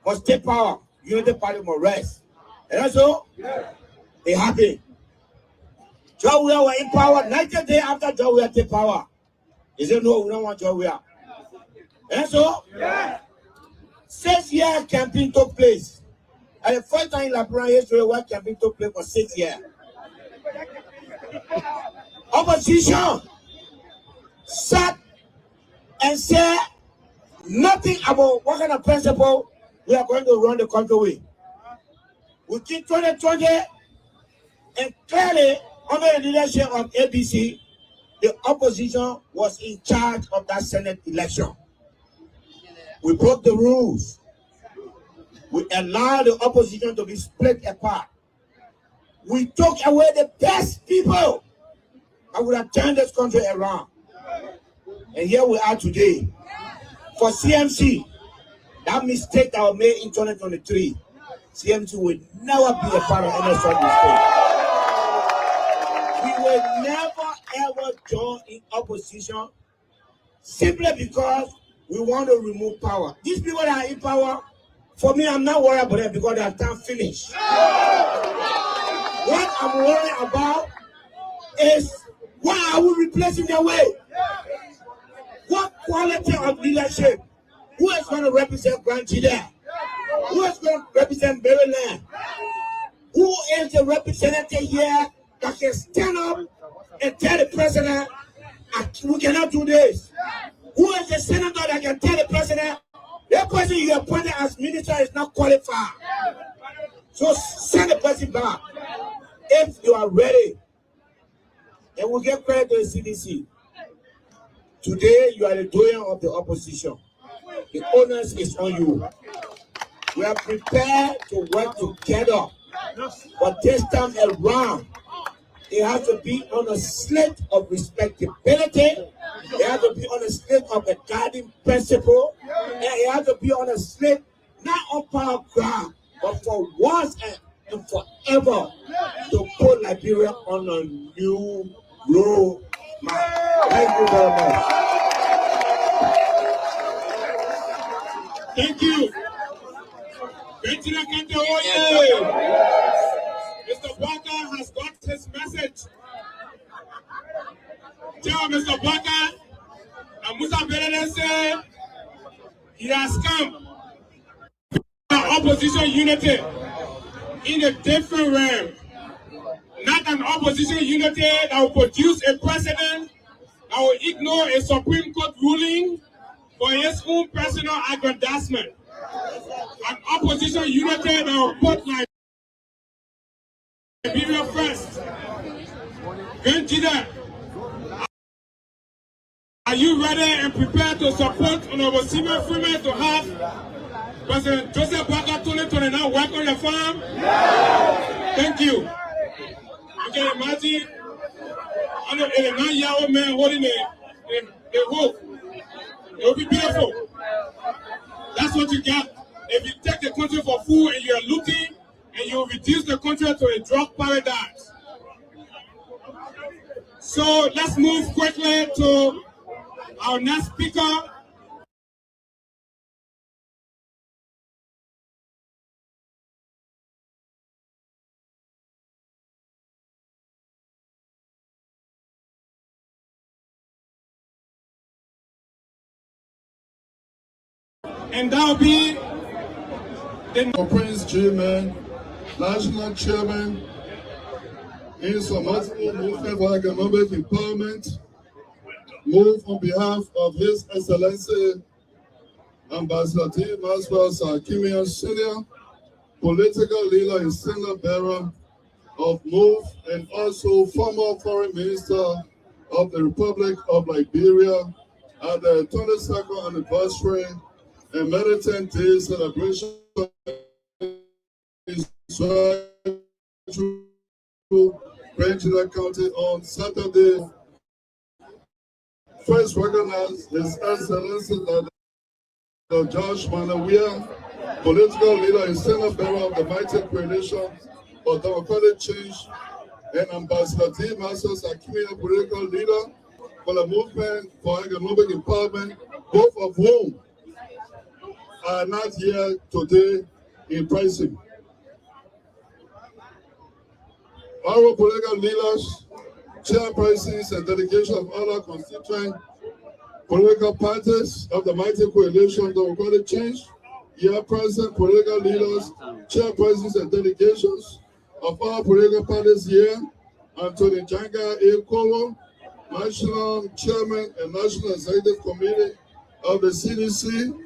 must take power. Unity Party must rest. And that's all. It happened. Georgia were in power 90 days after Georgia take power. They said, no, we don't want Georgia. And so, 6 years campaign took place. And the first time in Liberian history where campaign took place for 6 years. Opposition sat and said nothing about what kind of principle we are going to run the country with. Within 2020, and clearly under the leadership of ABC, the opposition was in charge of that Senate election. We broke the rules. We allowed the opposition to be split apart. We took away the best people that would have turned this country around. And here we are today. For CMC, that mistake that was made in 2023, CMC will never be a part of any such mistake. We will never ever join in opposition simply because we want to remove power. These people that are in power, for me, I'm not worried about them because their time finished. What I'm worried about is why are we replacing their way? What quality of leadership? Who is going to represent Grand Gedeh? Who is going to represent Maryland? Who is the representative here that can stand up and tell the president, we cannot do this? Who is the senator that can tell the president, That person you appointed as minister is not qualified. So send the person back. If you are ready, and we'll get credit to the CDC. Today, you are the doyen of the opposition. The onus is on you. We are prepared to work together. But this time around, it has to be on a slate of respectability. It has to be on a slate of a guiding principle. And it has to be on a slate not on power ground, but for once and forever to put Liberia on a new road map. Thank you very much. Thank you. Mr. Barker has got his message. Tell Mr. Barker and Musa Bedede say he has come to opposition unity in a different realm. Not an opposition unity that will produce a president that will ignore a Supreme Court ruling for his own personal aggrandizement. An opposition unity that will put Liberia first. Gedeh, are you ready and prepared to support Honorable Simon Freeman to have President Joseph Barker 2029 work on your farm? Yes. Thank you. You can imagine a 9-year-old man holding a hope. It will be beautiful. That's what you got. If you take the country for food and you are looting, and you reduce the country to a drug paradise. So let's move quickly to our next speaker. And that will be the Prince G-Man, National Chairman, Insurmountable Movement for Economic Empowerment, move on behalf of His Excellency Ambassador T. Maxwell Sarkimian Sr., political leader and senior bearer of MOVE, and also former Foreign Minister of the Republic of Liberia at the 22nd anniversary and Militant Day celebration in Zwedru, Gedeh County on Saturday. First recognize His Excellency Dr. Josh Manawia, political leader and senior bearer of the Mighty Coalition for Democratic Change, and Ambassador T. Maxwell Sarkimian, political leader for the Movement for Economic Empowerment, both of whom are not here today in person. Our political leaders, chairpersons, and delegation of other constituent political parties of the Mighty Coalition Democratic Change, here present political leaders, chairpersons, and delegations of all political parties here, Anthony Janga A. Kolo, National Chairman and National Executive Committee of the CDC,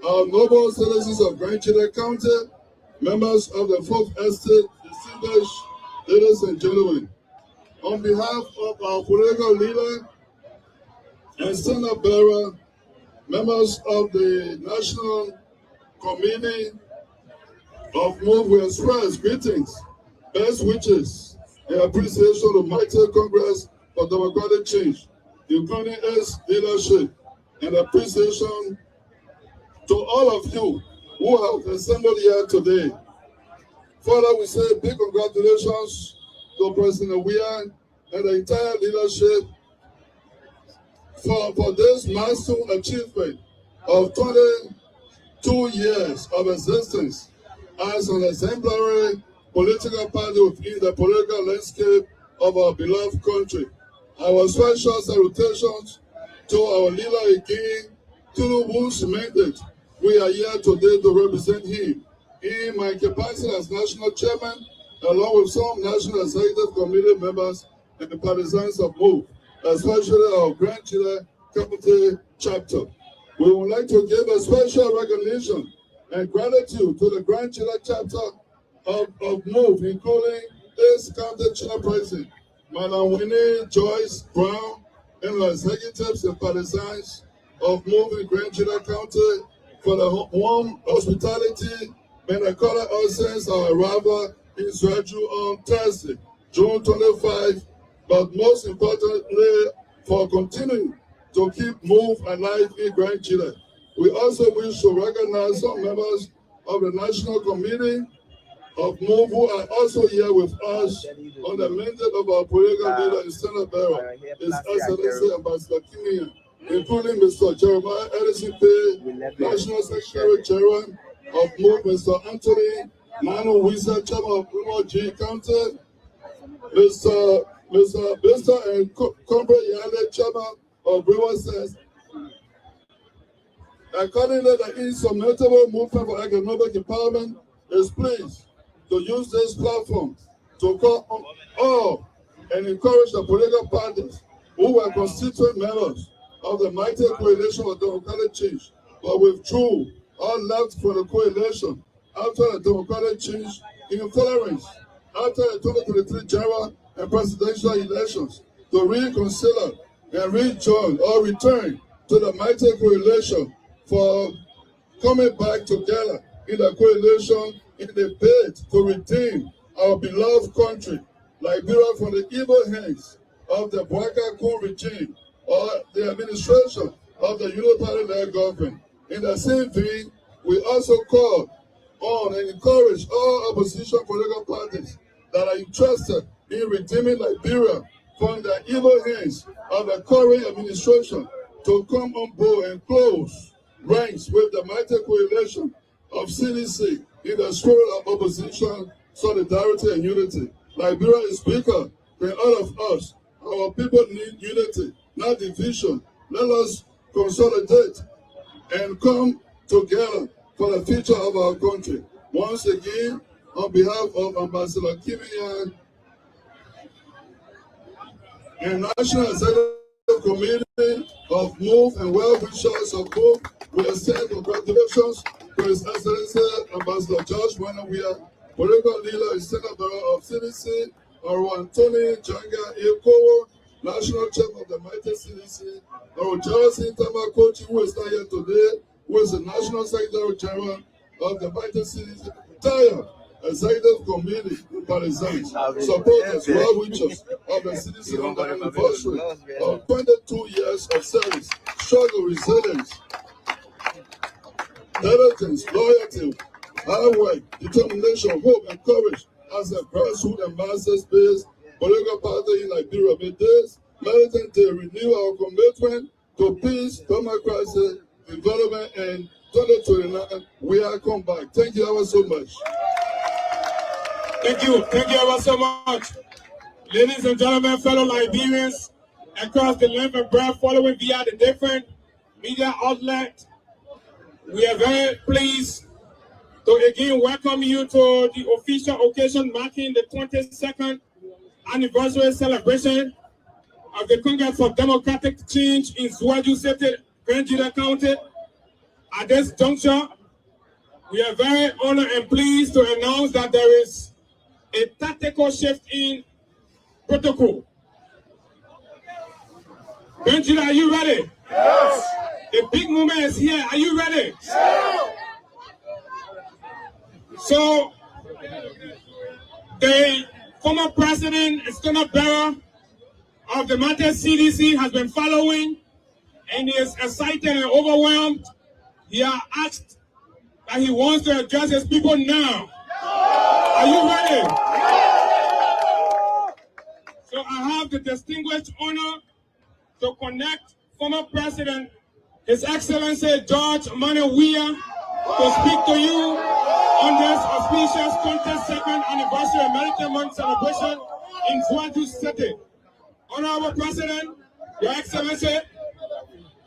our noble citizens of Gedeh County, members of the Fourth Estate, distinguished ladies and gentlemen. On behalf of our political leader and senior bearer, members of the National Committee of MOVE, we express greetings, best wishes, and appreciation of Mighty Congress for Democratic Change, including its leadership, and appreciation to all of you who have assembled here today. Further, we say big congratulations to President Weah and the entire leadership for this milestone achievement of 22 years of existence as an exemplary political party within the political landscape of our beloved country. Our special salutations to our leader again, Tinubu's mandate. We are here today to represent him in my capacity as national chairman, along with some national executive committee members and the partisans of MOVE, especially our Gedeh County chapter. We would like to give a special recognition and gratitude to the Grand Chile chapter of MOVE, including this county chairperson, Madam Winnie Joyce Brown, and the executives and partisans of MOVE in Grand Chile County for the warm hospitality and the color absence of arrival in Zwedru on Thursday, June 25, but most importantly, for continuing to keep MOVE alive in Grand Chile. We also wish to recognize some members of the National Committee of MOVE who are also here with us on the mandate of our political leader in Senate Bearer, His Excellency Ambassador Kimian, including Mr. Jeremiah Edison P., National Secretary General of MOVE, Mr. Anthony Nano Wisa, Chairman of Primo G County, Mr. Bista and Combre Yale, Chairman of Brewer says, accordingly, the insurmountable movement for economic empowerment is pleased to use this platform to call on all and encourage the political parties who were constituent members of the mighty coalition of democratic change, but withdrew or left from the coalition after the democratic change in tolerance after the 2023 general and presidential elections to reconsider and rejoin or return to the mighty coalition for coming back together in the coalition in the bid to redeem our beloved country, Liberia, from the evil hands of the Bwaka coup regime or the administration of the unitary-led government. In the same vein, we also call on and encourage all opposition political parties that are interested in redeeming Liberia from the evil hands of the current administration to come on board and close ranks with the mighty coalition of CDC in the spirit of opposition, solidarity, and unity. Liberia is bigger than all of us. Our people need unity, not division. Let us consolidate and come together for the future of our country. Once again, on behalf of Ambassador Kimian and National Executive Committee of MOVE and well-wishers of MOVE, we extend congratulations to His Excellency Ambassador George Wanawia, political leader and Senate Bureau of CDC, Aro Anthony Janga Eko, National Chief of the mighty CDC, Aro Jarrison Tamakochi, who is not here today, who is the National Secretary General of the mighty CDC, entire Executive Committee, partisans, supporters, well-wishers of the CDC on the anniversary of 22 years of service, struggle, resilience, diligence, loyalty, hard work, determination, hope, and courage as a grassroots and master-based political party in Liberia. May this Militant Day renew our commitment to peace, democracy, development, and 2029, we are come back. Thank you ever so much. Thank you ever so much. Ladies and gentlemen, fellow Liberians, across the length and breadth, following via the different media outlets, we are very pleased to again welcome you to the official occasion marking the 22nd anniversary celebration of the Congress for Democratic Change in Zwedru City, Grand Chile County. At this juncture, we are very honored and pleased to announce that there is a tactical shift in protocol. Grand Chile, are you ready? Yes. The big moment is here. Are you ready? Yes. So, the former president and Senate Bearer of the Matter CDC has been following, and he is excited and overwhelmed. He has asked that he wants to address his people now. Are you ready? So I have the distinguished honor to connect former President, His Excellency George Wanawia, to speak to you on this auspicious 22nd anniversary American Month celebration in Zwedru City. Honorable President, Your Excellency,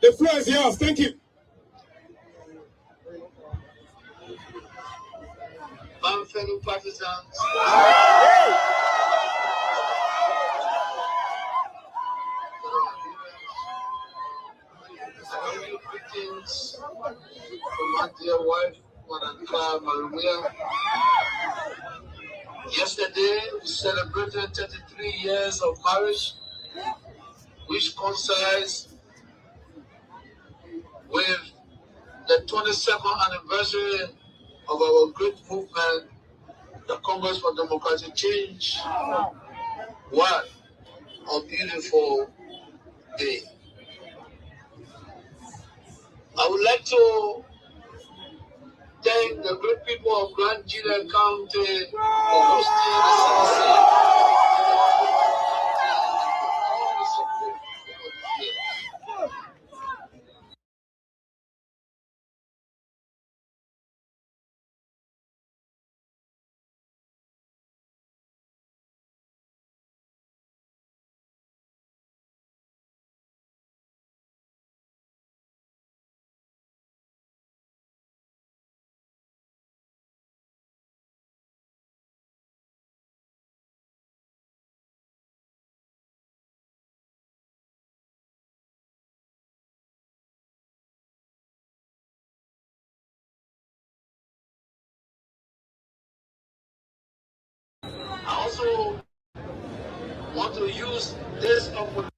the floor is yours. Thank you. My fellow partisans, greetings Maria. Yesterday, we celebrated 33 years of marriage, which coincides with the 22nd anniversary of our great movement, the Congress for Democratic Change. What a beautiful day. I would like to thank the great people of Grand Gedeh County for hosting the celebration. I also want to use this opportunity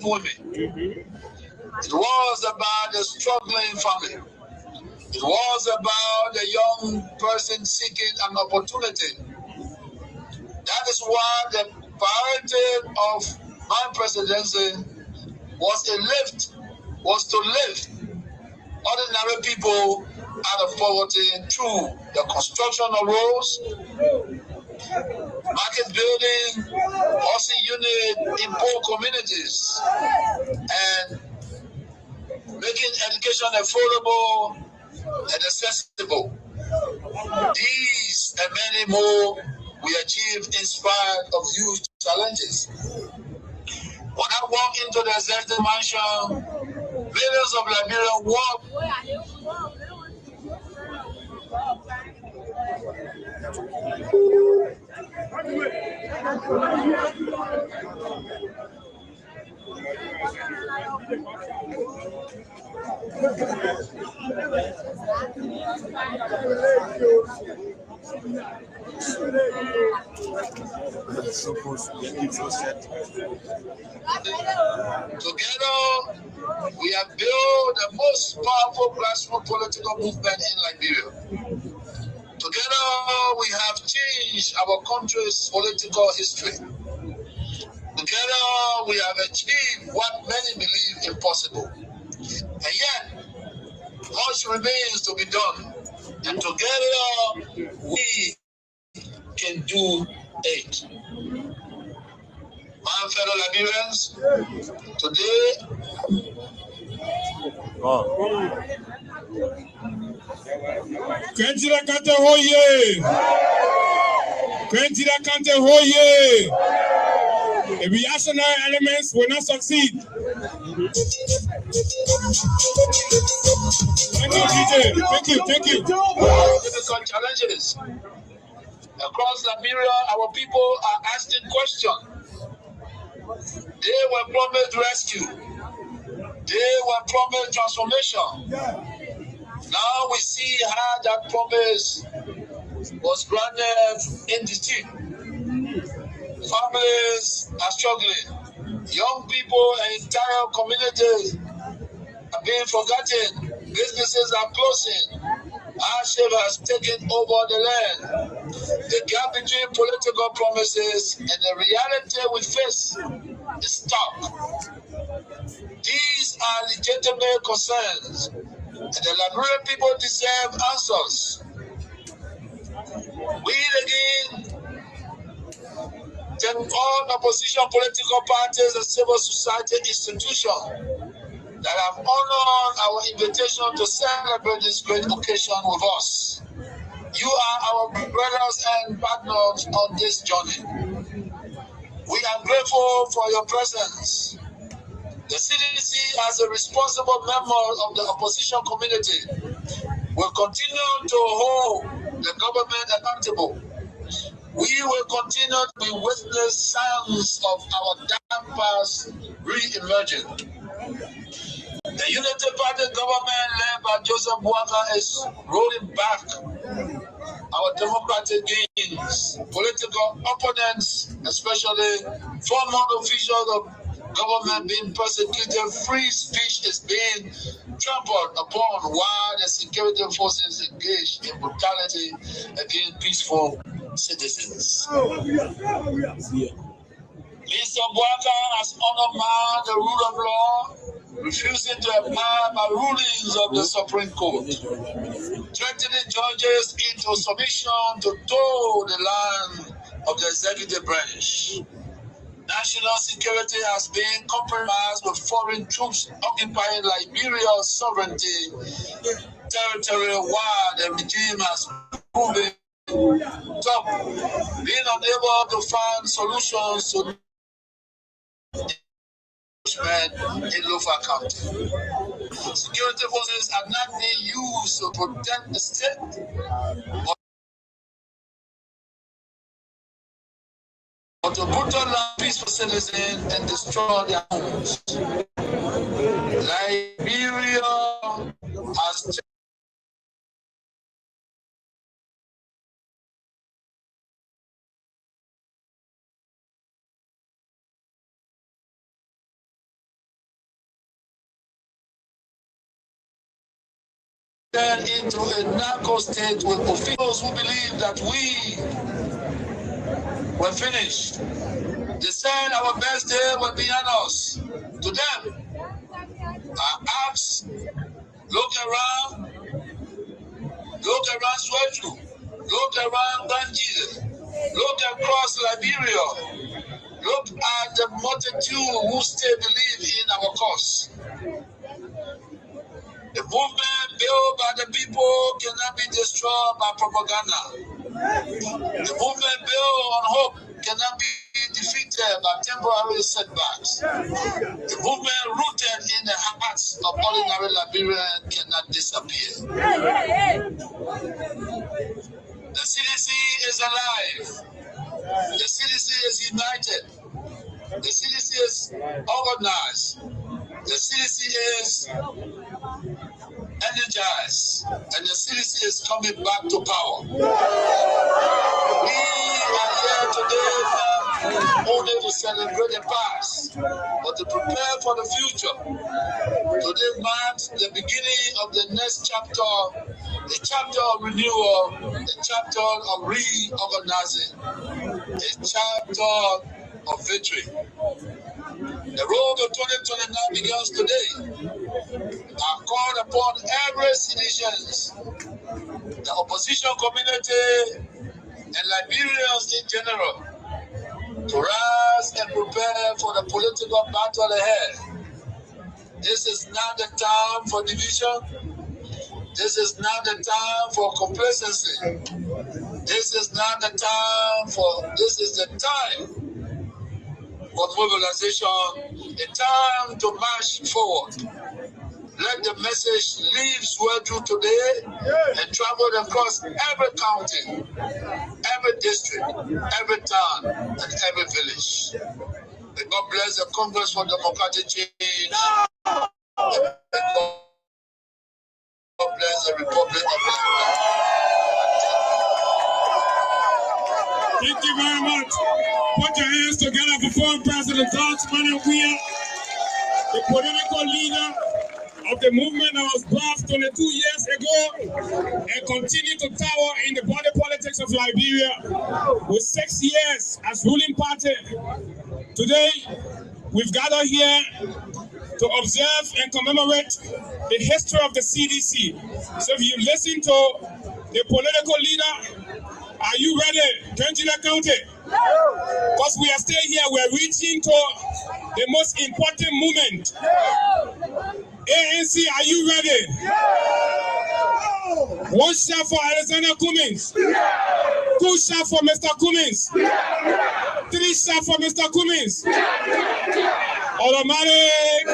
women. It was about the struggling family. It was about the young person seeking an opportunity. That is why the priority of my presidency was to lift ordinary people out of poverty through the construction of roads, market building, housing unit in poor communities, and making education affordable and accessible. These and many more we achieved in spite of huge challenges. When I walk into the executive mansion, millions of Liberians walk. Together, we have built the most powerful grassroots political movement in Liberia. Together, we have changed our country's political history. Together, we have achieved what many believe impossible. And yet, much remains to be done. And together, we can do it. My fellow Liberians, today, Kentira Kante Hoye! Kentira Kante Hoye! The reactionary elements will not succeed. Thank you, DJ. Thank you. Difficult challenges. Across Liberia, our people are asking questions. They were promised rescue. They were promised transformation. Now we see how that promise was granted indistinct. Families are struggling. Young people and entire communities are being forgotten. Businesses are closing. Hardship has taken over the land. The gap between political promises and the reality we face is stark. These are legitimate concerns, and the Liberian people deserve answers. We again thank all opposition political parties and civil society institutions that have honored our invitation to celebrate this great occasion with us. You are our brothers and partners on this journey. We are grateful for your presence. The CDC, as a responsible member of the opposition community, will continue to hold the government accountable. We will continue to be witness signs of our damn past re-emerging. The Unity Party government led by Joseph Boaka is rolling back our democratic gains. Political opponents, especially former officials of government being persecuted, free speech is being trampled upon while the security forces engage in brutality against peaceful citizens. Mr. Boaka has undermined the rule of law, refusing to abide by rulings of the Supreme Court, threatening judges into submission to toe the line of the executive branch. National security has been compromised with foreign troops occupying Liberia's sovereignty territory while the regime has proven top, being unable to find solutions to in Lofa County. Security forces are not being used to protect the state, but to brutalize peaceful citizens and destroy their homes. Liberia has into a narco state with officials who believe that we were finished. They said our best day will be on us. To them, I ask, look around Zwedru, look around Gedeh, look across Liberia, look at the multitude who still believe in our cause. The movement built by the people cannot be destroyed by propaganda. The movement built on hope cannot be defeated by temporary setbacks. The movement rooted in the hearts of ordinary Liberians cannot disappear. The CDC is alive. The CDC is united. The CDC is organized. The CDC is energized, and the CDC is coming back to power. We are here today not only to celebrate the past, but to prepare for the future. Today marks the beginning of the next chapter, the chapter of renewal, the chapter of reorganizing, the chapter of victory. The road to 2029 begins today. I call upon every citizen, the opposition community, and Liberians in general to rise and prepare for the political battle ahead. This is not the time for division. This is not the time for complacency. This is not the time this is the time for mobilization, a time to march forward. Let the message leave Zwedru today and travel across every county, every district, every town, and every village. May God bless the Congress for Democratic Change. May God bless the Republic of Nigeria. Thank you very much. Put your hands together for former President George Weah, the political leader of the movement that was birthed 22 years ago and continue to tower in the body politics of Liberia with 6 years as ruling party. Today, we've gathered here to observe and commemorate the history of the CDC. So if you listen to the political leader, are you ready, Genghis County? Because we are still here, we're reaching to the most important moment. ANC, are you ready? One shot for Alexander Cummings. 2 shots for Mr. Cummings. 3 shots for Mr. Cummings. Automatic.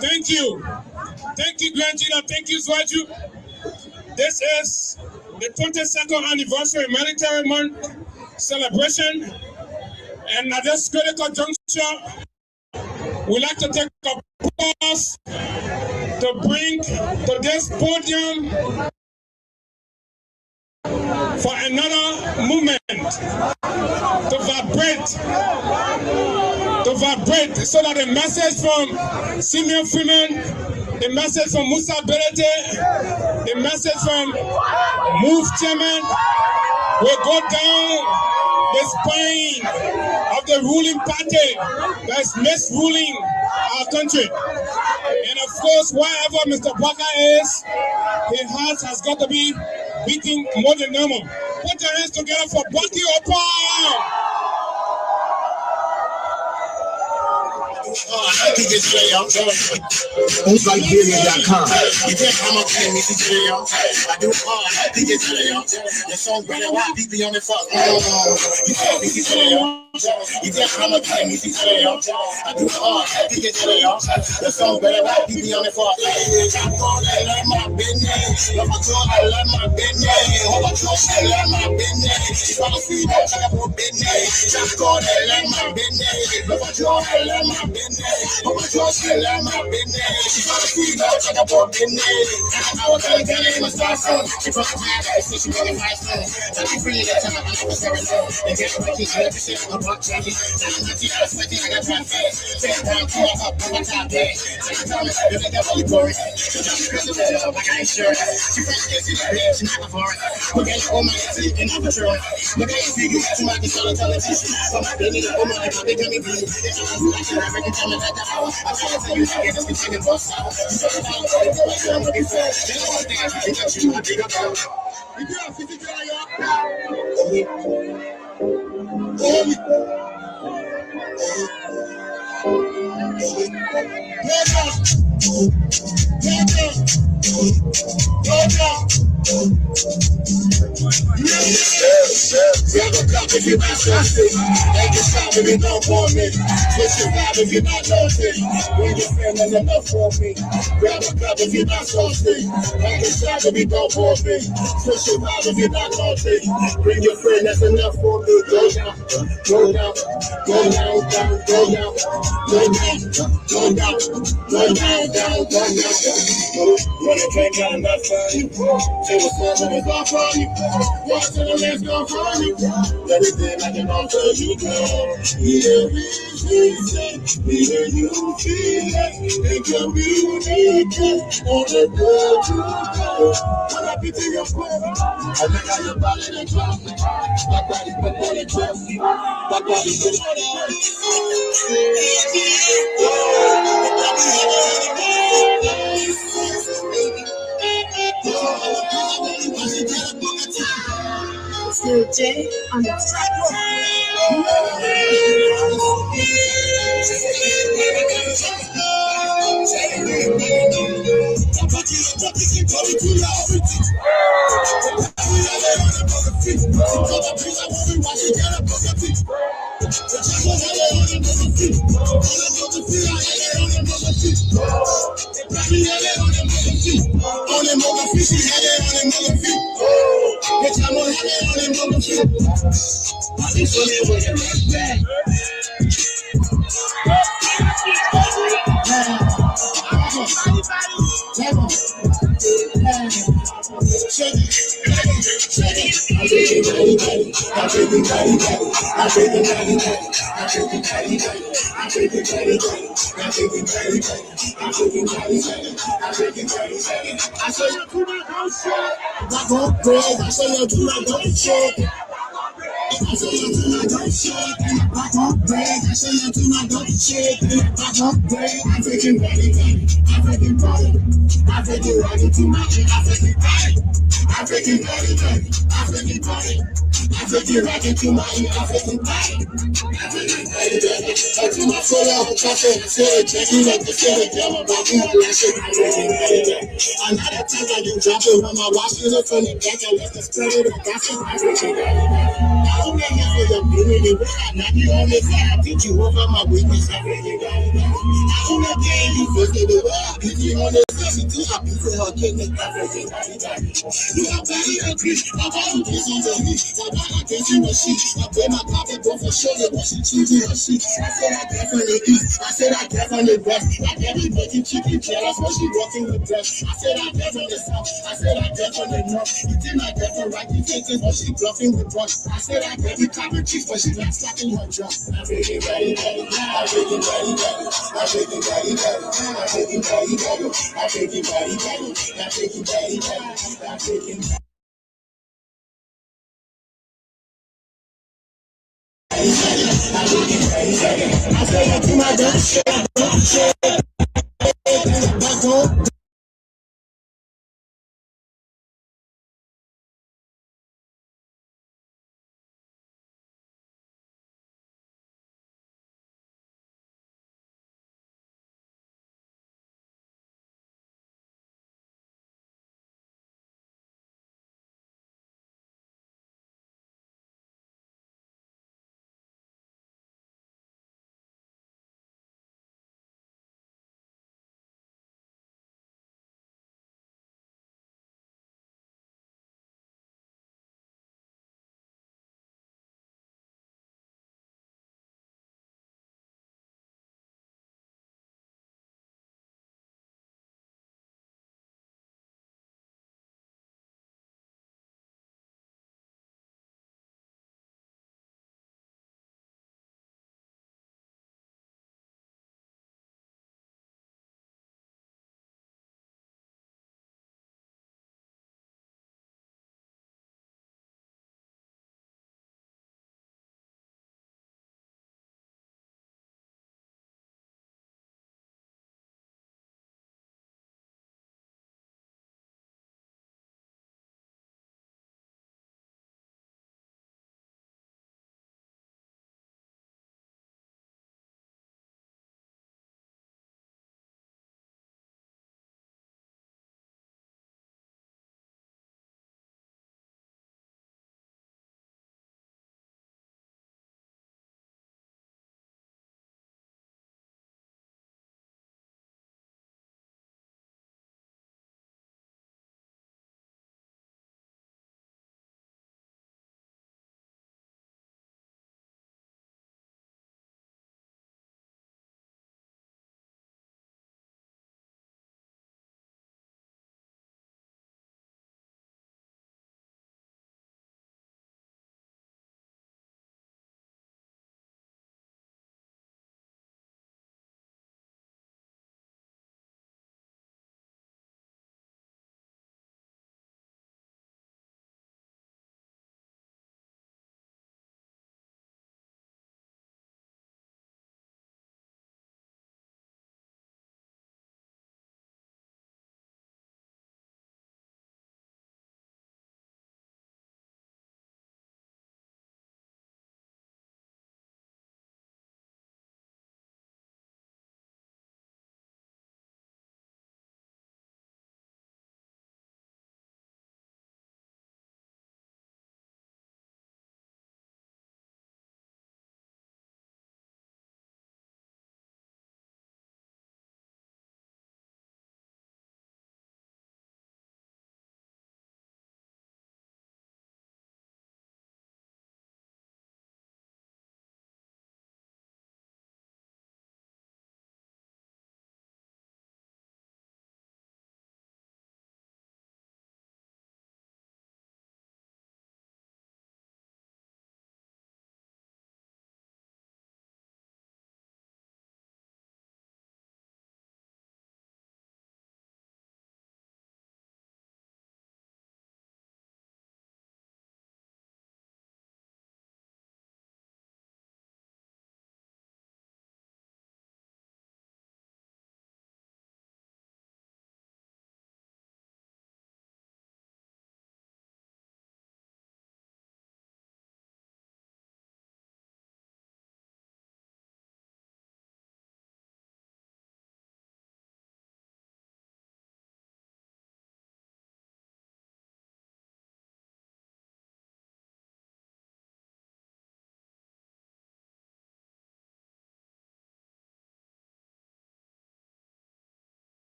Thank you. Thank you, Grandgina. Thank you, Zwedru. This is the 22nd anniversary military month celebration. And at this critical juncture, we'd like to take a pause to bring to this podium for another movement to vibrate so that the message from Simeon Freeman, the message from Musa Belete, the message from Move Chairman will go down the spine of the ruling party that's misruling our country. And of course, wherever Mr. Baka is, his heart has got to be beating more than normal. Put your hands together for Baki Opa! Who's Liberian.com? You think I'm up in me today? I do all I think it's today. Your song better why people on the fuck. You think me today? You think I'm up in me today? I do all I think it's today. Your song better why people on the fuck. I'm gonna learn my business. I'm gonna learn my business. I'm gonna learn my business. If I'm a free dog, I'm gonna business. I'm gonna learn my business. I'm gonna learn my business. Oh my God, she learn my business. She's on the free dog, check up her business. I was gonna tell her what's my son. She from the high, she wanna fight son. Tell me free that time, I'm not the seven son. And get her back, she's left, she's on buck jacket. I'm not the ass, I got my face. Take down, come up, on my top day. I'm coming, you think I'm really boring. So I'm because of it, like I ain't sure. She first gets in the bed, she's not before it. Look at all my ass, and I'm for sure. Look at you, you got to my control, television. So my baby, oh my, they got me blue. I should have record coming at the hour. I'm trying to tell you, I guess we taking both sides. You said it's all about it, like I'm looking for. Then the one thing I can touch you, I think about. You girl, 50 girl, Grab a cup if you're not thirsty. Take a shot if you don't want me. Twist your vibe if you're not naughty. Bring your friend and enough for me. Grab a cup if you're not thirsty. Take a shot if you don't want me. Twist your vibe if you're not naughty. Bring your friend, that's enough for me. Go down, go down, go down, down, go down, go down, go down, go down, down, go down. When it came down enough for you, say what's up when it's all for you. Watch till the legs go for you. Everything like an altar you go. Yeah, we hear you feel it. It can be unique on the road you go. When I beat to your phone, I make out your body and drop me. My body put on the dress. My body put on Gedeh on the track.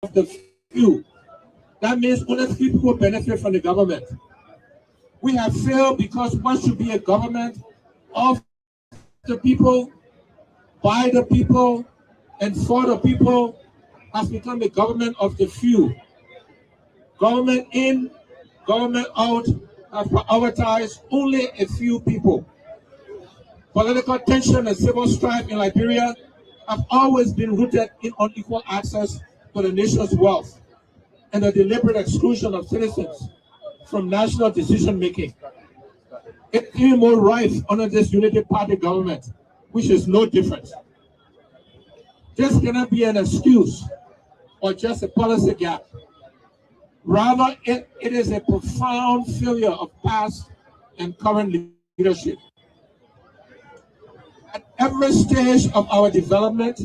the few. That means only few people benefit from the government. We have failed because what should be a government of the people, by the people, and for the people has become a government of the few. Government in, government out have prioritized only a few people. Political tension and civil strife in Liberia have always been rooted in unequal access to the nation's wealth and the deliberate exclusion of citizens from national decision-making. It's even more rife under this unity party government, which is no different. This cannot be an excuse or just a policy gap. Rather, it is a profound failure of past and current leadership. At every stage of our development,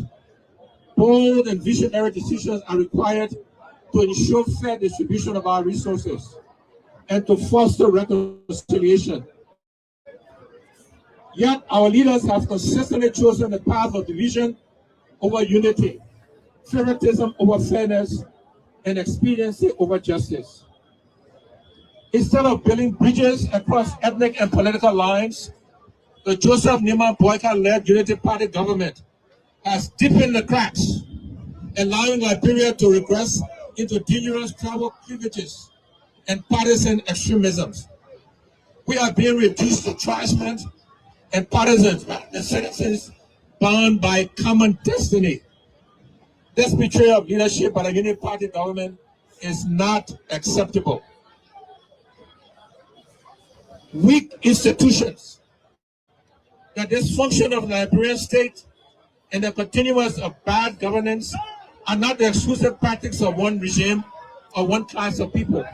bold and visionary decisions are required to ensure fair distribution of our resources and to foster reconciliation. Yet our leaders have consistently chosen the path of division over unity, favoritism over fairness, and expediency over justice. Instead of building bridges across ethnic and political lines, the Joseph Nima Boyka-led Unity Party government has deepened the cracks, allowing Liberia to regress into dangerous tribal cleavages and partisan extremisms. We are being reduced to tribesmen and partisans, the citizens bound by common destiny. This betrayal of leadership by the Unity Party government is not acceptable. Weak institutions, the dysfunction of the Liberian state, and the continuance of bad governance are not the exclusive practice of one regime or one class of people,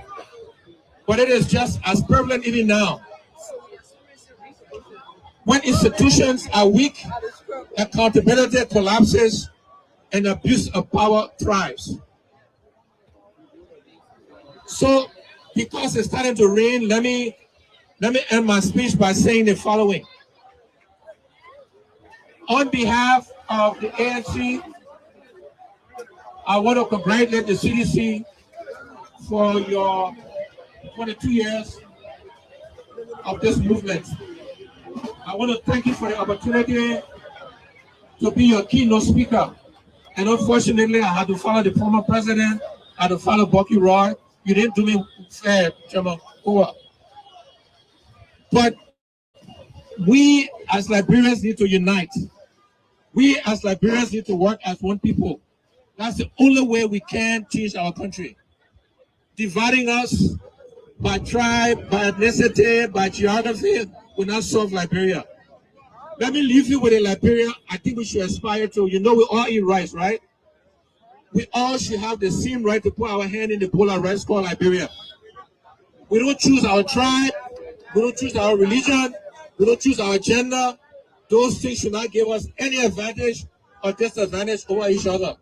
but it is just as prevalent even now. When institutions are weak, accountability collapses and abuse of power thrives. So, because it's starting to rain, let me end my speech by saying the following. On behalf of the ANC, I want to congratulate the CDC for your 22 years of this movement. I want to thank you for the opportunity to be your keynote speaker. And unfortunately, I had to follow the former president, I had to follow Bucky Roy. You didn't do me fair, Chairman Kowa. But we as Liberians need to unite. We as Liberians need to work as one people. That's the only way we can change our country. Dividing us by tribe, by ethnicity, by geography will not solve Liberia. Let me leave you with a Liberia I think we should aspire to. You know we all eat rice, right? We all should have the same right to put our hand in the bowl of rice called Liberia. We don't choose our tribe, we don't choose our religion, we don't choose our gender. Those things should not give us any advantage or disadvantage over each other.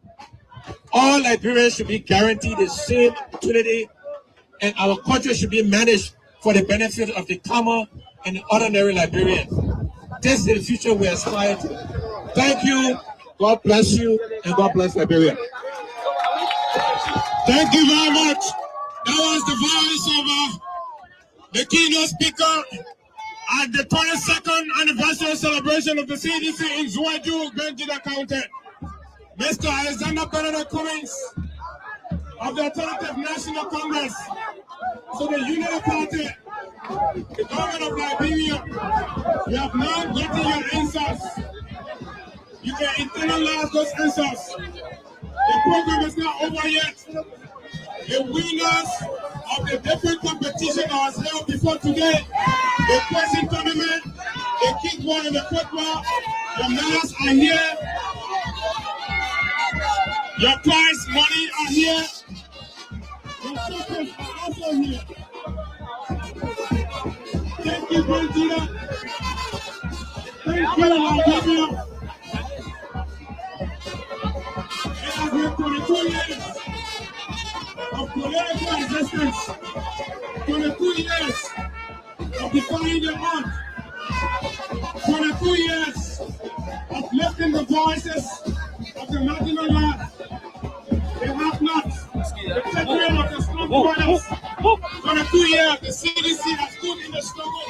All Liberians should be guaranteed the same opportunity, and our country should be managed for the benefit of the common and the ordinary Liberians. This is the future we aspire to. Thank you, God bless you, and God bless Liberia. Thank you very much. That was the voice of the keynote speaker at the 22nd anniversary celebration of the CDC in Zwedru, Gedeh County. Mr. Alexander Benedict Cummings of the Alternative National Congress, so the Unity Party, the government of Liberia, you have now gotten your answers. You can internalize those answers. The program is not over yet. The winners of the different competition that was held before today, the question tournament, the kickball and the football, the medals are here. Your prize money are here. Your tokens are also here. Thank you, Brandina. Thank you, Liberia. It has been 22 years of political resistance, 22 years of defying the odds, 22 years of lifting the voices of the marginalized, the have-nots, For the 2 years, the CDC has stood in the struggle.